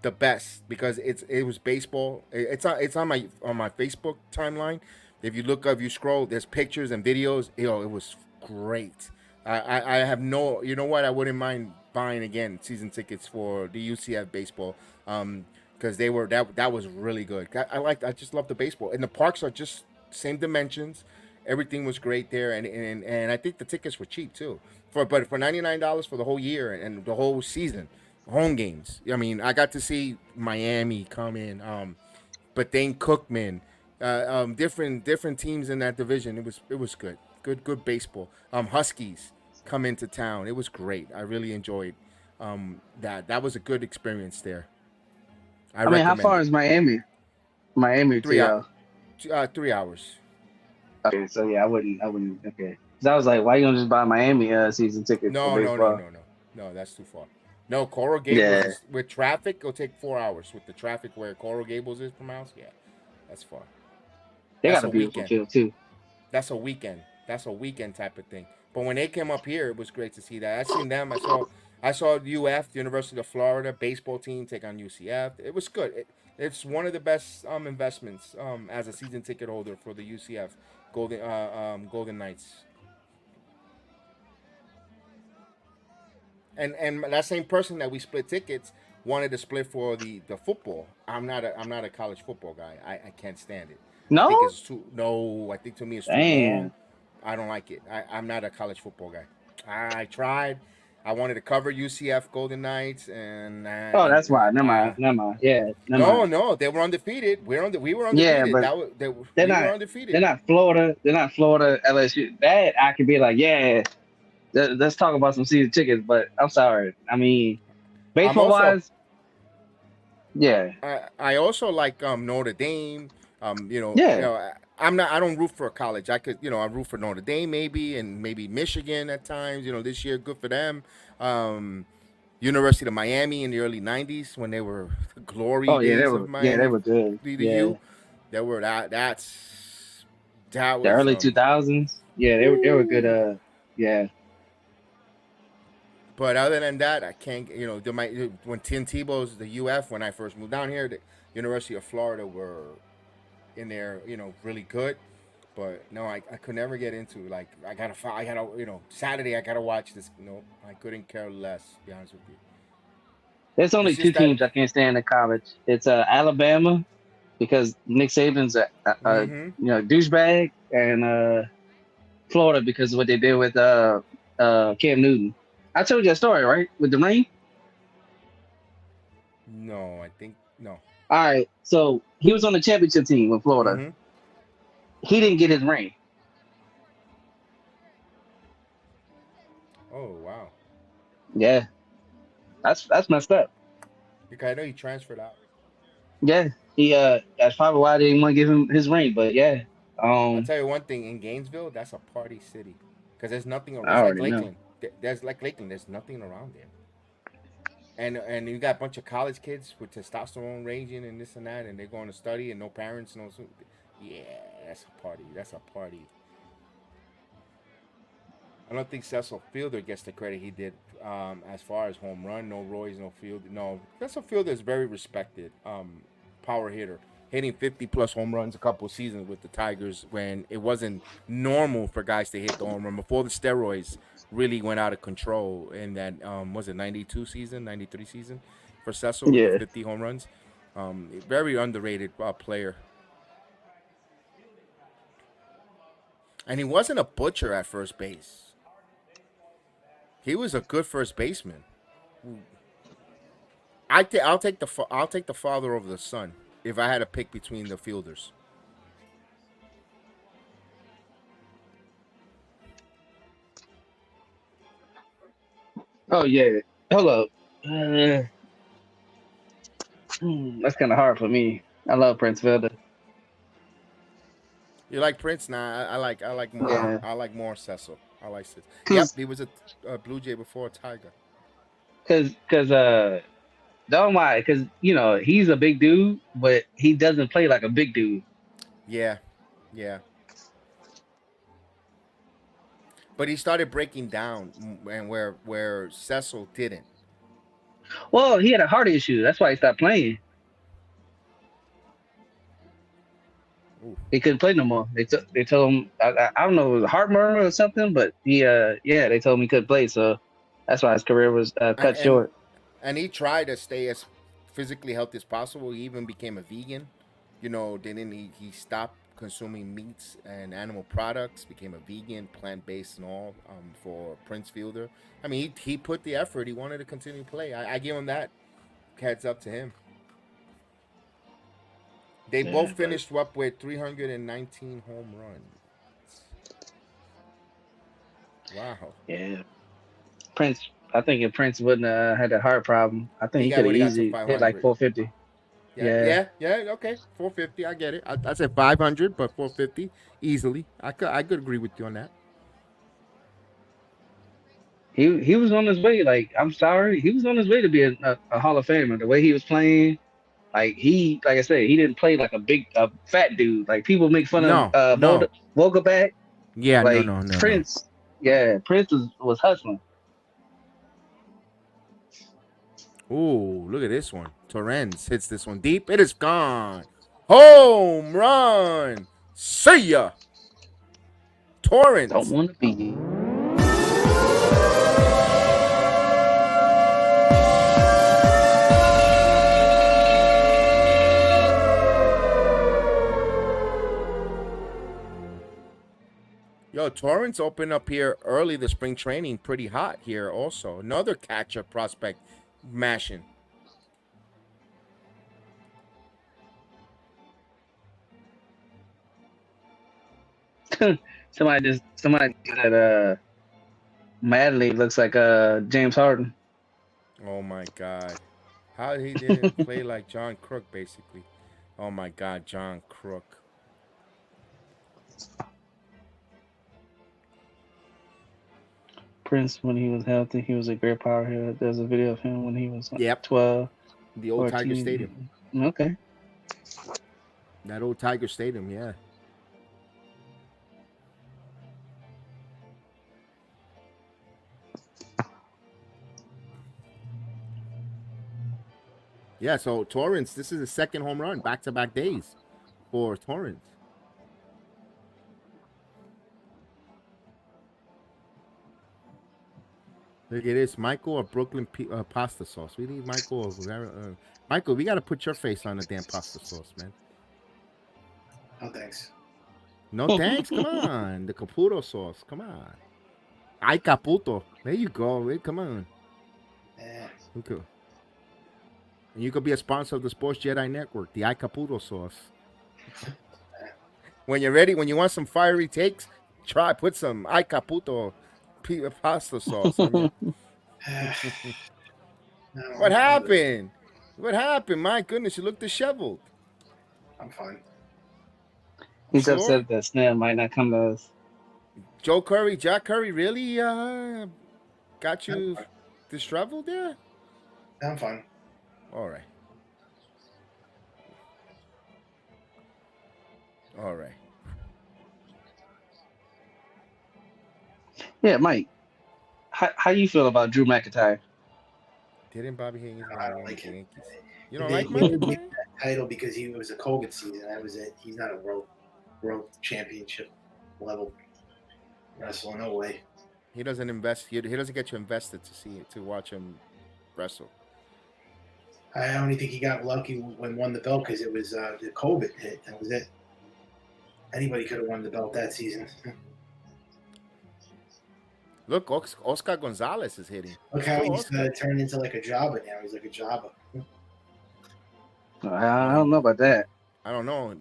The best because it was baseball. It's on my Facebook timeline. If you scroll, there's pictures and videos. It was great. I have no. You know what? I wouldn't mind buying again season tickets for the UCF baseball. Because that was really good. I just love the baseball, and the parks are just same dimensions. Everything was great there, and I think the tickets were cheap too. But for $99 for the whole year and the whole season, home games. I mean, I got to see Miami come in, but then Cookman, different teams in that division. It was good, good baseball. Huskies come into town. It was great. I really enjoyed that. That was a good experience there. I I mean, how recommend far it. is Miami? Miami to 3 hours. y'all? 3 hours. Okay, so yeah, I wouldn't. Okay, 'cause I was like, why you gonna just buy Miami season tickets for No, no, no, baseball? no, no, no. That's too far. No, Coral Gables Yeah, is with traffic. It'll take 4 hours with the traffic where Coral Gables is from my house. Yeah, that's far. they That's got a a beautiful weekend. field too. That's a weekend. That's a weekend type of thing. But when they came up here, it was great to see that. I seen them. I saw UF, the University of Florida baseball team take on UCF. It was good. It's one of the best investments as a season ticket holder for the UCF Golden Knights. And that same person that we split tickets wanted to split for the football. I'm not a college football guy. I can't stand it. I think No, it's too no. I think to me it's too long. damn. I don't like it. I'm not a college football guy. I tried. I wanted to cover UCF Golden Knights, and Oh, that's why. Never mind. Never mind. Yeah, never no, mind. no, they were undefeated. We were Yeah, undefeated. but they're We were not. undefeated. They're not Florida. They're not Florida LSU. That I could be like, yeah. Let's talk about some season tickets. But I'm sorry. I mean, I'm baseball also wise, yeah, I also like Notre Dame. yeah. I don't root for a college. I root for Notre Dame maybe, and maybe Michigan at times. This year good for them. Um, University of Miami in the early '90s when they were the glory Oh yeah, they days of were. Yeah, they Miami, were good. the Yeah, U. That were that the was early 2000s. Yeah, they were good. woo. Yeah. But other than that, I can't. When Tim Tebow's the UF when I first moved down here, the University of Florida were in there, really good. But no, I could never get into like Saturday I gotta watch this. No, I couldn't care less. To be honest with you, There's only it's two just that. teams I can't stand in college. It's Alabama because Nick Saban's a Mm-hmm. douchebag, and Florida because of what they did with Cam Newton. I told you a story, right? With the ring. No, I think no. All right, so he was on the championship team with Florida. Mm-hmm. He didn't get his ring. Oh wow. Yeah, that's messed up. Because I know he transferred out. Yeah, he that's probably why they didn't want to give him his ring. But yeah, I'll um, tell you one thing: in Gainesville, that's a party city. Because there's nothing. I It's like already know. Lakeland. There's like Lakeland. There's nothing around there. And you got a bunch of college kids with testosterone raging and this and that, and they're going to study and no parents, no. Yeah, that's a party. That's a party. I don't think Cecil Fielder gets the credit he did as far as home run. No Roy's, no Field. No, Cecil Fielder is very respected power hitter. hitting 50+ home runs a couple of seasons with the Tigers when it wasn't normal for guys to hit the home run before the steroids really went out of control in that was it 92 season, 93 season for Cecil with the Yeah. 50 home runs. Very underrated player. And he wasn't a butcher at first base. He was a good first baseman. I'll take the father over the son if I had to pick between the fielders. Oh yeah. Hold up. That's kind of hard for me. I love Prince Fielder. You like Prince? Nah, I like more. Yeah. I like more Cecil. I like Cecil. Yep, Cause, he was a Blue Jay before a Tiger. don't mind, because he's a big dude, but he doesn't play like a big dude. Yeah. But he started breaking down, and where Cecil didn't. Well, he had a heart issue. That's why he stopped playing. Ooh. He couldn't play no more. They told him I don't know, it was a heart murmur or something, but they told him he couldn't play, so that's why his career was cut short. And he tried to stay as physically healthy as possible. He even became a vegan. Then he stopped consuming meats and animal products, became a vegan, plant-based and all for Prince Fielder. I mean, he put the effort. He wanted to continue to play. I give him that. Heads up to him. They both finished up with 319 home runs. Wow. Yeah. Prince, I think if Prince wouldn't have had a heart problem, I think he could have easily hit like 450. Yeah, okay. 450, I get it. I said 500, but 450 easily. I could agree with you on that. He was on his way. Like, I'm sorry, he was on his way to be a Hall of Famer. The way he was playing, like I said, he didn't play like a fat dude. Like, people make fun of Vogelback. Yeah, like, no. Prince. Yeah, Prince was hustling. Ooh, look at this one. Torrez hits this one deep. It is gone. Home run. See ya. Torrez. Don't want to be. Yo, Torrance opened up here early the spring training, pretty hot here also. Another catcher prospect mashing. Somebody that Madley looks like James Harden. Oh my God. How he didn't play like John Crook, basically. Oh my God, John Crook. Prince, when he was healthy, he was a great power hitter. There's a video of him when he was 12. The old Tiger Stadium. Okay. That old Tiger Stadium, yeah. Yeah, so Torrance, this is his second home run, back-to-back days for Torrance. Look at this, Michael or Brooklyn pasta sauce. We need Michael. Michael, we got to put your face on the damn pasta sauce, man. Oh, thanks. No thanks. Come on, the Caputo sauce. Come on. Ay Caputo. There you go. Hey, come on. Yeah. Okay. And you could be a sponsor of the Sports Jedi Network, the Ay Caputo sauce. When you're ready, when you want some fiery takes, put some Ay Caputo pasta sauce on you. What happened? What happened? My goodness, you look disheveled. I'm fine. He's upset that Snell might not come to us. Jack Curry really got you disheveled there? I'm fine. All right. Yeah, Mike. How you feel about Drew McIntyre? Didn't Bobby Higgins I don't like him. You don't like McIntyre? title because it was a COVID season. That was it. He's not a world championship level wrestler. No way. He doesn't invest. He doesn't get you invested to watch him wrestle. I only think he got lucky when won the belt because it was the COVID hit. That was it. Anybody could have won the belt that season. Look, Oscar Gonzalez is hitting. Look how Still he's Oscar. turned into like a jobber now. He's like a jobber. I don't know about that. I don't know.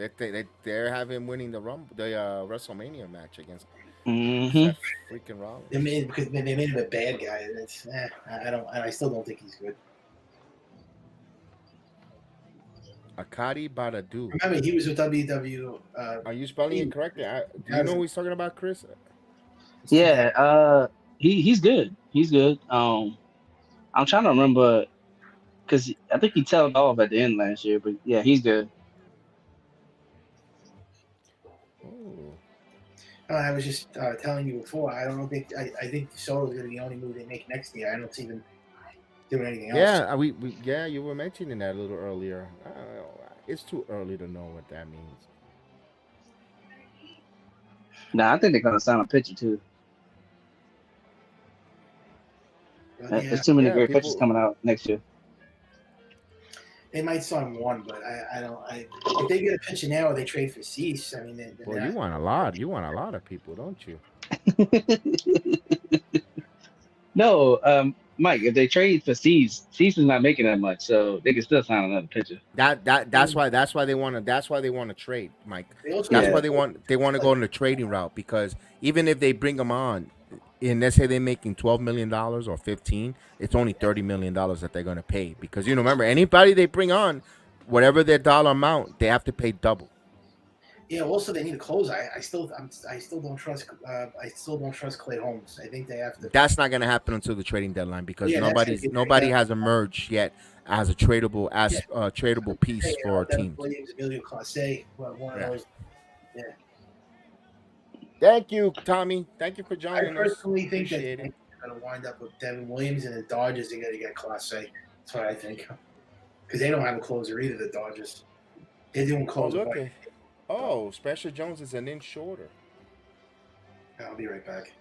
They're having him winning the WrestleMania match against Mm-hmm. Seth freaking Rollins. They made him a bad guy, and it's I still don't think he's good. Akari Baradu. Remember, he was with WW. Are you spelling it correctly? Do you know who he's talking about, Chris? Yeah, he's good. He's good. I'm trying to remember because I think he tailed off at the end last year, but yeah, he's good. Oh. I was just telling you before. I don't think I think Soto is going to be the only move they make next year. I don't see them doing anything else. Yeah, you were mentioning that a little earlier. I don't know. It's too early to know what that means. Nah, I think they're gonna sign a pitcher too. But, There's too many great pitchers coming out next year. They might sign one, but I don't. If they get a pitcher now or they trade for Cease, I mean, Well, you want a lot. You want a lot of people, don't you? No, Mike. If they trade for Cease is not making that much, so they can still sign another pitcher. That's why they want to trade, Mike. That's why they want to go in the trading route, because even if they bring them on, and let's say they're making $12 million or 15, it's only $30 million that they're going to pay, because remember, anybody they bring on, whatever their dollar amount, they have to pay double. Yeah. Also, they need a closer. I still don't trust. I still don't trust Clay Holmes. I think they have to. That's not going to happen until the trading deadline, because nobody has emerged yet as a tradable piece for teams. Williams, Emilio Clase, one of those. Yeah. Thank you, Tommy. Thank you for joining us. I personally think that Appreciate they're going to wind up with Devin Williams, and the Dodgers are going to get Clase. That's what I think. Because they don't have a closer either, the Dodgers. They're doing closer. Spencer Jones is an inch shorter. I'll be right back.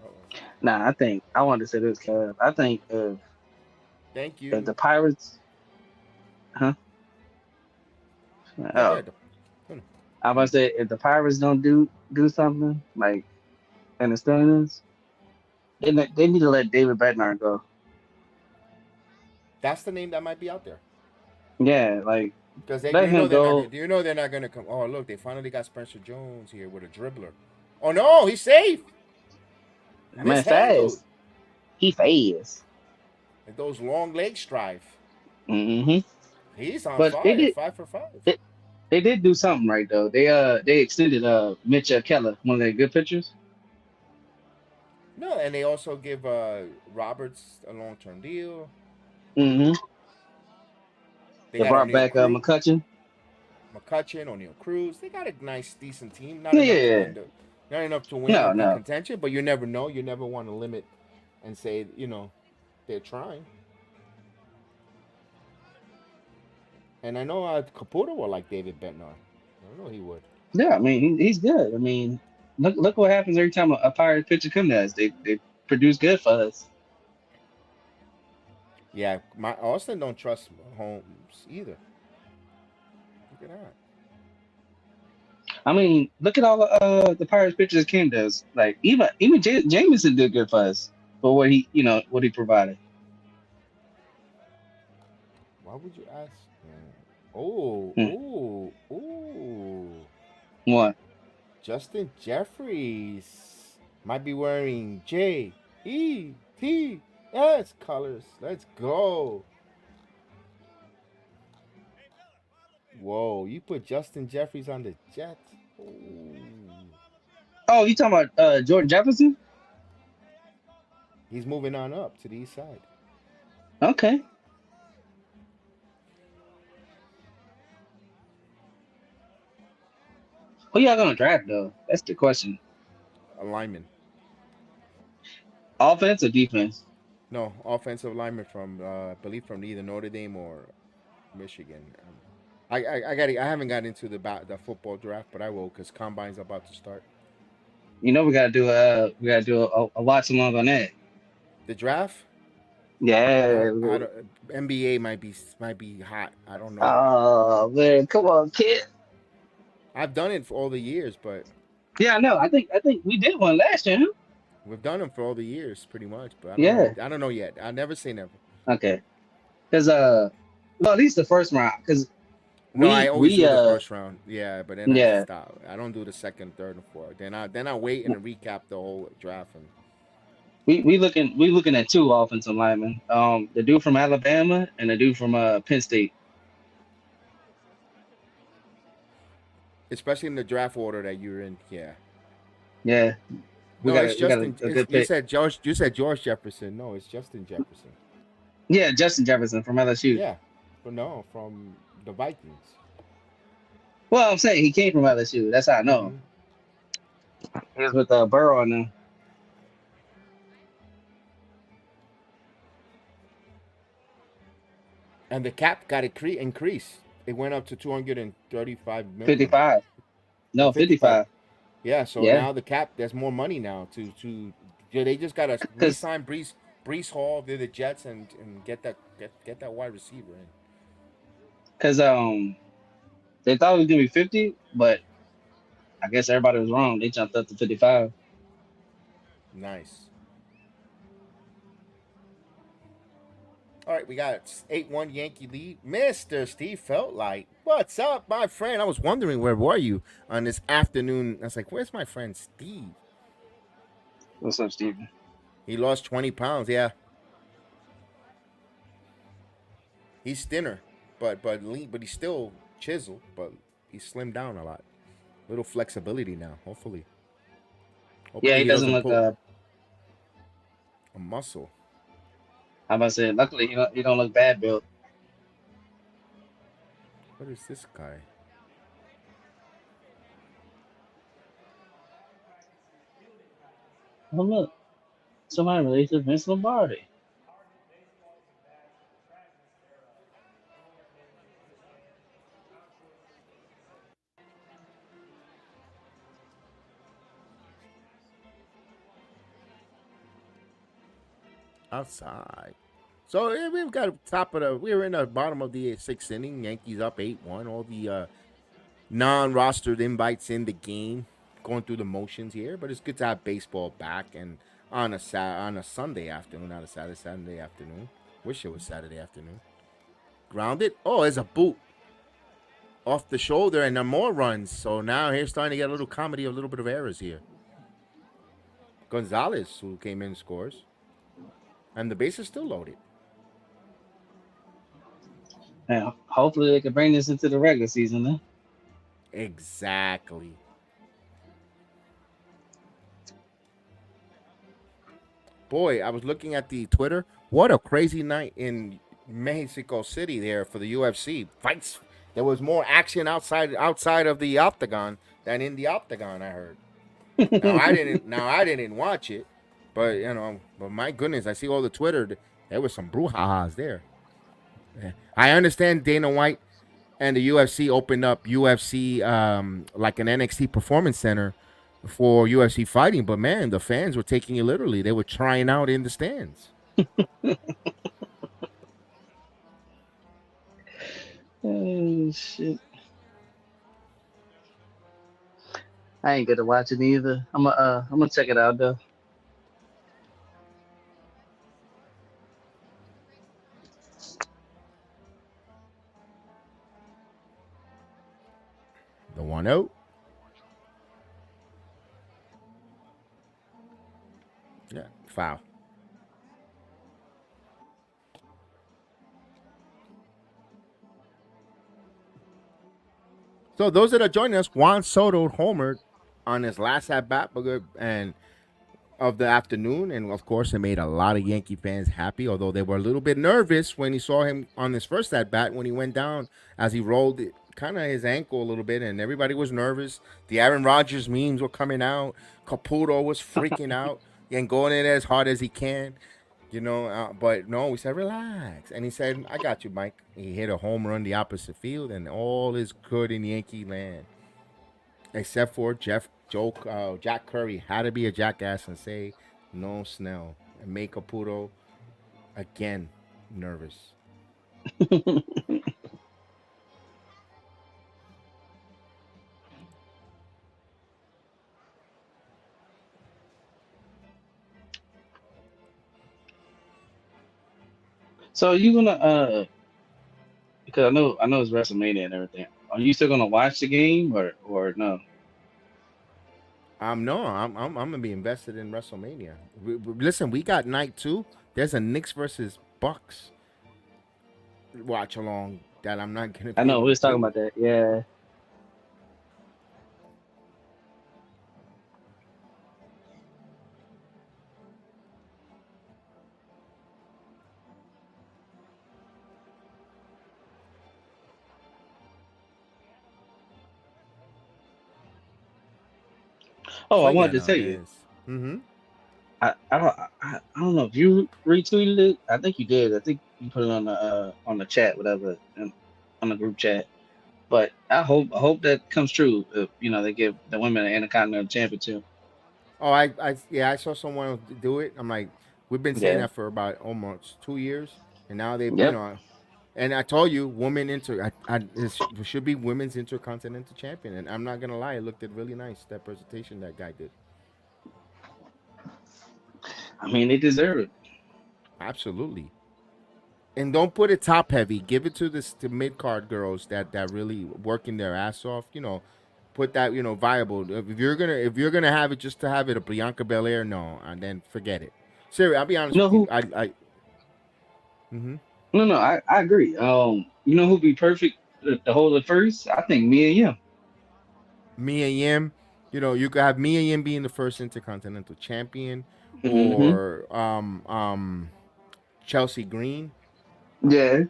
Uh-oh. Nah, I think I wanted to say this, Kev. I think Thank you. if the Pirates, Yeah, I was about to say if the Pirates don't do something like in the standings, they need to let David Bednar go. that's the name that might be out there. Yeah, like Because let him go. do you know they're not going to come? Oh, look, they finally got Spencer Jones here with a dribbler. Oh no, he's safe. Man, fast. He fast. And those long legs drive. Mm-hmm. He's on But fire. they did- 5 for 5. They did do something right though. They extended Mitch Keller, one of their good pitchers. No, and they also give Roberts a long-term deal. Mm-hmm. They got brought O'Neal back Cruz, McCutchen. O'Neal Cruz. They got a nice, decent team. Yeah. Not enough to win No. contention, but you never know. You never want to limit and say, they're trying. And I know Caputo will like David Bednar. I know he would. Yeah, I mean he's good. I mean, look what happens every time a Pirate pitcher comes to us. They produce good for us. Yeah, my Austin don't trust Holmes either. Look at that. I mean, look at all the Pirates pitchers Kim does. Like even Jameson did good for us for what he provided. Why would you ask? Oh. What? Justin Jeffries might be wearing JETS colors. Let's go. Whoa, you put Justin Jeffries on the Jets. Ooh. Oh, you talking about Jordan Jefferson? He's moving on up to the east side. Okay. Who y'all gonna draft though? That's the question. A lineman. Offense or defense? No, offensive lineman from I believe from either Notre Dame or Michigan. I haven't got into the football draft, but I will because combine's about to start. You know, we gotta do a watch along on that. The draft. Yeah. I don't, NBA might be hot. I don't know. Oh man, come on, kid. I've done it for all the years, but Yeah, I know. I think we did one last year. Huh? we've done them for all the years, pretty much. But I don't Yeah. know. I don't know yet. I never say never. Okay. Because well, at least the first round. Because No, I always we do the first round. Yeah, but then I yeah, stop. I don't do the second, third, and fourth. Then I wait and recap the whole draft. And we looking at two offensive linemen. The dude from Alabama and the dude from Penn State. especially in the draft order that you're in. Yeah. Yeah. We got It's a Justin. good You pick. said George. You said George Jefferson. No, it's Justin Jefferson. Yeah, Justin Jefferson from LSU. Yeah, but no, from the Vikings. Well, I'm saying he came from LSU. That's how I know. Mhm. He was with Burrow now. And the cap got increased. It went up to 235 million. 55. No, 55. Yeah, so Yeah. now the cap, there's more money now to yeah, they just gotta re-sign Brees Hall. They're the Jets and get that wide receiver in. Because they thought it was gonna be 50, but I guess everybody was wrong. They jumped up to 55. Nice. All right, we got 8-1 Yankee lead. Mr. Steve Feltlight. What's up, my friend? I was wondering where were you on this afternoon. I was like, where's my friend Steve? What's up, Steven? He lost 20 pounds, yeah. He's thinner, but lean, but he's still chiseled, but he's slimmed down a lot. Little flexibility now, hopefully. Yeah, he doesn't look pull a muscle. I'm about to say, luckily he don't look bad built. What is this guy? Oh look. Somebody related to Vince Lombardi. Outside. So yeah, we've got we're in the bottom of the sixth inning. Yankees up 8-1. All the non-rostered invites in the game, going through the motions here. But it's good to have baseball back and on a Sunday afternoon, not a Saturday afternoon. Wish it was Saturday afternoon. Grounded. Oh, it's a boot off the shoulder and then more runs. So now here's starting to get a little comedy, a little bit of errors here. Gonzalez, who came in, scores. And the base is still loaded. Yeah, hopefully they can bring this into the regular season then. Exactly. Boy, I was looking at the Twitter. What a crazy night in Mexico City there for the UFC. Fights. There was more action outside of the octagon than in the octagon, I heard. Now I didn't watch it, but but my goodness, I see all the Twitter. There was some brouhahas there. I understand Dana White and the UFC opened up UFC like an NXT Performance Center for UFC fighting, but man, the fans were taking it literally. They were trying out in the stands. Oh shit! I ain't get to watch it either. I'm gonna check it out though. The 1-0. Yeah, foul. So those that are joining us, Juan Soto homered on his last at bat and of the afternoon, and of course, it made a lot of Yankee fans happy. Although they were a little bit nervous when he saw him on his first at bat when he went down as he rolled kind of his ankle a little bit, and everybody was nervous. The Aaron Rodgers memes were coming out. Caputo was freaking out and going in as hard as he can. But no, we said relax, and he said, "I got you, Mike." He hit a home run the opposite field, and all is good in Yankee land, except for Jack Curry had to be a jackass and say no Snell and make Caputo again nervous. So you gonna because I know it's WrestleMania and everything. Are you still gonna watch the game or no? No, I'm gonna be invested in WrestleMania. Listen, we got night two. There's a Knicks versus Bucks watch along that I'm not gonna I be know able we to was talking do. about that. Yeah. Oh, I So yeah, wanted to no, tell you. there's. Mm-hmm. I don't know if you retweeted it. I think you did. I think you put it on the chat, whatever, on the group chat. But I hope that comes true. They give the women an Intercontinental Championship. Oh, yeah, I saw someone do it. I'm like, we've been saying Yeah. that for about almost 2 years, and now they, Yep. and I told you, it should be women's intercontinental champion, and I'm not gonna lie, it looked really nice that presentation that guy did. I mean, they deserve it. Absolutely. And don't put it top heavy. Give it to the mid card girls that really working their ass off. Put that viable. If you're gonna have it just to have it a Bianca Belair, no, and then forget it. Seriously, I'll be honest You know with you. who? Mm-hmm. No, I agree. You know who'd be perfect to hold it first? I think me and you. Mia Yim, you could have Mia Yim being the first intercontinental champion, Hmm. or Chelsea Green. Yeah.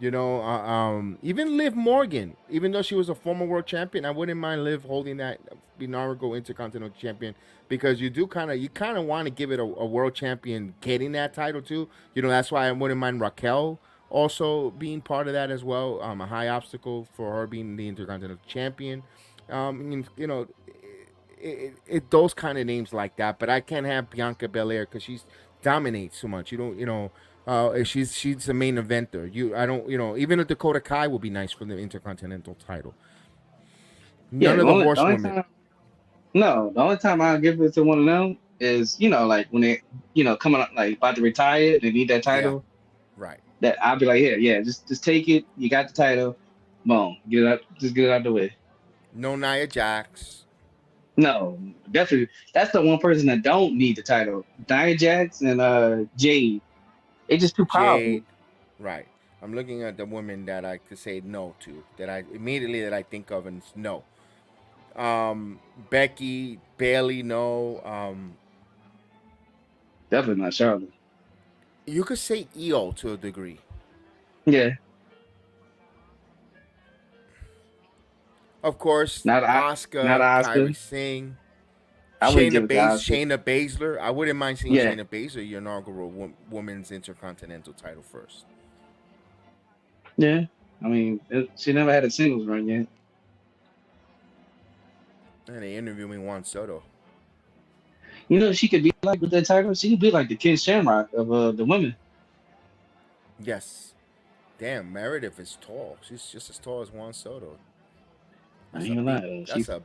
Even Liv Morgan, even though she was a former world champion, I wouldn't mind Liv holding that inaugural Intercontinental Champion, because you kind of want to give it a world champion getting that title too. That's why I wouldn't mind Raquel also being part of that as well. A high obstacle for her being the Intercontinental Champion. Those kind of names like that, but I can't have Bianca Belair because she's dominates too much. You don't, she's the main eventer. I don't, even a Dakota Kai would be nice for the Intercontinental title. Yeah. None The of the only the only horsewomen. time no, the only time I give it to one of them is like when they coming up like about to retire, they need that Yeah, title. right. That I'll be like, yeah, just take it. You got the title. Boom, get it out. Just get it out the way. No Nia Jax, No, definitely. That's the one person that don't need the title. Nia Jax and Jade. They just too powerful. Jade, right. I'm looking at the women that I could say no to, that I think of and no. Becky, Bailey, no. Definitely not Charlotte. You could say Io to a degree. Yeah, Of course, not I, not Asuka, Oscar. Kyrie Singh, I wouldn't give it to Oscar. Shayna Baszler. I wouldn't mind seeing Yeah, Shayna Baszler your inaugural women's intercontinental title first. yeah. I mean, she never had a singles run yet. And they interviewing Juan Soto. She could be like with that title. She could be like the Ken Shamrock of the women. Yes. Damn, Meredith is tall. She's just as tall as Juan Soto. I That's ain't a gonna big. lie. That's a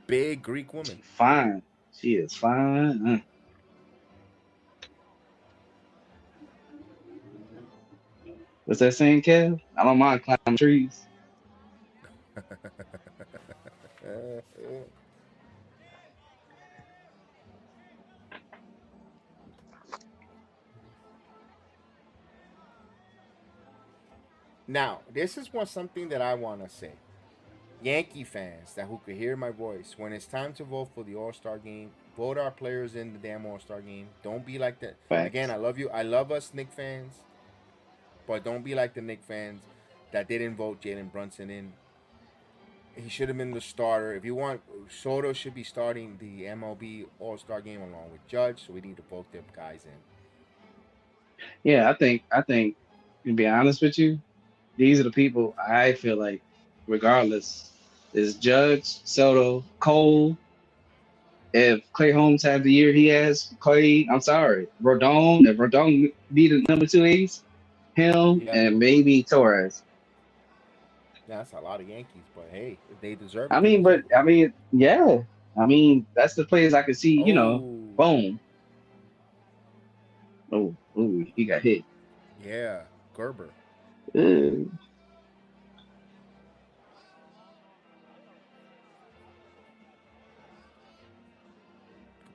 big Greek woman. She fine. She is fine. What's that saying, Kev? I don't mind climbing trees. Now, this is something that I want to say. Yankee fans that who could hear my voice, when it's time to vote for the All Star game, vote our players in the damn All Star game. Don't be like that. Again, Facts. I love you. I love us Nick fans, but don't be like the Nick fans that didn't vote Jalen Brunson in. He should have been the starter. If you want, Soto should be starting the MLB All Star game along with Judge. So we need to vote them guys in. Yeah, I think to be honest with you, these are the people I feel like, regardless, is Judge, Soto, Cole. If Clay Holmes had the year he has, Clay, I'm sorry, Rodon. If Rodon be the number two ace, him Yeah, and maybe Torres. that's a lot of Yankees, but hey, if they deserve I it, they mean, but deserve it. I mean, yeah. I mean, that's the players I could see. Oh, Boom. Oh, he got hit. yeah, Gerber. Uh,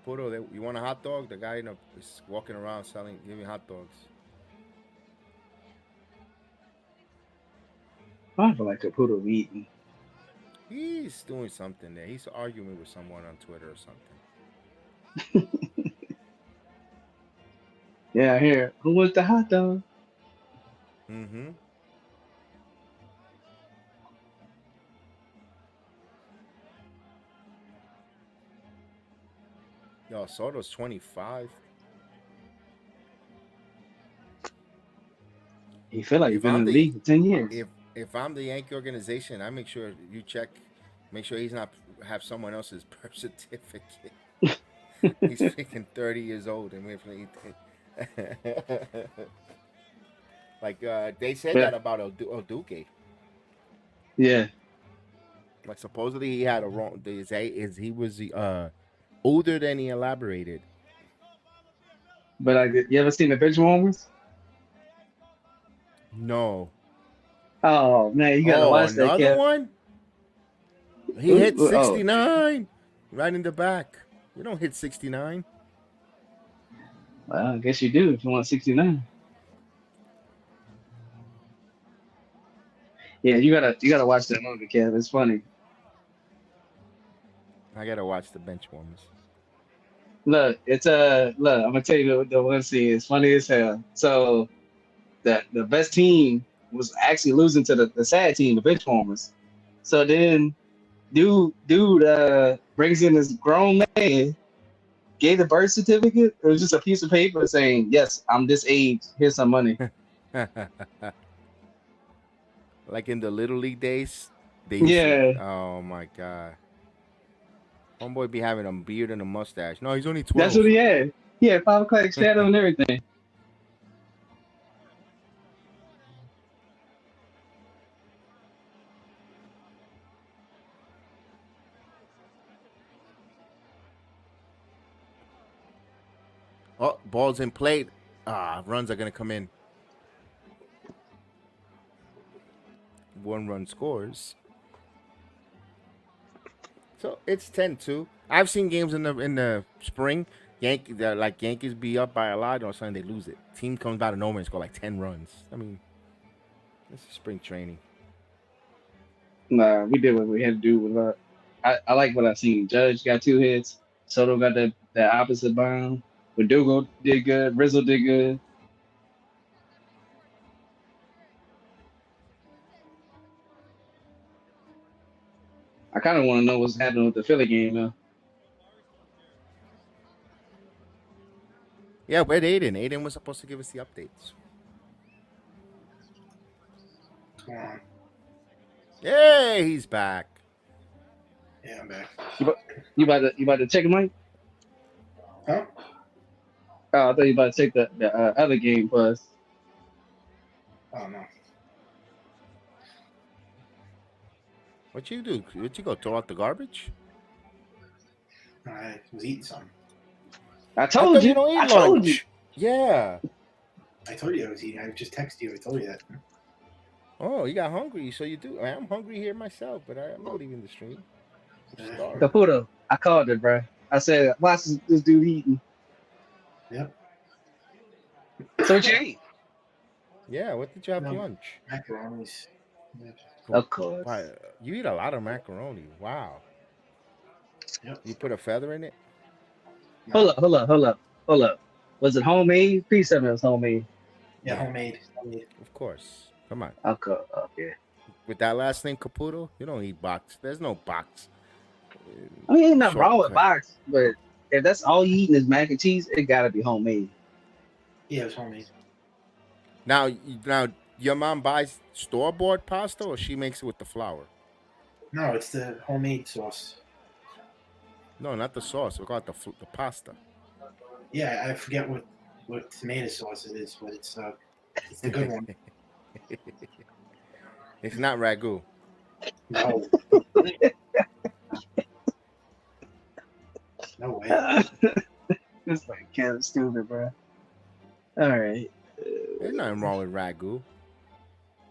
Caputo, you want a hot dog? The guy is walking around selling, giving hot dogs. I feel like Caputo eating. He's doing something there. He's arguing with someone on Twitter or something. Yeah, here. Who was the hot dog? Mm-hmm. Yo, Soto's 25. He feel like he's If been I'm in the the league for 10 years. if I'm the Yankee organization, I make sure you check, make sure he's not have someone else's birth certificate. He's freaking 30 years old and like they said Yeah, that about Oduke. yeah. Like supposedly he had a wrong. He was older than he elaborated. But you ever seen the bench warmers? No. Oh man, you gotta Oh, watch that, another Kev. one. He hit Oh, 69 right in the back. You don't hit 69. well, I guess you do if you want 69. Yeah, you gotta watch that movie, Kev. It's funny. I gotta watch the bench warmers. Look, look. I'm gonna tell you the one scene. It's funny as hell. So the best team was actually losing to the sad team, the bench warmers. So then dude brings in this grown man, gave the birth certificate. It was just a piece of paper saying, "Yes, I'm this age. Here's some money." Like in the little league days, they used to. Yeah, Oh my god, homeboy be having a beard and a mustache. No, he's only that's 12. what he had. He had 5 o'clock shadow and everything. Oh, balls in play. Runs are gonna come in. 1 run scores. So it's 10-2. I've seen games in the spring. Yankees be up by a lot, or sudden they lose it. Team comes out of nowhere and score like 10 runs. I mean, this is spring training. Nah, we did what we had to do with I like what I seen. Judge got 2 hits. Soto got that opposite bound. Verdugo did good. Rizzo did good. I kind of want to know what's happening with the Philly game now. Yeah, where'd Aiden? Aiden was supposed to give us the updates. Come on. Hey, he's back. Yeah, I'm back. You about to check him, Mike? Huh? Oh, I thought you about to check the other game first. Oh no. What you do? What you go throw out the garbage? I was eating something. I I told thought you. you don't eat I lunch. told you. Yeah. I told you I was eating. I just texted you. I told you that. Oh, you got hungry, so you do. I'm hungry here myself, but I'm not leaving the stream. I'm starving. Caputo, I called it, bro. I said, watch this dude eating. Yep. So what you ate? Yeah, what did you have for No. lunch? Macaronis. Yep. Of course. Why, you eat a lot of macaroni. Wow. Yep. You put a feather in it? Hold up. Was it homemade? Please tell me it was homemade. Yeah, homemade. Of course. Come on. Okay. With that last name, Caputo, you don't eat box. There's no box. I mean, ain't nothing wrong with Shortcut. box, but if that's all you eating is mac and cheese, it gotta be homemade. Yeah, it was homemade. Now, your mom buys store-bought pasta, or she makes it with the flour? No, it's the homemade sauce. No, not the sauce. We got the pasta. Yeah, I forget what tomato sauce it is, but it's the good one. It's not ragu. No, no way. It's like kind of stupid, bro. All right. There's nothing wrong with ragu.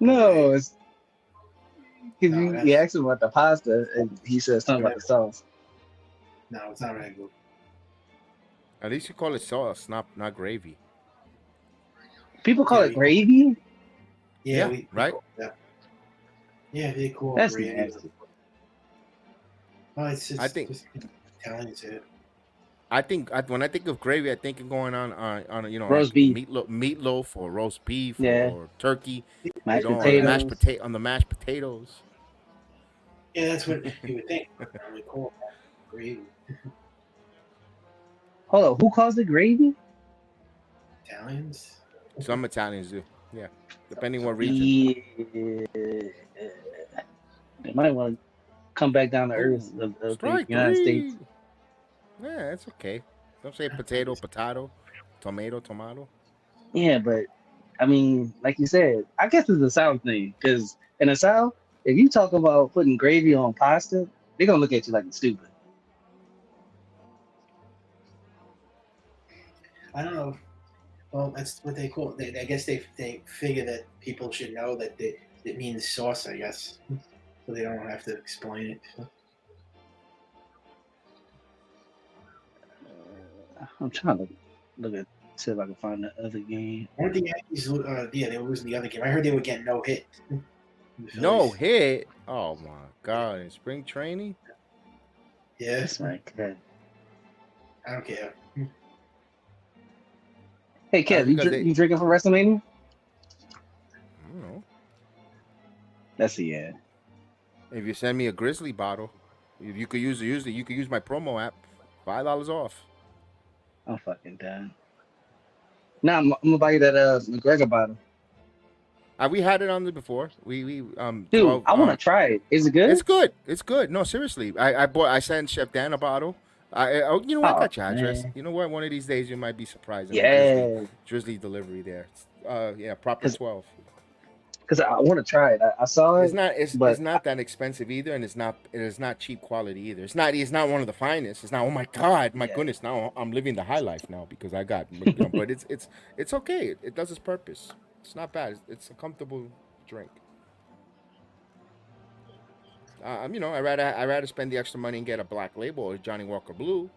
No, it's because No, you that's asked him about the pasta, and he said something about the sauce. no, it's not ragu. At least you call it sauce, not gravy. People call Yeah, it we- gravy. Yeah, Yeah, right? Yeah, they call it That's gravy. nasty. Oh, it's just, I think- just Italian too. I think when I think of gravy, I think of going on Roast like beef. meatloaf or roast beef Yeah. or turkey. Mashed On the potatoes. on the mashed potatoes. Yeah, that's what you would think. They call it gravy. Hold on, who calls it gravy? Italians. Some Italians do. Yeah, depending what region. Yeah. They might want to come back down to earth of the Strike United three. States. Yeah, it's okay. Don't say potato, tomato. Yeah, but I mean, like you said, I guess it's a South thing. Because in the South, if you talk about putting gravy on pasta, they're gonna look at you like you're stupid. I don't know. Well, that's what they call it. I guess they figure that people should know that it means sauce. I guess, so they don't have to explain it. I'm trying to look at see if I can find the other game. Weren't the Yankees? Yeah, they were losing the other game. I heard they were getting no hit. The No Phillies. hit. Oh my god! In spring training. Yeah, That's my god. I don't care. Hey, Kev, because they- you drinking for WrestleMania? I don't know. That's a yeah. If you send me a Grizzly bottle, if you could use my promo app, $5 off. I'm fucking done. Nah, I'm gonna buy you that McGregor bottle. Have we had it on there before? We Dude, 12, I want to try it. Is it good? It's good. It's good. No, seriously. I sent Chef Dan a bottle. You know what? I got your address. man. You know what? One of these days you might be surprised. Yeah, Drizzly delivery there. Yeah, proper 12. because I want to try it. I saw it. It's not that expensive either, and it is not cheap quality either. It's not one of the finest. It's not. Oh my god, my goodness! Now I'm living the high life now because I got. But it's okay. It does its purpose. It's not bad. It's a comfortable drink. I rather spend the extra money and get a black label or Johnny Walker Blue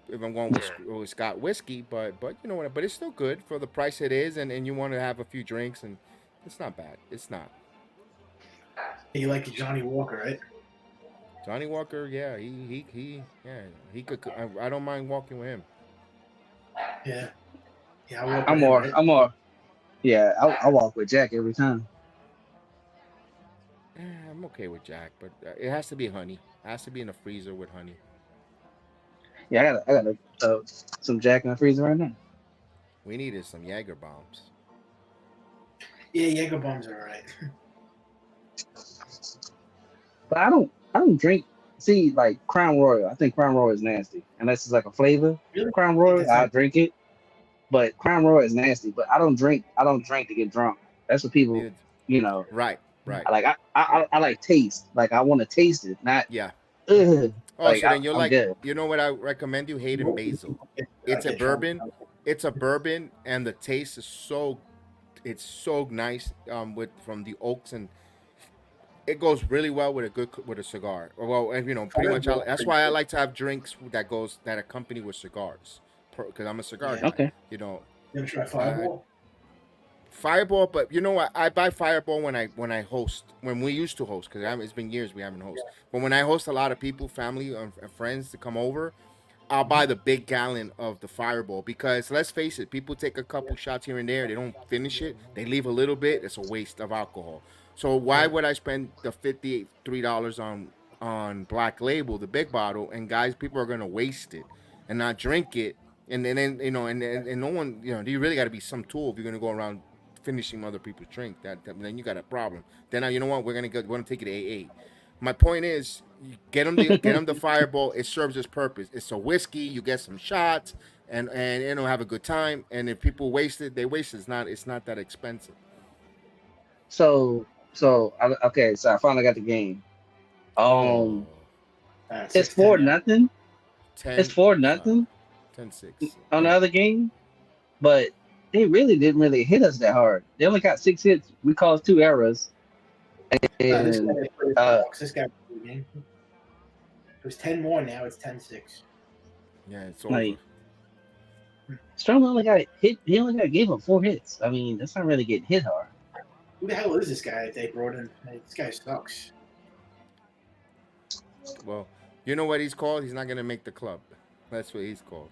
if I'm going with Scott whiskey. But you know what? But it's still good for the price it is, and you want to have a few drinks, and it's not bad. It's not. You like Johnny Walker, right? Johnny Walker, yeah, he could. I don't mind walking with him. Yeah. Yeah, I walk I'm with him, more. right? I'm more. Yeah, I walk with Jack every time. I'm okay with Jack, but it has to be honey. It has to be in the freezer with honey. Yeah, I got some Jack in the freezer right now. We needed some Jaeger bombs. Yeah, Jaeger bombs are alright. But I don't drink. See, like Crown Royal. I think Crown Royal is nasty, unless it's like a flavor. Really? Crown Royal, That's I not- drink it. But Crown Royal is nasty. But I don't drink. I don't drink to get drunk. That's what people, Dude, you know. right. I like taste. Like I want to taste it, not. Yeah. Ugh. Oh, Like, so then you're I'm like, good. you know what I recommend you? Hayden Basil. It's a bourbon. It's a bourbon, and the taste is so nice. From the oaks, and it goes really well with a cigar. Well, and, pretty much. That's why I like to have drinks that accompany with cigars, because I'm a cigar guy. Okay. You ever try Fireball? Fireball, but you know what? I buy Fireball when I host. When we used to host, because it's been years we haven't hosted. But when I host a lot of people, family and friends to come over, I'll buy the big gallon of the Fireball, because let's face it, people take a couple shots here and there. They don't finish it. They leave a little bit. It's a waste of alcohol. So why would I spend the $53 on Black Label, the big bottle, and people are gonna waste it and not drink it, and then and no one, you really got to be some tool if you're gonna go around finishing other people's drink. Then you got a problem. Then now you know what? We're gonna take it to AA. My point is, you get them the Fireball. It serves its purpose. It's a whiskey. You get some shots, and you know have a good time. And if people waste it, they waste it. It's not that expensive. Okay, so I finally got the game. Oh, It's 6-10 4 now. nothing. 10, It's 4-0 10-6. on the other game, but they really didn't really hit us that hard. They only got 6 hits. We caused 2 errors, This and guy played Bronx. This guy played the game. It was 10 more. Now it's 10-6. Yeah, it's like over. Strom only got hit. He only gave him 4 hits. I mean, that's not really getting hit hard. Who the hell is this guy that they brought in? This guy sucks. Well, you know what he's called? He's not gonna make the club. That's what he's called.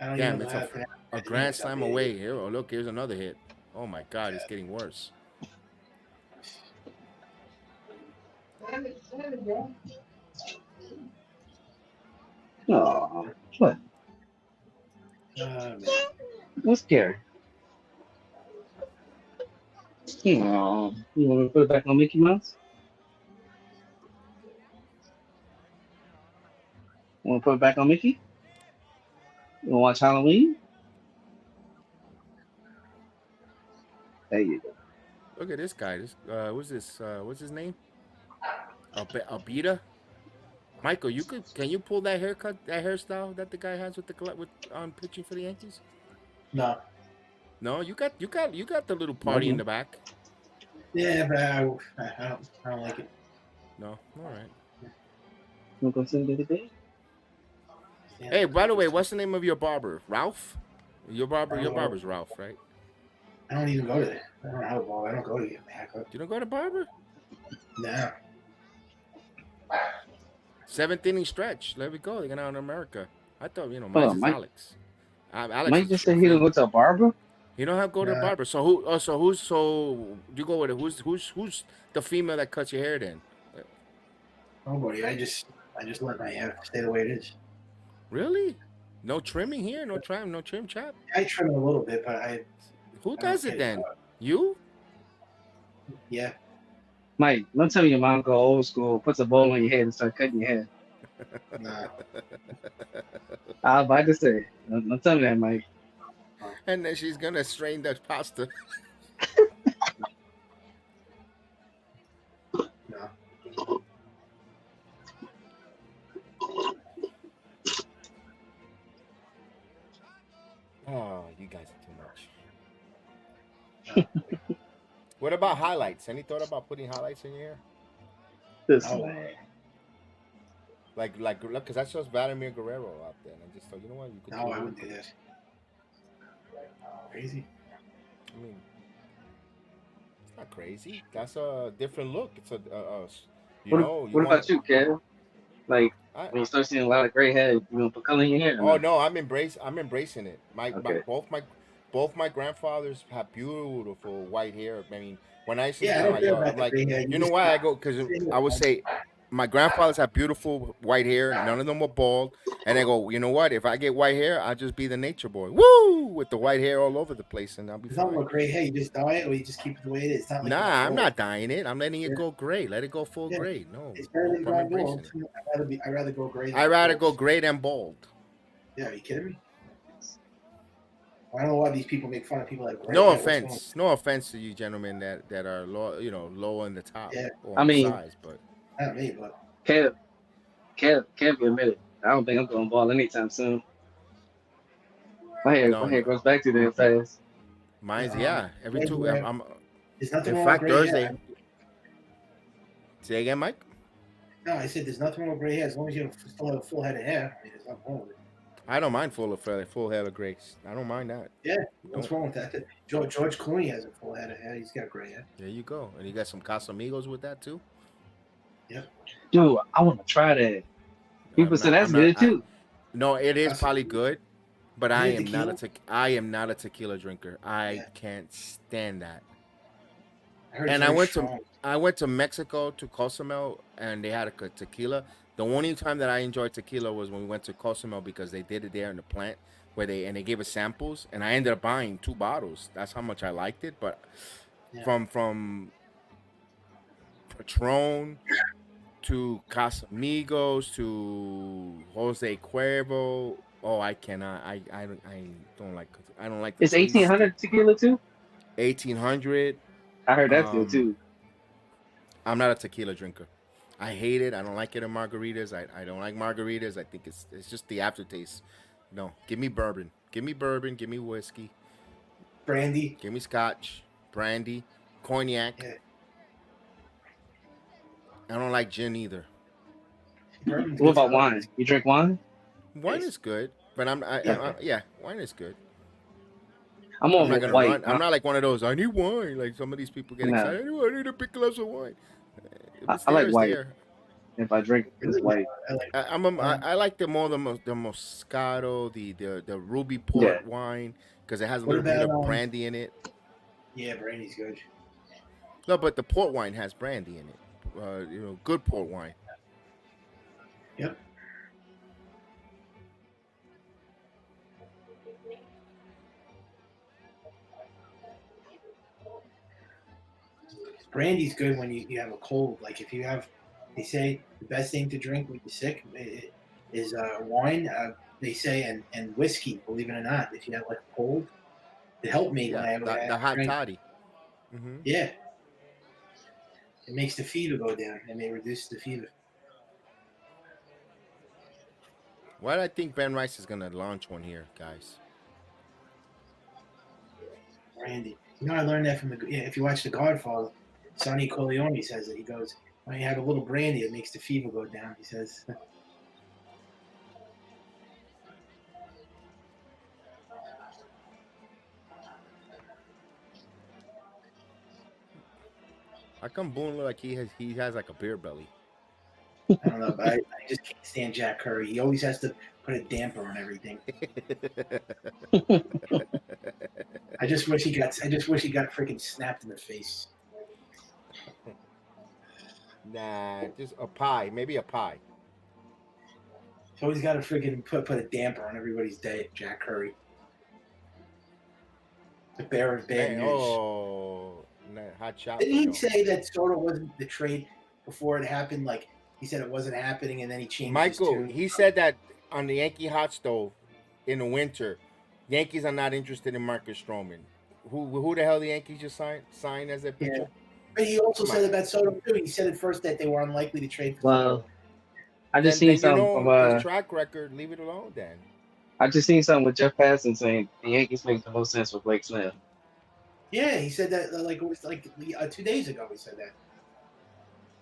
I don't Damn, even know it's how to pronounce a his grand name. slam away here. Oh, look, here's another hit. Oh my God, it's getting worse. Oh, what? Man. What's scary? Oh, you want me to put it back on Mickey Mouse? Want to put it back on Mickey? You want to watch Halloween? There you go. Look at this guy. This what's this? What's his name? Albita. Michael, can you pull that haircut, that hairstyle that the guy has with on pitching for the Yankees? No. No, you got the little party in the back. Yeah, but I don't like it. No, all right. Want to go sing the day? Yeah. Hey, by the way, what's the name of your barber? Ralph? Your barber's Ralph, right? I don't even go to that. I don't have a ball. I don't go to get my haircut. You don't go to barber? No. 7th inning stretch. There we go. They're going out in America. I thought, Hold mine on, is Mike. Alex. Alex Mike is just said he don't go to a barber. You don't have to go to the Nah. barber. So you go with it. Who's the female that cuts your hair then? Nobody. I just let my hair stay the way it is. Really? No trimming here? No trim chop? I trim it a little bit, but Who I does don't it pay then? for it. You? Yeah. Mike, don't tell me your mom go old school, puts a bowl on your head and start cutting your hair. Nah. I was about to say, don't tell me that, Mike. And then she's gonna strain that pasta. No. Oh, you guys are too much. What about highlights? Any thought about putting highlights in your hair? This Oh. man. Like look, because I saw Vladimir Guerrero out there, and I just thought, you know what, you could. No, I wouldn't do that. Crazy. I mean, it's not crazy. That's a different look. It's What about you, Kev? Like, when you start seeing a lot of gray hair, you gonna put color in your hair? Oh no, I'm embracing it. Okay. Both my grandfathers have beautiful white hair. I mean, when I used to Yeah, I see don't my care yard, about I'm the like, gray hair. you know why I go? Because I would say my grandfathers have beautiful white hair. None of them were bald. And I go, you know what? If I get white hair, I'll just be the nature boy. Woo! With the white hair all over the place, and I'll be It's not fine. like gray hair. You just dye it, or you just keep it the way it is. It's not like Nah, it's I'm gold. not dyeing it. I'm letting it Yeah. go gray. Let it go full Yeah. gray. No, It's better than I'm going embracing bald. it. I'd rather go gray. I'd rather go gray than bald. Yeah, are you kidding me? I don't know why these people make fun of people like gray. No hair. What's wrong? offense, no offense to you gentlemen that are low in the top Yeah. or I on mean- the size, but Not me, but Kev can admit it. I don't think I'm going ball anytime soon. My hair grows back too damn fast. mine's No. every Yeah, two. yeah. I'm there's nothing in wrong fact with gray Thursday. hair. Say again, Mike. No, I said there's nothing wrong with gray hair as long as you still have a full head of hair. I mean, there's nothing wrong with it. I don't mind full head of grace. I don't mind that. What's wrong with that? George Clooney has a full head of hair. He's got gray hair. There you go, and you got some Casamigos with that too. Dude, I want to try that. People say that's good too. No, it is Casamigos. probably good, but I Is it am not tequila? I am not a tequila drinker. I Yeah. can't stand that. I heard And it's I very went strong. I went to Mexico to Cozumel, and they had a tequila. The only time that I enjoyed tequila was when we went to Cozumel because they did it there in the plant where they gave us samples, and I ended up buying 2 bottles. That's how much I liked it. But Yeah. from Patron to Casamigos to Jose Cuervo. Oh, I cannot. I don't like. I don't like the It's taste. 1800 tequila too. 1800. I heard that's good too. I'm not a tequila drinker. I hate it. I don't like it in margaritas. I don't like margaritas. I think it's just the aftertaste. No, give me bourbon. Give me bourbon. Give me whiskey. Brandy. Give me scotch, brandy, cognac. Yeah. I don't like gin either. Bourbon's What good about for wine? You drink wine? Wine is good, but yeah, wine is good. I'm more I'm not of a gonna white. run. I'm not like one of those. I need wine. Like some of these people get No. excited. I need a big glass of wine. If it's I there, like it's white. there. If I drink, it's white. I like the Moscato, the ruby port wine because it has a What little bit about, of brandy in it. Yeah, brandy's good. No, but the port wine has brandy in it. Good port wine. Yep. Brandy's good when you have a cold. Like if you have, they say the best thing to drink when you're sick is wine. They say and whiskey. Believe it or not, if you have like a cold, it helped me when The hot drank. toddy. Mm-hmm. Yeah, it makes the fever go down and they reduce the fever. Why do I think Ben Rice is gonna launch one here, guys? Brandy. I learned that from if you watch The Godfather, Sonny Corleone says it. He goes, when you have a little brandy, it makes the fever go down. He says. How come Boone look like he has like a beer belly? I don't know, but I just can't stand Jack Curry. He always has to put a damper on everything. I just wish he got freaking snapped in the face. Nah, just a pie, maybe a pie. He's always got to freaking put a damper on everybody's day. Jack Curry, the bearer of bad news. Oh, nah, hot shot. Didn't he say that Soto wasn't the trade before it happened? Like he said it wasn't happening, and then he changed. Michael, his tune. he said that on the Yankee hot stove in the winter, Yankees are not interested in Marcus Stroman. Who the hell the Yankees just signed as their pitcher? Yeah. But he also said about Soto too. He said at first that they were unlikely to trade for Soto. I just seen something his track record. Leave it alone, then. I just seen something with Jeff Passan saying the Yankees make the most sense with Blake Snell. Yeah, he said that like it was like 2 days ago. He said that.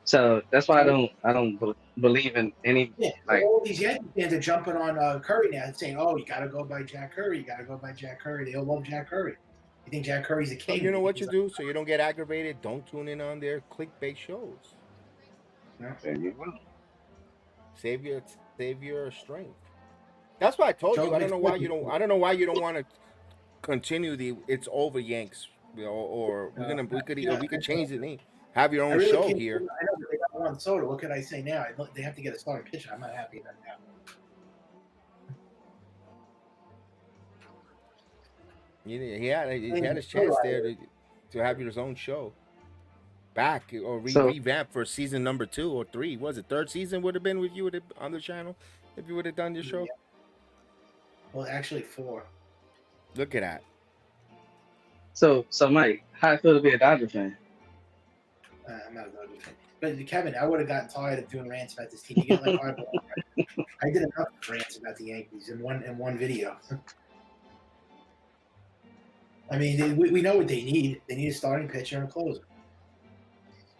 So that's why I don't believe in any. Yeah, like all these Yankee fans are jumping on Curry now and saying, "Oh, you got to go by Jack Curry. You got to go by Jack Curry. They all love Jack Curry. You think Jack Curry's a king?" You know what you do so you don't get aggravated? Don't tune in on their clickbait shows. there you go. Save your strength. That's why I told you. I don't know why you don't want to continue the "It's Over Yanks" or we could change the name. Have your own show here. I know that they got one Soto. What can I say now? They have to get a starting pitcher. I'm not happy about that. He had his chance there to have your own show back or revamp for season number 2 or 3. Was it 3rd season would have been with you on the channel if you would have done your show? Yeah. Well, actually 4. Look at that. So Mike, how I feel to be a Dodger fan? I'm not a Dodger fan. But Kevin, I would have gotten tired of doing rants about this team. You get like hardball. I did enough rants about the Yankees in one video. I mean, we know what they need. They need a starting pitcher and a closer.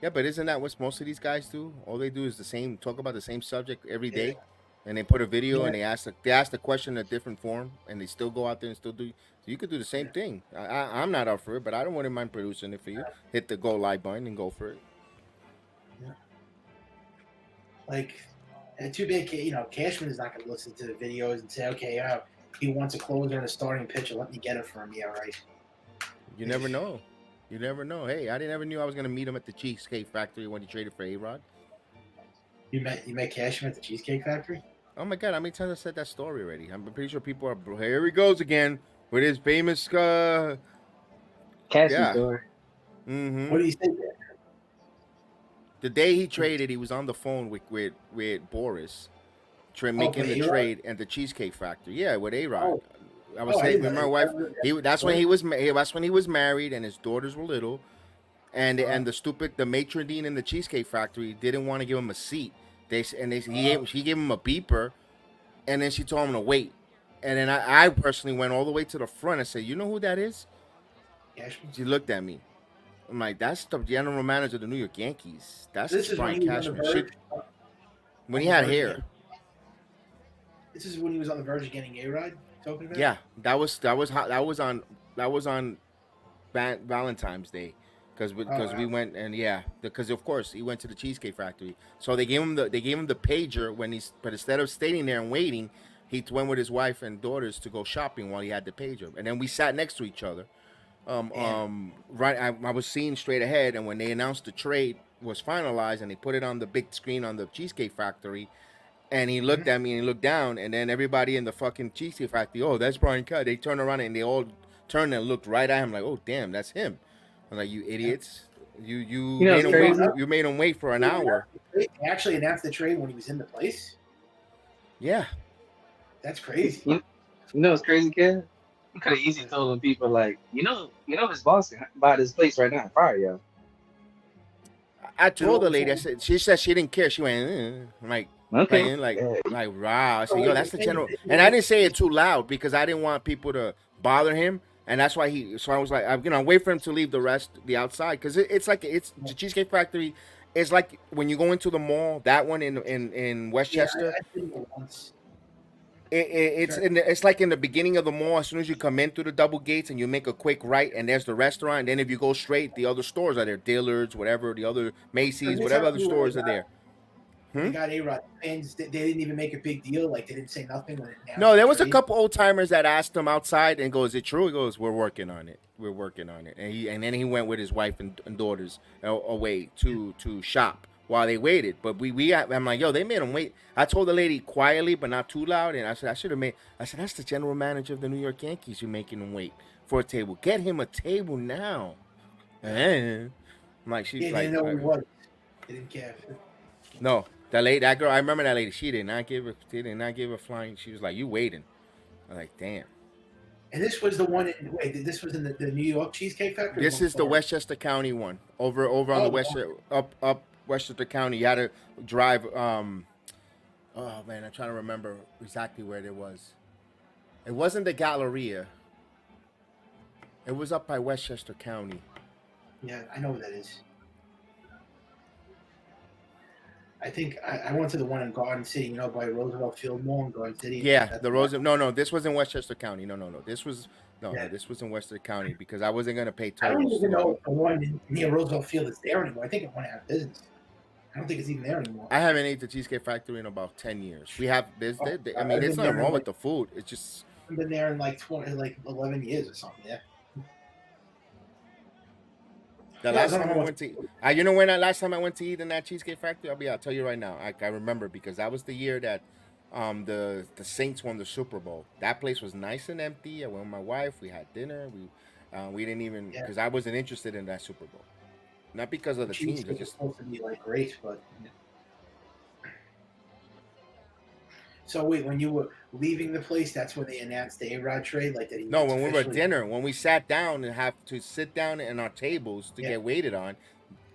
Yeah, but isn't that what most of these guys do? All they do is talk about the same subject every day, and they put a video and they ask the question in a different form, and they still go out there and still do. So you could do the same thing. I'm not up for it, but I don't wouldn't mind producing it for you. Hit the go live button and go for it. Yeah. Like, too bad, Cashman is not going to listen to the videos and say, okay, he wants a closer and a starting pitcher. Let me get it for him. Yeah, right. You never know. You never know. Hey, I never knew I was going to meet him at the Cheesecake Factory when he traded for A-Rod. You met Cashman at the Cheesecake Factory? Oh my God, how many times I said that story already? I'm pretty sure people are. Here he goes again with his famous. Cashew Yeah. story. Mm-hmm. What do you say there? The day he traded, he was on the phone with Boris, making for the A-Rod? trade and the Cheesecake Factory. Yeah, with A-Rod. Oh, I was I saying didn't with know my that. wife. I remember He that that's when story. he was that's when he was married and his daughters were little, and Uh-huh. the matron dean in the Cheesecake Factory didn't want to give him a seat. She gave him a beeper, and then she told him to wait. And then I personally went all the way to the front and said, "You know who that is?" Cashman? She looked at me. I'm like, "That's the general manager of the New York Yankees. That's This is when Brian he was on the Cashman." verge. When on he the had verge of hair. getting- This is when he was on the verge of getting A-Rod. Talking about. Yeah, that was on Valentine's Day, because we wow. went, and yeah, because of course he went to the Cheesecake Factory. So they gave him the pager but instead of staying there and waiting, he went with his wife and daughters to go shopping while he had the pager, and then we sat next to each other. Right, I was seeing straight ahead, and when they announced the trade was finalized and they put it on the big screen on the Cheesecake Factory, and he looked at me and he looked down, and then everybody in the fucking Cheesecake Factory, oh, that's Brian Cut. They turned around and they all turned and looked right at him like, oh, damn, that's him. I'm like, you idiots. You You know made what's him wait. crazy? You made him wait for an hour. They actually announced the trade when he was in the place. Yeah. That's crazy. You know what's crazy, kid? You could have easily told them people like, you know his boss can buy this place right now. Fire yo. I told the lady. I said. She said she didn't care. She went like. Okay. Like Yeah. wow. I said, yo, that's the general. And I didn't say it too loud because I didn't want people to bother him. And that's why so I was like, I'm wait for him to leave the outside. Because it's like, the Cheesecake Factory is like when you go into the mall, that one in Westchester. I did it once. It's like in the beginning of the mall. As soon as you come in through the double gates and you make a quick right, and there's the restaurant. And then if you go straight, the other stores are there. Dillard's, whatever, the other Macy's, whatever other stores are there. They got A-Rod fans. They didn't even make a big deal. Like, they didn't say nothing when it announced No, there the was a trade. couple old timers that asked him outside and goes, "Is it true?" He goes, "We're working on it. We're working on it." And then he went with his wife and daughters away to shop while they waited. But I'm like, yo, they made him wait. I told the lady quietly but not too loud, and I said that's the general manager of the New York Yankees. You're making him wait for a table. Get him a table now. And I'm like, she's They like, didn't know who he was. They didn't care. no. That girl, I remember that lady. She did not give a flying. She was like, "You waiting?" I'm like, damn. And this was the one. This was in the New York Cheesecake Factory. This is the Westchester County one. Over on the up Westchester County. You had to drive. Oh man, I'm trying to remember exactly where it was. It wasn't the Galleria. It was up by Westchester County. Yeah, I know what that is. I think I went to the one in Garden City, by Roosevelt Field Mall in Garden City. Yeah, the Rose. No, this was in Westchester County. No. This was Yeah. no, this was in Westchester County because I wasn't gonna pay I don't tolls. even know if the one near Roosevelt Field is there anymore. I think it went out of business. I don't think it's even there anymore. I haven't ate the Cheesecake Factory in about 10 years. We have this. I mean, it's not wrong with the food. It's just I've been there in like 11 years or something. Yeah. the last time I went to. You know when last time I went to eat in that Cheesecake Factory? I'll tell you right now. I remember because that was the year that the Saints won the Super Bowl. That place was nice and empty. I went with my wife. We had dinner. We didn't even because I wasn't interested in that Super Bowl. Not because of the teams. It's just supposed to be like great, but. So wait, when you were leaving the place, that's when they announced the A-Rod trade, like that. No, when we were at dinner, when we sat down and have to sit down in our tables to get waited on,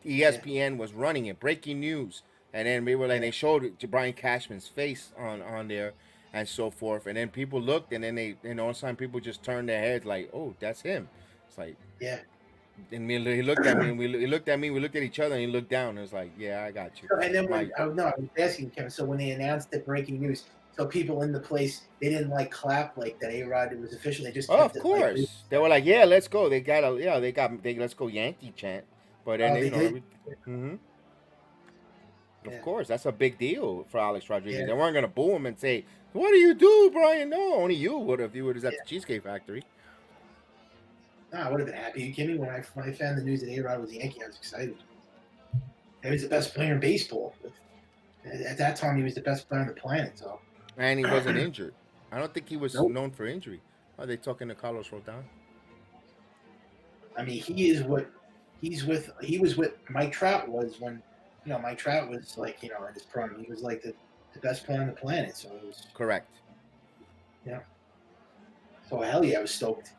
ESPN was running it, breaking news, and then we were like, they showed it to Brian Cashman's face on there, and so forth, and then people looked, and then all of a sudden people just turned their heads like, oh, that's him. It's like And he looked at me, and he looked at me. We looked at each other, and he looked down. And it was like, "Yeah, I got you." So, and then I was asking Kevin. So when they announced the breaking news, so people in the place they didn't like clap like that. A-Rod, it was official. They just of course they were like, "Yeah, let's go." They got let's go Yankee chant. But then of course that's a big deal for Alex Rodriguez. They weren't gonna boo him and say, "What do you do, Brian?" No, only you would have. You would have at the Cheesecake Factory. No, I would have been happy. You kidding me? When I found the news that A-Rod was a Yankee, I was excited. He was the best player in baseball. At that time, he was the best player on the planet. So And he wasn't injured. I don't think he was nope. known for injury. Are they talking to Carlos Rodon? I mean, he was with Mike Trout was when, Mike Trout was like, in his prime. He was like the best player on the planet. So it was, Correct. so hell yeah, I was stoked.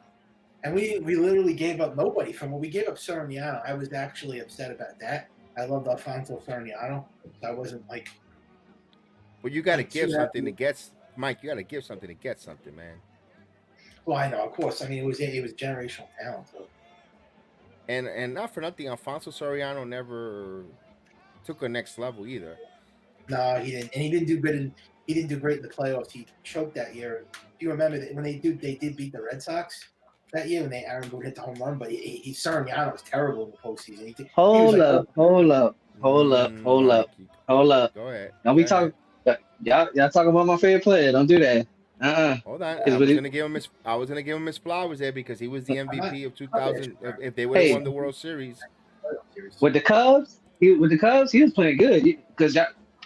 And we literally gave up nobody from when we gave up Soriano. I was actually upset about that. I loved Alfonso Soriano. So I wasn't like. But you got to Like, give see, something to get, Mike. You got to give something to get something, man. Well, I know, of course. I mean, it was generational talent. So. And not for nothing, Alfonso Soriano never took a next level either. No, he didn't, and he didn't do good. He didn't do great in the playoffs. He choked that year. Do you remember that when they did beat the Red Sox that year when Aaron Boone hit the home run? But Soriano was terrible in the postseason. Hold up. Go ahead. Don't be talking. Y'all talking about my favorite player. Don't do that. Hold on. I was gonna give him his flowers there because he was the MVP of 2000. If they would have won the World Series with the Cubs, he was playing good because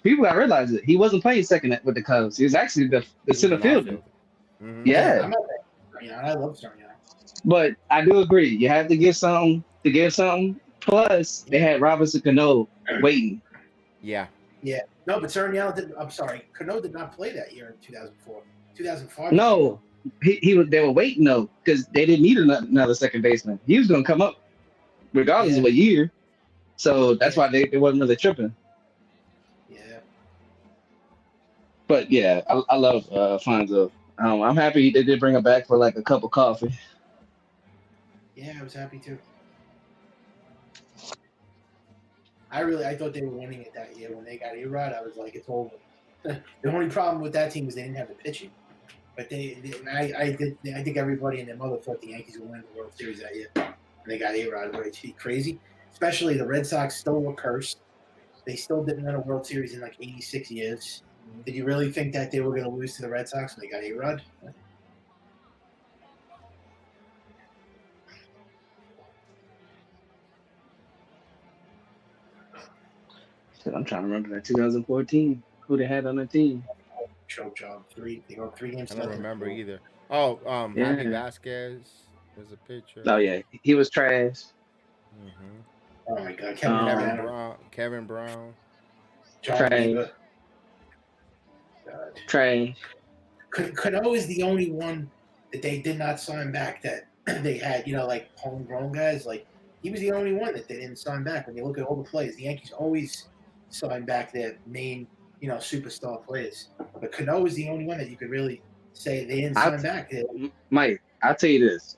people got to realize it. He wasn't playing second with the Cubs. He was actually the center fielder. Mm-hmm. Yeah. I love Soriano. But I do agree. You have to give something to give something. Plus, they had Robinson Cano waiting. Yeah. Yeah. No, but Soriano did. I'm sorry, Cano did not play that year in 2004. 2005. No, he was. They were waiting though because they didn't need another second baseman. He was going to come up regardless of what year. So that's why they wasn't really tripping. Yeah. But yeah, I love Fonzo. I'm happy they did bring him back for like a cup of coffee. Yeah, I was happy too. I thought they were winning it that year when they got A-Rod. I was like, it's over. The only problem with that team was they didn't have the pitching. But I think everybody and their mother thought the Yankees would win the World Series that year. And they got A-Rod, which is crazy. Especially the Red Sox still were cursed. They still didn't win a World Series in like 86 years. Did you really think that they were going to lose to the Red Sox when they got A-Rod? I'm trying to remember that 2014. Who they had on the team? Choke job. They go 3 games. I don't remember either. Oh, Javi Vasquez was a pitcher. Oh yeah, he was trash. Mm-hmm. Oh my God, Kevin Brown. John Trash. Cano is the only one that they did not sign back that they had, like homegrown guys. Like he was the only one that they didn't sign back. When you look at all the players, the Yankees always sign back their main, superstar players. But Cano is the only one that you could really say they didn't sign back. Mike, I'll tell you this.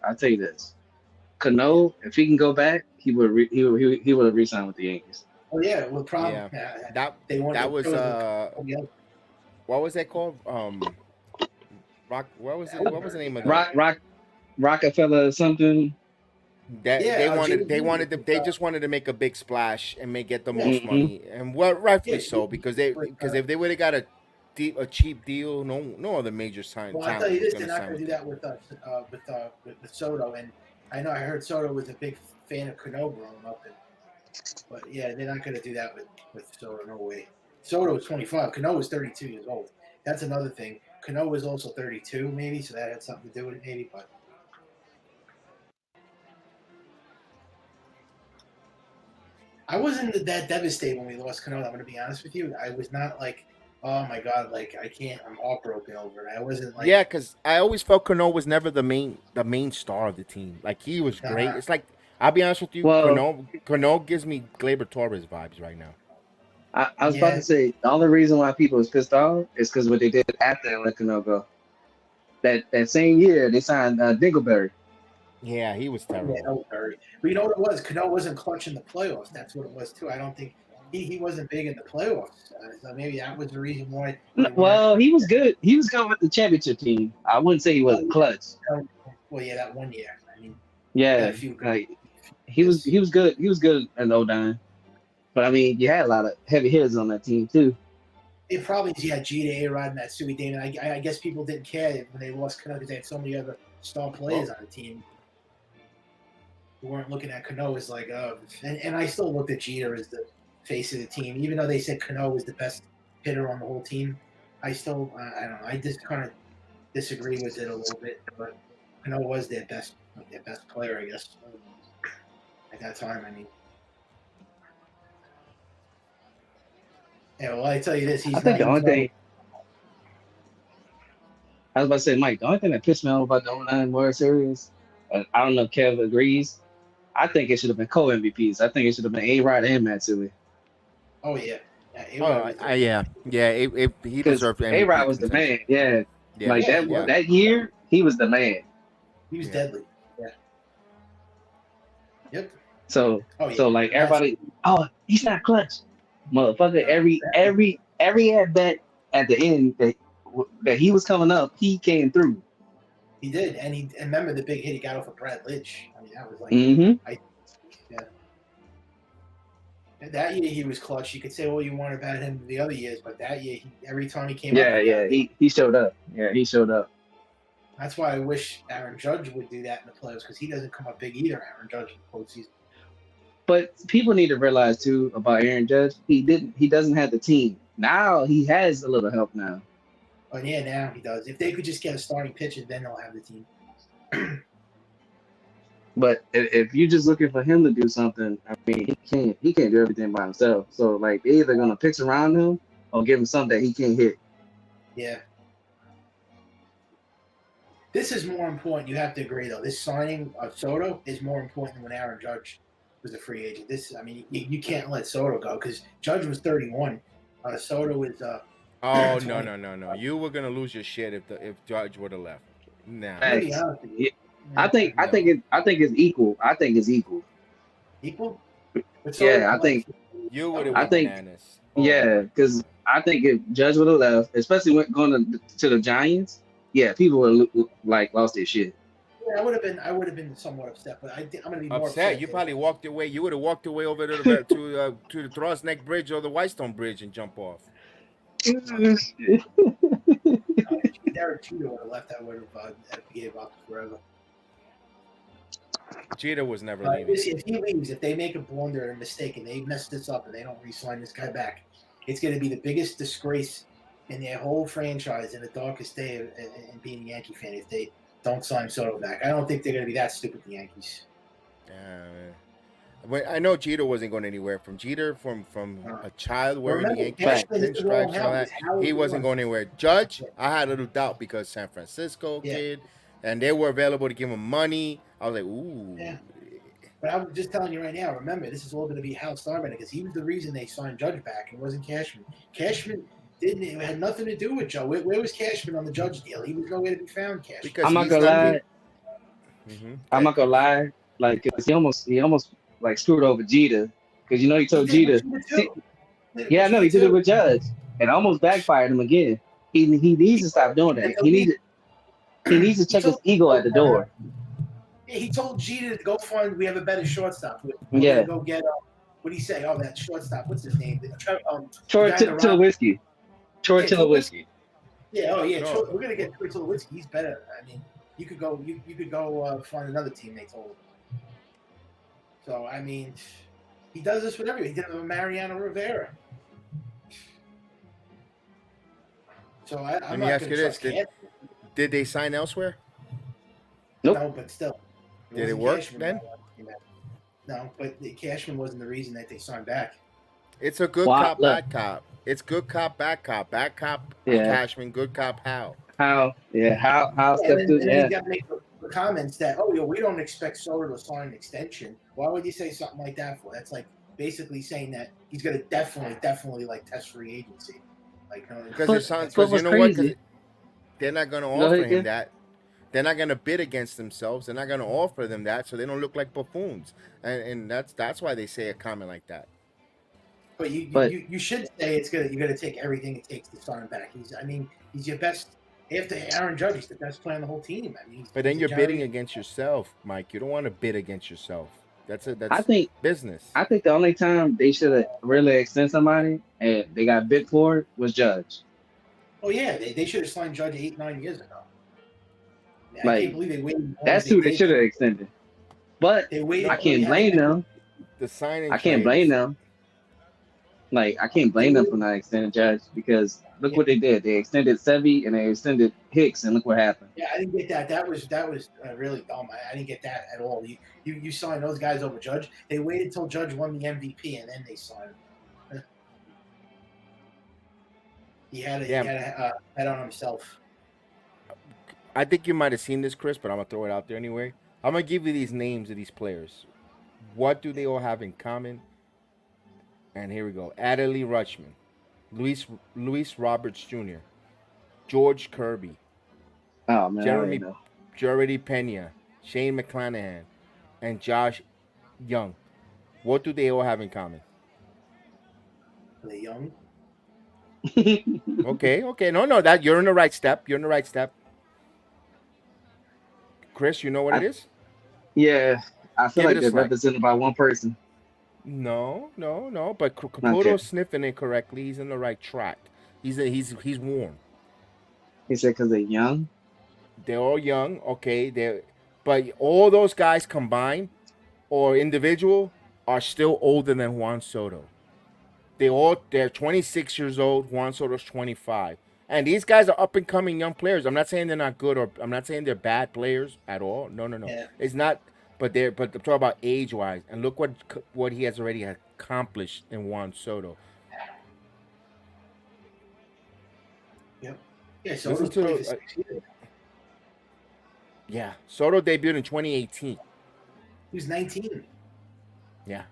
Cano, if he can go back, he would have re-signed with the Yankees. Oh yeah, well, problem. Yeah. That was what was that called? Rock. What was the name of that? Rockefeller or something. That they just wanted to make a big splash and get the most money, and rightfully so, because if they would have got a cheap deal, no other major sign. Well, I'll tell you this: they're not going to do that with Soto, and I know I heard Soto was a big fan of Cano growing up, but yeah, they're not going to do that with Soto. No way. Soto was 25. Cano was 32 years old. That's another thing. Cano was also 32, maybe, so that had something to do with it, maybe, but. I wasn't that devastated when we lost Cano. I'm going to be honest with you. I was not like, oh my God, like I can't. I'm heartbroken over it. I wasn't like. Yeah, because I always felt Cano was never the main star of the team. Like he was great. It's like, I'll be honest with you, Cano gives me Gleyber Torres vibes right now. I was about to say the only reason why people was pissed off is because what they did after they let Cano go. That same year they signed Dingleberry. Yeah, he was terrible. Yeah, but you know what it was? Cano wasn't clutch in the playoffs. That's what it was too. I don't think he wasn't big in the playoffs. So maybe that was the reason why. Well, he was good. He was good with the championship team. I wouldn't say he wasn't clutch. Well, yeah, that 1 year. I mean, yeah, he was good. He was good in 09. But I mean, you had a lot of heavy hitters on that team too. It probably had Jeter, A-Rod, and that Suey Damon. I guess people didn't care when they lost Cano because they had so many other star players on the team. We weren't looking at Cano as like, and I still looked at Jeter as the face of the team, even though they said Cano was the best hitter on the whole team. I still, I don't know. I just kind of disagree with it a little bit, but Cano was their best player, I guess, at that time. I mean, yeah. Well, I tell you this, I think the only thing I was about to say, Mike, the only thing that pissed me off about the 09 World Series, and I don't know if Kev agrees. I think it should have been co-MVPs. I think it should have been A-Rod and Matsui. Oh yeah, Yeah. He Because deserved MVP. A-Rod was the man. Yeah. Yeah. Like that year, he was the man. He was deadly. Yeah. Yep. So like That's- everybody, he's not clutch, motherfucker. Every at bat at the end that he was coming up, he came through. He did, and remember the big hit he got off of Brad Lidge. I mean, that was like, that year he was clutch. You could say what you want about him the other years, but that year, every time he came up, he showed up. Yeah, he showed up. That's why I wish Aaron Judge would do that in the playoffs because he doesn't come up big either. Aaron Judge in the postseason. But people need to realize too about Aaron Judge. He doesn't have the team now. He has a little help now. Oh yeah, now he does. If they could just get a starting pitcher, then they'll have the team. But if you're just looking for him to do something, I mean, he can't do everything by himself. So like they're either gonna pitch around him or give him something that he can't hit. Yeah. This is more important. You have to agree, though. This signing of Soto is more important than when Aaron Judge was a free agent. You can't let Soto go because Judge was 31. Soto is. Oh no! You were gonna lose your shit if Judge would have left. Nah. I think it's equal. I think it's equal. Equal? Yeah, I think you would have. Bananas. Yeah, because I think if Judge would have left, especially when going to the Giants, yeah, people would like lost their shit. Yeah, I would have been somewhat upset, but I'm gonna be more upset. You probably walked away. You would have walked away over to the TORREZ Neck Bridge or the Whitestone Bridge and jump off. Derek Cheetah would have left. I would have gave up forever. Cheetah was never leaving. If he leaves, if they make a blunder and a mistake and they mess this up and they don't re-sign this guy back, it's going to be the biggest disgrace in their whole franchise in the darkest day of being a Yankee fan if they don't sign Soto back. I don't think they're going to be that stupid, the Yankees. But I know Jeter wasn't going anywhere. From Jeter, from a child wearing the Yankee pinstripes and all that, he wasn't going anywhere. Judge, I had a little doubt because San Francisco kid, and they were available to give him money. I was like, ooh. Yeah. But I'm just telling you right now, remember, this is all going to be Hal Steinbrenner because he was the reason they signed Judge back. It wasn't Cashman. Cashman it had nothing to do with Joe. Where was Cashman on the Judge deal? He was nowhere to be found, Cashman. Because I'm not gonna lie. Like, he almost like screwed over Jeter because he told Jeter. Yeah, I know he did it with Judge and almost backfired him again. He needs to stop doing that. He needs to check his ego at the door. Yeah, he told Jeter to go find. We have a better shortstop. Yeah. Go get. What do you say? Oh, that shortstop. What's his name? Troy Tulowitzki. Troy Tulowitzki. Yeah. Oh, yeah. We're gonna get Troy Tulowitzki. He's better. I mean, you could go. You could go find another team. They told him. So I mean, he does this with everybody. He did it with Mariano Rivera. So Let me ask you this: Did they sign elsewhere? Nope. No, but still. Did it work then? No, but Cashman wasn't the reason that they signed back. It's a good cop, bad cop. It's good cop, bad cop. Bad cop, Cashman. Good cop, Hal. How stepped through. You got to make the comments that, we don't expect Soto to sign an extension. Why would you say something like that for? That's like basically saying that he's going to definitely like test free agency. Like, because you know what? They're not going to offer him that. They're not going to bid against themselves. They're not going to offer them that, so they don't look like buffoons. And that's why they say a comment like that. But you should say you're gonna take everything it takes to sign him back. He's your best. After Aaron Judge, he's the best player on the whole team. But then you're bidding against yourself, Mike. You don't want to bid against yourself. That's business. I think the only time they should have really extended somebody and they got bid for it was Judge. Oh yeah, they should have signed Judge 8-9 years ago. I can't believe they waited. That's who they should have extended. But I can't blame them. The signing. I can't blame them. Like I can't blame them for not extending Judge because look what they did. They extended Sevy and they extended Hicks, and look what happened. Yeah, I didn't get that. That was really dumb. I didn't get that at all. You signed those guys over Judge. They waited till Judge won the MVP and then they signed him. He had a bet on himself. I think you might have seen this, Chris, but I'm gonna throw it out there anyway. I'm gonna give you these names of these players. What do they all have in common? And here we go: Adley Rutschman, Luis Roberts Jr., George Kirby, Oh man, Jeremy Pena, Shane McClanahan, and Josh Young. What do they all have in common? Are they young? Okay. No, that you're in the right step. You're in the right step. Chris, you know what it is? Yeah, I feel Give it like a they're swipe. represented by one person. No. But Okay. Caputo's sniffing it correctly. He's in the right track. He's warm. He said because they're young. They're all young. Okay, but all those guys combined or individual are still older than Juan Soto. They're 26 years old. Juan Soto's 25. And these guys are up and coming young players. I'm not saying they're not good or I'm not saying they're bad players at all. No. Yeah. It's not. But I'm talking about age wise. And look what he has already accomplished in Juan Soto. Yep. Yeah. So it was yeah. Soto debuted in 2018. He was 19. Yeah.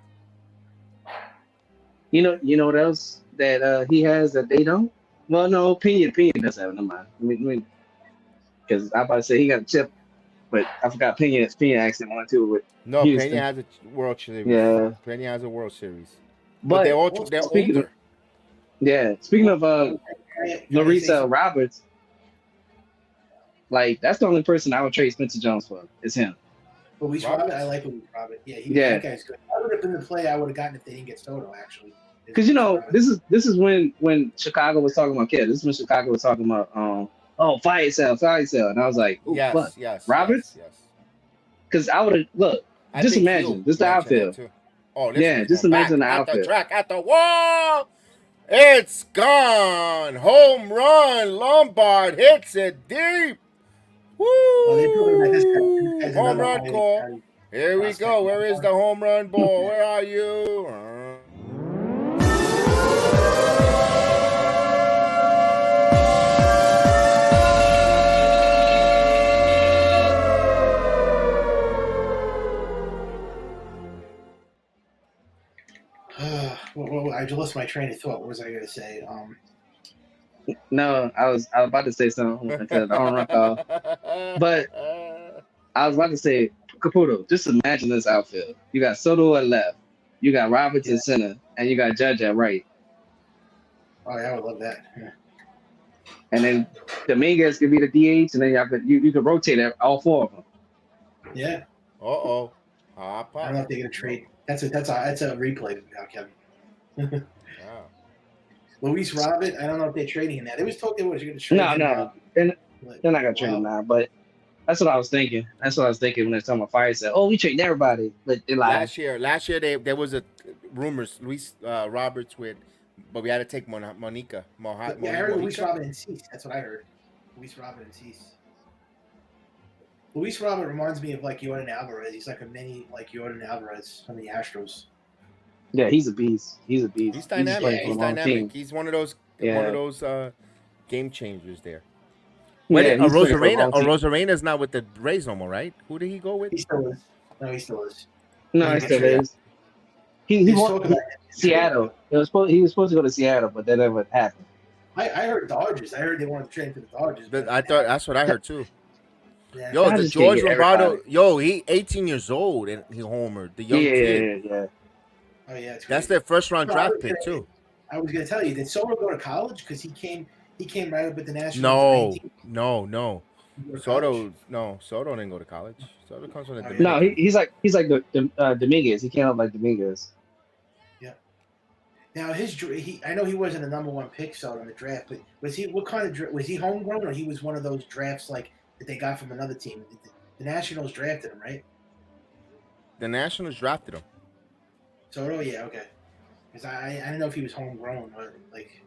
You know what else that he has that they don't? Well, no, Pena does have it. Never mind. I mean, because I about to say he got a chip, but I forgot Pena actually won too with Houston. Pena has a World Series. Yeah. Pena has a World Series. But they're older. Speaking of Larissa Roberts, like that's the only person I would trade Spencer Jones for. Is him. Luis Robert, I like Luis Robert. Yeah, that guy's good. That would have been the play I would have gotten if they didn't get Soto, actually. Because this is when Chicago was talking about This is when Chicago was talking about fire sale, and I was like, yes, Roberts. Yes. Because I would have just imagine this is the outfield. Just imagine the outfield. At the track, at the wall. It's gone. Home run. Lombard hits it deep. Woo! Home run call. Here we go. Where is the home run ball? Where are you? I just lost my train of thought. What was I going to say? No, I was about to say something until the home run call. But I was about to say, Caputo, just imagine this outfield. You got Soto at left, you got Roberts at center, and you got Judge at right. Oh, yeah, I would love that. Yeah. And then Dominguez could be the DH, and then you could rotate all four of them. Yeah. Uh-oh. I don't know if they're going to trade. That's a replay now, Kevin. Wow. Luis Robert, I don't know if they're trading him now. There was talk they were going to trade him. No. They're not going to trade him now, but that's what I was thinking. That's what I was thinking when they're talking about fire sale. Oh, we trading everybody. But they lied. Last year there was a rumors Luis Roberts but we had to take Monica. I heard Luis Robert and Cease. That's what I heard. Luis Robert and Cease. Luis Robert reminds me of like Yordan Alvarez. He's like a mini like Yordan Alvarez from the Astros. Yeah, he's a beast. He's dynamic. He's dynamic. He's one of those game changers there. Rosarena's not with the Rays no more, right? Who did he go with? He still is. No, he still is. No, he still is. He went to Seattle. He was supposed to go to Seattle, but that never happened. I heard Dodgers. I heard they wanted to trade for the Dodgers. I thought that's what I heard too. Yeah. Yo, the George Romano. Yo, he 18 years old and he homered the young kid. Yeah. Oh yeah, it's that's their first round draft pick too. I was gonna tell you, did Soto go to college? Because he came right up at the Nationals. No. Soto didn't go to college. Soto comes from the No, he's like the Dominguez. He came up like Dominguez. Yeah. Now I know he wasn't a number one pick Soto in the draft, but was he was he homegrown or he was one of those drafts like that they got from another team? The Nationals drafted him, right? The Nationals drafted him. Soto, yeah, okay. Because I don't know if he was homegrown or like,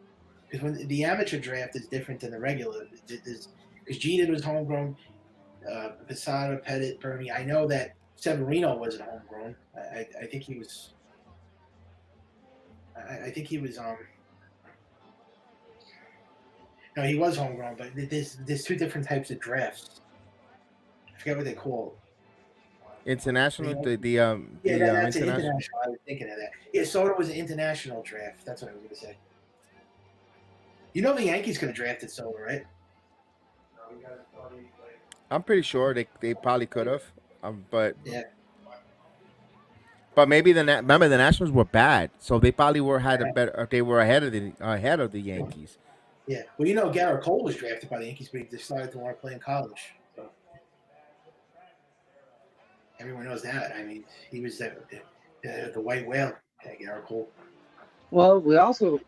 because when the amateur draft is different than the regular. Because Jeter was homegrown, Posada, Pettit, Bernie. I know that Severino wasn't homegrown. I think he was. I think he was. No, he was homegrown, but there's two different types of drafts. I forget what they call International, it. Yeah, that's an international. international. I was thinking of that. Yeah, Soto was an international draft. That's what I was going to say. You know the Yankees could have drafted Soto, right? I'm pretty sure they probably could have, but Yeah. maybe remember the Nationals were bad, so they probably had a better. They were ahead of the Yankees. Yeah. Well, you know, Garrett Cole was drafted by the Yankees, but he decided to want to play in college. So everyone knows that. I mean, he was the white whale, Garrett Cole. Well, we also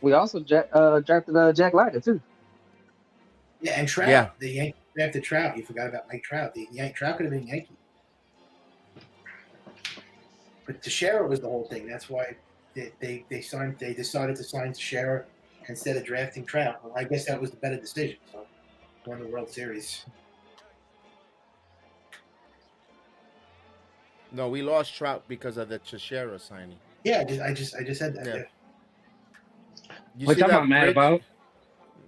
drafted Jack Leiter too. Yeah, and Trout. Yeah. The Yankees drafted Trout. You forgot about Mike Trout. Trout could have been Yankee. But Teixeira was the whole thing. That's why they decided to sign Teixeira instead of drafting Trout. Well, I guess that was the better decision. So won the World Series. No, we lost Trout because of the Teixeira signing. Yeah, I just said that. Yeah. Yeah. You Which see I'm that not mad bridge? about.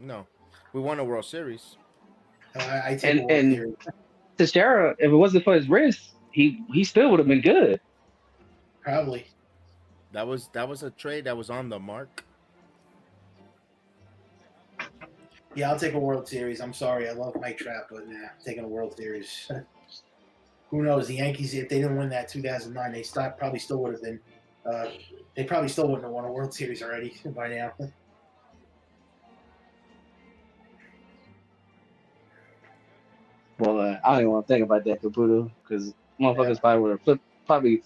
No, we won a World Series. I take World Series. Teixeira, if it wasn't for his wrist, he still would have been good. Probably. That was a trade that was on the mark. Yeah, I'll take a World Series. I'm sorry, I love Mike Trout, but I'm taking a World Series. Who knows? The Yankees, if they didn't win that 2009, they probably still would have been. They probably still wouldn't have won a World Series already by now. Well, I don't even want to think about that, Caputo, because motherfuckers probably would have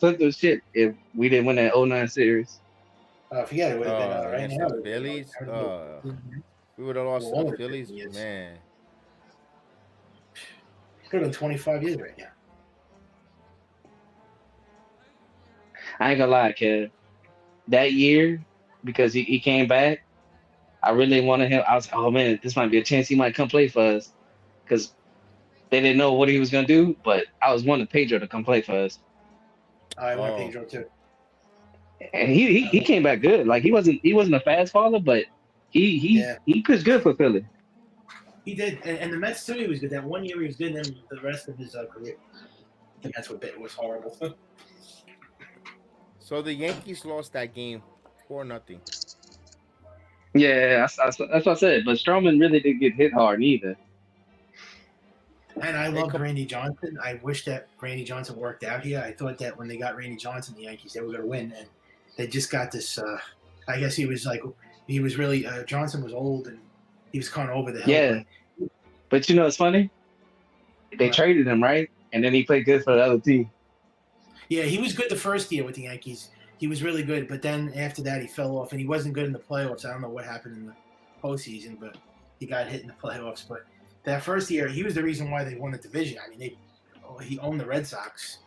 flipped their shit if we didn't win that 09 series. Forget it. Would have been right Against now. the Phillies. We would have lost to the Phillies, man. Could have been 25 years right now. I ain't gonna lie, kid. That year, because he came back, I really wanted him. I was like, oh man, this might be a chance he might come play for us, because they didn't know what he was gonna do. But I was wanting Pedro to come play for us. I want Pedro too. And he came back good. Like he wasn't a fast faller, but he pitched good for Philly. He did, and the Mets too. He was good. That one year he was good. Then the rest of his career, the Mets was horrible. So the Yankees lost that game 4-0. Yeah, that's what I said. But Stroman really didn't get hit hard either. And I loved Randy Johnson. I wish that Randy Johnson worked out here. I thought that when they got Randy Johnson, the Yankees, they were going to win. And they just got this. I guess he was really Johnson was old and he was kind of over the hill. Yeah, but you know it's funny. They traded him, right? And then he played good for the other team. Yeah, he was good the first year with the Yankees. He was really good, but then after that he fell off, and he wasn't good in the playoffs. I don't know what happened in the postseason, but he got hit in the playoffs. But that first year, he was the reason why they won the division. I mean, he owned the Red Sox,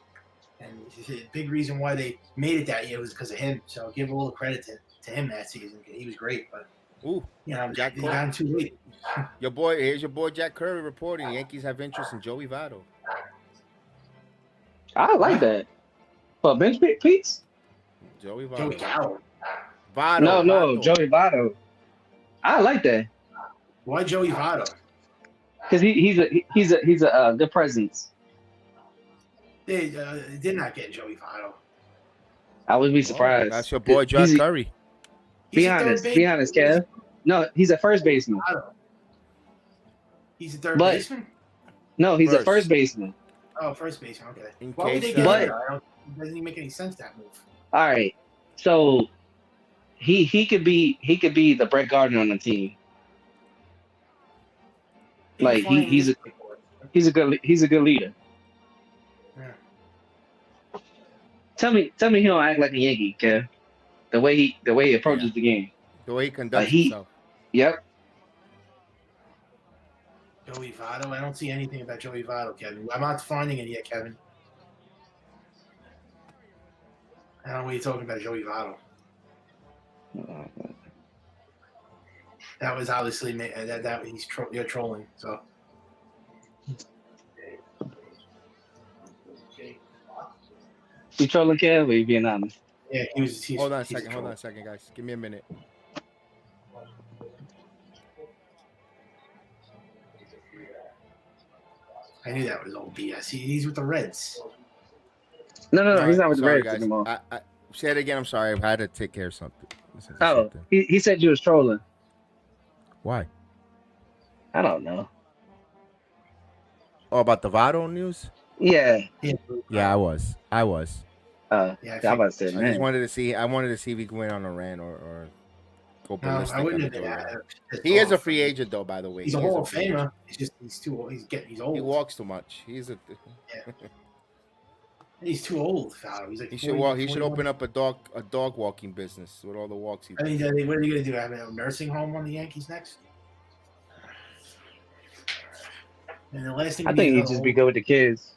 and the big reason why they made it that year was because of him. So give a little credit to him that season. He was great, but Jack he got him too late. Here's your boy Jack Curry reporting the Yankees have interest in Joey Votto. I like that. But bench Pete's? Joey Votto. Joey Gallo. No, Joey Votto. I like that. Why Joey Votto? Because he's a good presence. They did not get Joey Votto. I would be surprised. That's your boy Jack Curry. Be honest, Kev. No, he's a first baseman. He's a third baseman? No, he's a first baseman. Oh, first baseman. Okay. Why would they get him? It doesn't even make any sense, that move. All right, so he could be the Brett Gardner on the team. Like he's a good leader. Yeah. Tell me he don't act like a Yankee, Kev. The way he approaches the game. The way he conducts himself. Yep. Joey Votto? I don't see anything about Joey Votto, Kevin. I'm not finding it yet, Kevin. I don't know what you're talking about, Joey Votto. That was obviously that you're trolling. So You trolling, Kev, or you being honest? yeah, he's Hold on a he's second. Hold troll. on a second, guys. Give me a minute. I knew that was all BS. He's with the Reds. No, he's not with the Sorry, Reds guys. anymore. I say it again. I'm sorry. I had to take care of something. Listen to Oh, something. he said you was trolling. Why? I don't know. Oh, about the Votto news? Yeah. Yeah, I was. Yeah, I'm about to say, I just man. wanted to see. I wanted to see if he could win on a rant or go No, ballistic. I wouldn't on have the been. Twitter. He is a free agent, though. By the way, He's a He is Hall of free agent. Famer. He's just he's too old. He's old. He walks too much. He's a. He's too old, Fowler. He's like He 40, should walk. He should 41. open up a dog walking business with all the walks he I does. mean, what are you gonna do? Have a nursing home on the Yankees next? And the last thing I think he'd just be good with the kids.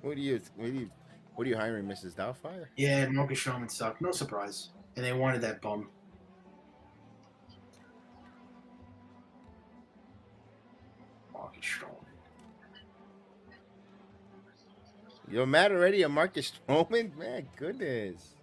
What are you hiring, Mrs. Doubtfire? Yeah, Marcus Stroman sucked. No surprise. And they wanted that bum. Marcus Stroman. You're mad already at Marcus Stroman? Man, goodness.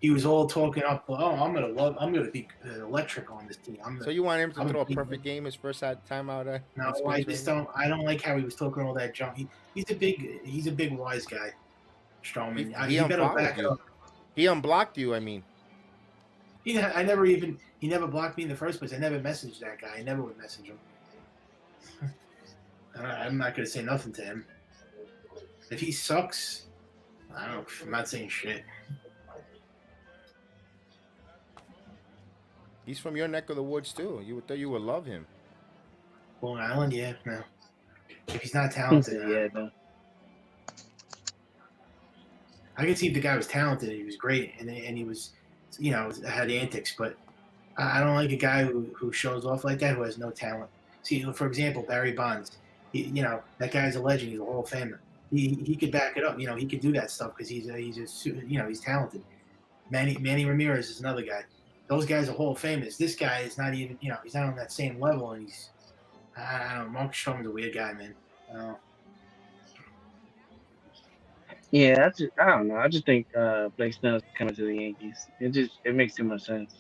He was all talking up. Oh, I'm gonna be electric on this team. So you want him to I'm throw a gonna- perfect game his first time out? No, I just don't. I don't like how he was talking all that junk. He's a big wise guy, Stroman. He He better unfollowed back you. up. He unblocked you. I mean, He never blocked me in the first place. I never messaged that guy. I never would message him. I'm not gonna say nothing to him. If he sucks, I don't. I'm not saying shit. he's from your neck of the woods too. You would think you would love him. Long Island, yeah, no. If he's not talented, Yeah, no. I could see if the guy was talented. He was great, and he was, had antics. But I don't like a guy who shows off like that who has no talent. See, for example, Barry Bonds. That guy's a legend. He's a Hall of Famer. He could back it up. He could do that stuff because he's talented. Manny Ramirez is another guy. Those guys are Hall of Famers. This guy is not even. He's not on that same level, and I don't know. Marcus Stroman's a weird guy, man. Yeah, I don't know. I just think Blake Snell's coming to the Yankees. It makes too much sense.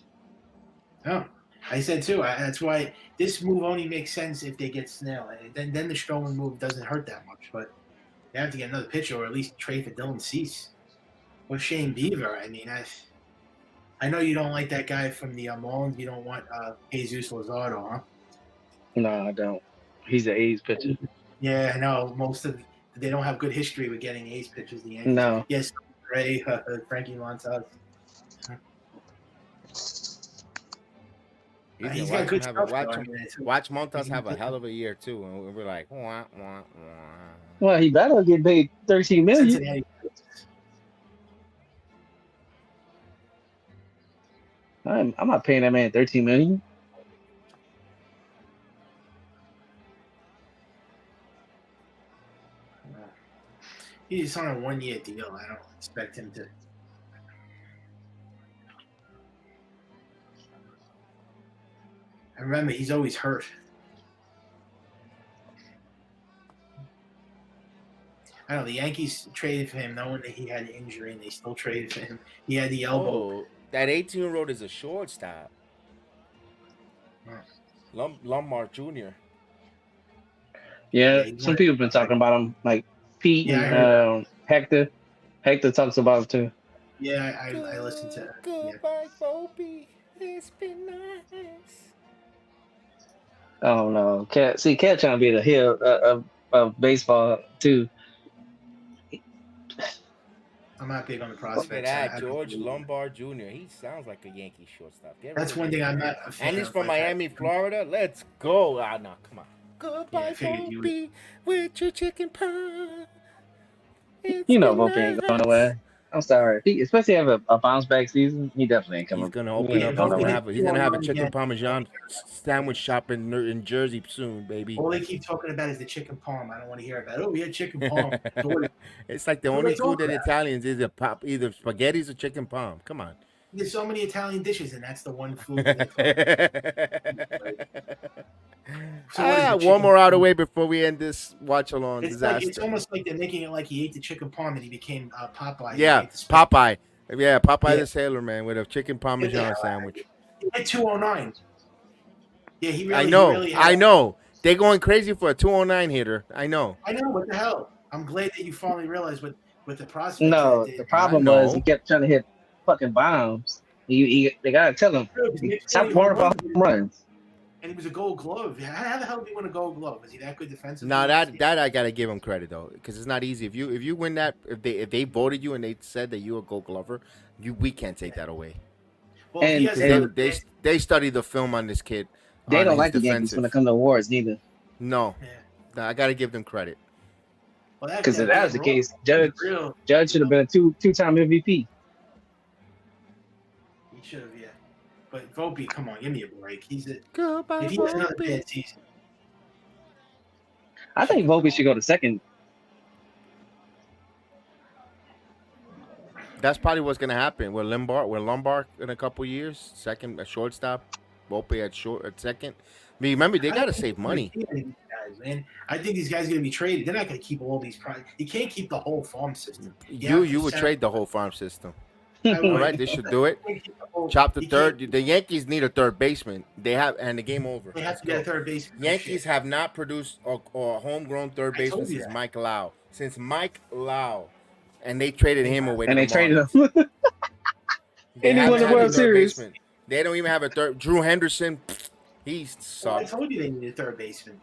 Oh, I said too. That's why this move only makes sense if they get Snell. Then the Stroman move doesn't hurt that much. But they have to get another pitcher or at least trade for Dylan Cease or Shane Bieber. I mean, I know you don't like that guy from the Marlins. You don't want Jesus Luzardo, huh? No, I don't. He's an A's pitcher. Yeah, I know. They don't have good history with getting ace pitchers. The Yankees. No. Yes, Ray, Frankie Montas. He's got good stuff. Watch Montas have a hell of a year too, and we're like, wah, wah, wah. Well, he better get paid $13 million. Cincinnati. I'm not paying that man $13 million. He's on a 1-year deal. I don't expect him to. And remember, he's always hurt. I know the Yankees traded for him knowing that he had an injury, and they still traded for him. He had the elbow. Oh, that 18-year-old is a shortstop. Lombard Jr. Yeah, some people have been talking about him, like Pete and Hector. Hector talks about him too. Yeah, I listened to. Goodbye, VOLPE. It's been nice. Oh no, Cat trying to be the heel of baseball too. I'm not big on the Look prospects. at that, George Lombard Jr. He sounds like a Yankee shortstop. That's one thing I'm not a fan And he's of, from like Miami, Florida. Let's go. Ah, no, come on. Goodbye, VOLPE, with your chicken pie. You know, VOLPE ain't going nowhere. I'm sorry. If he especially have a bounce back season, he definitely ain't He's coming. gonna He open ain't up. going nowhere. He's gonna have a 209 chicken again. parmesan sandwich shop in Jersey soon, baby. All they keep talking about is the chicken parm. I don't want to hear about it. Oh, we had chicken parm. It's like the What only they food talk that about? Italians is either spaghettis or chicken parm. Come on. There's so many Italian dishes, and that's the one food that they talk about. So what is it, One chicken more out of the parm? way before we end this watch along It's disaster. almost like they're making it like he ate the chicken parm and he became Popeye. Yeah, He ate the spicy- Popeye. Yeah, Popeye Yeah. the Sailor Man with a chicken parmesan sandwich. He had 209. Yeah, he really. I know. He really had, I know. They're going crazy for a 209 hitter. I know. I know. What the hell? I'm glad that you finally realized what the prospects. No, that the problem was he kept trying to hit fucking bombs. They gotta tell him stop worrying about home runs. And he was a Gold Glove. How the hell did he win a Gold Glove? Was he that good defensively? No, that I gotta give him credit though, because it's not easy. If you win that, if they voted you and they said that you're a Gold Glover, we can't take that away. Well, And- he has and- They studied the film on this kid. They on don't his like the Yankees defensive. when it comes to awards neither. No, Yeah. I gotta give them credit. Well, Because if that was the case, Judge real. should have been a two-time MVP. He should have, yeah. But Volpe, come on, give me a break. Goodbye, If he has another Volpe. bad season, I think Volpe should go to second. That's probably what's gonna happen with Lombard in a couple years. Second, a shortstop. Volpe at second. I mean, remember they gotta save money. Guys, man. I think these guys are gonna be traded. They're not gonna keep all these. You can't keep the whole farm system. You would trade the whole farm system. I All would. right, they should do it. You can't keep the whole- Chop the you third. can't- The Yankees need a third baseman. They have, and the game over. They have to get a third baseman. Yankees have not produced a homegrown third I baseman told you since that. Mike Lau. And they traded him away. And to they the traded Marlins. him. They And he haven't won the had a World third Series. baseman. They don't even have a third. Drew Henderson, he I sucks. told you they need a third baseman.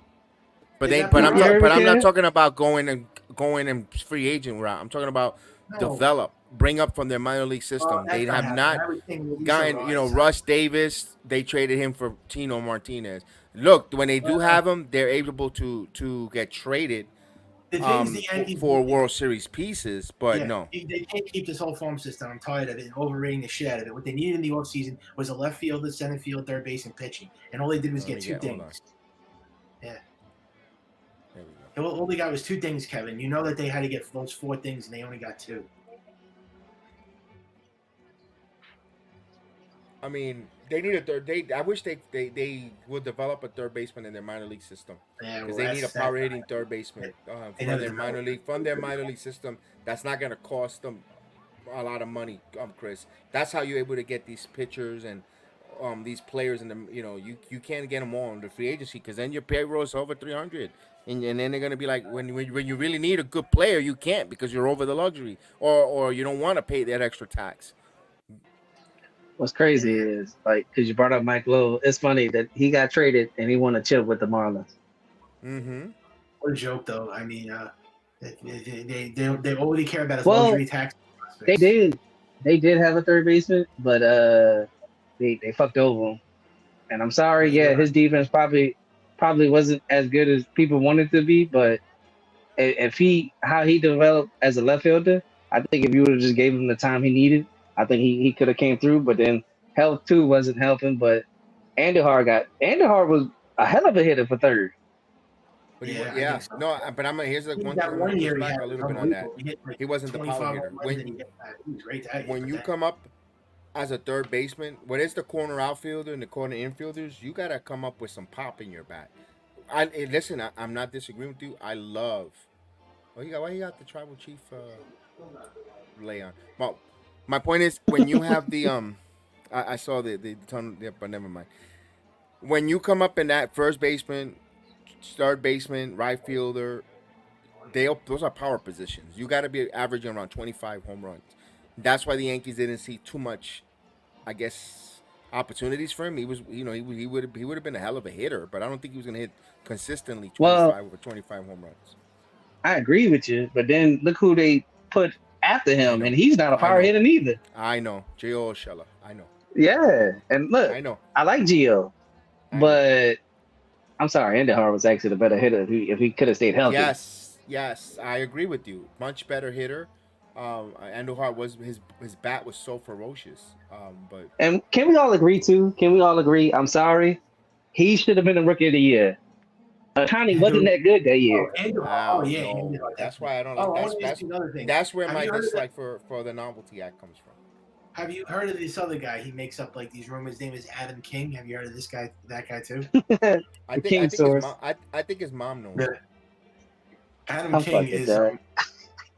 But Is that I'm Hurricane? not talking about going and free agent route. I'm talking about No. bring up from their minor league system. That's they have happening. not I would think Luis gotten, Arias. Russ Davis. They traded him for Tino Martinez. Look, when they do have him, they're able to get traded The things the Yankees for World Series pieces. But no, they can't keep this whole farm system. I'm tired of it and overrating the shit out of it. What they needed in the offseason was a left fielder, center field, third base, and pitching. And all they did was get two hold on. things. Yeah. There we go. All they got was two things, Kevin. You know that they had to get those four things, and they only got two. I mean, they need a third. I wish they would develop a third baseman in their minor league system. Yeah, Because well, they need a that's- power hitting third baseman They from never their minor league system. That's not gonna cost them a lot of money, Chris. That's how you're able to get these pitchers and these players in the you can't get them all in the free agency because then your payroll is over 300, and then they're gonna be like when you really need a good player you can't because you're over the luxury or you don't want to pay that extra tax. What's crazy is because you brought up Mike Lowe. It's funny that he got traded and he won a chip with the Marlins. Mm-hmm. What a joke, though. I mean, they already care about his Well, luxury tax. They did have a third baseman, but they fucked over him. And I'm sorry, his defense probably wasn't as good as people wanted to be, but how he developed as a left fielder, I think if you would have just gave him the time he needed, I think he could have came through. But then health too wasn't helping. But Andahar was a hell of a hitter for third. But Yeah, so. no, but here's the one thing. That I'm one gonna year push he back had a little bit on that. He wasn't the 25 power hitter. home runs and he was great that year, When but you then- come up as a third baseman, when it's the corner outfielder and the corner infielders, you gotta come up with some pop in your bat. Listen, I'm not disagreeing with you. I love. Why you got the tribal chief Leon? Well, my point is when you have the I saw the tunnel, but never mind. When you come up in that first baseman, third baseman, right fielder, those are power positions. You got to be averaging around 25 home runs. That's why the Yankees didn't see too much, I guess, opportunities for him. He was, he would have been a hell of a hitter, but I don't think he was going to hit consistently 25 home runs. I agree with you, but then look who they put after him, and he's not a power hitter neither. I know, Gio Urshela. I know. Yeah, and look, I know. I like Gio, but I'm sorry, Andahar was actually the better hitter if he could have stayed healthy. Yes, I agree with you. Much better hitter. Andujar was his bat was so ferocious. But And can we all agree too? Can we all agree? I'm sorry. He should have been the rookie of the year. Otani wasn't that good that year. Oh, yeah, no, Andujar, that's definitely. why I don't Oh, like. I want to ask you another thing. That's where Have my you heard of dislike for the novelty act comes from. Have you heard of this other guy? He makes up like these rumors. His name is Adam King. Have you heard of this guy? That guy too? I King think source. I think his mom knows. Yeah. Adam I'm King fucking is done.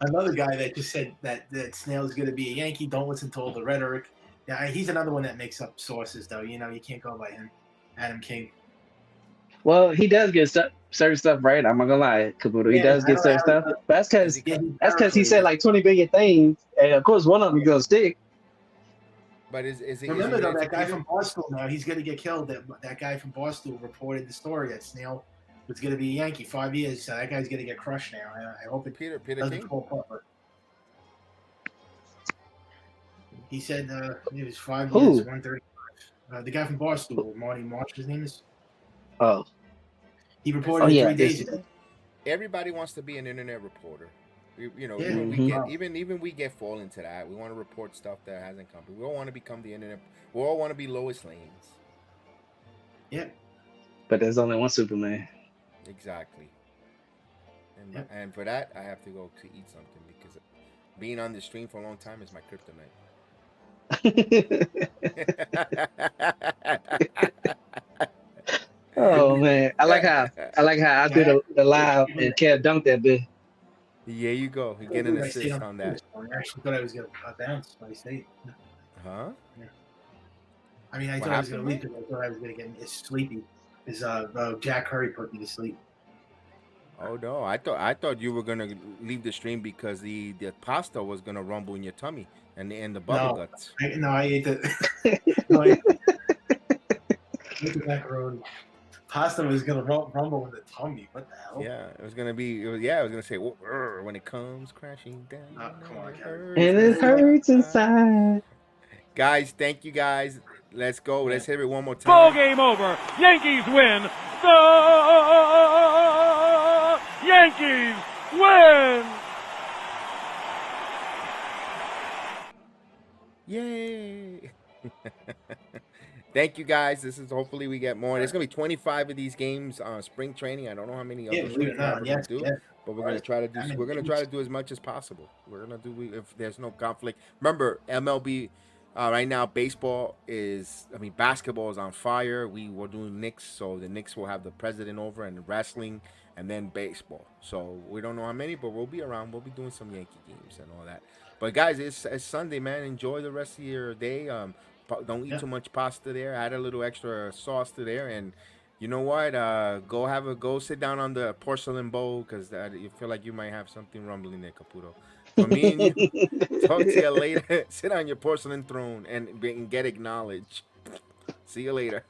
another guy that just said that Snell's going to be a Yankee. Don't listen to all the rhetoric. Yeah, he's another one that makes up sources, though. You know, you can't go by him. Adam King. Well, he does get certain stuff right. I'm not gonna lie, Kabuto. He Yeah, does I get don't certain know stuff. how But that's because Is he- he said like 20 billion things, and of course one of them gonna stick. But is it? Remember, is it though, that guy Peter? from Barstool now, he's going to get killed. That guy from Barstool reported the story that Snell was going to be a Yankee 5 years. So that guy's going to get crushed now. I hope it Peter doesn't King? fall apart. He said it was 5 Who? years, 135. The guy from Barstool, Marty Marsh, his name is. Oh, He reported oh it yeah. 3 days ago. Everybody wants to be an internet reporter. You know, Yeah. even we get fall into that. We want to report stuff that hasn't come. We all want to become the internet. We all want to be Lois Lanes. Yeah. But there's only one Superman. Exactly. And Yep. and for that, I have to go to eat something because being on the stream for a long time is my kryptonite. Oh man, I like how I did the live and Kev dunked that bit. Yeah, you go. You get an assist on that. I actually thought I was going to bounce by state. Huh? I mean, I What thought I was going to happened, leave because I thought I was going to get sleepy. Because Jack Curry put me to sleep. Oh no, I thought you were gonna leave the stream because the pasta was gonna rumble in your tummy and the bubble guts. I ate the. No, I ate the macaroni. Pasta was going to rumble in the tummy. What the hell? Yeah, it was gonna say when it comes crashing down. Come on, And it hurts inside. Guys, thank you guys. Let's go. Let's hit it one more time. Ball game over. Yankees win. The Yankees win. Yay! Thank you guys. This is hopefully we get more. There's gonna be 25 of these games on spring training. I don't know how many Yeah, other believe it spring or not, we're gonna yes, do, yes. but we're gonna try to do. We're gonna try to do as much as possible. We're gonna do if there's no conflict. Remember, MLB right now, baseball is. I mean, basketball is on fire. We're doing Knicks, so the Knicks will have the president over and wrestling, and then baseball. So we don't know how many, but we'll be around. We'll be doing some Yankee games and all that. But guys, it's Sunday, man. Enjoy the rest of your day. Don't eat too much pasta there. Add a little extra sauce to there, and you know what? Go sit down on the porcelain bowl because you feel like you might have something rumbling there, Caputo. For me and you, talk to you later. Sit on your porcelain throne and get acknowledged. See you later.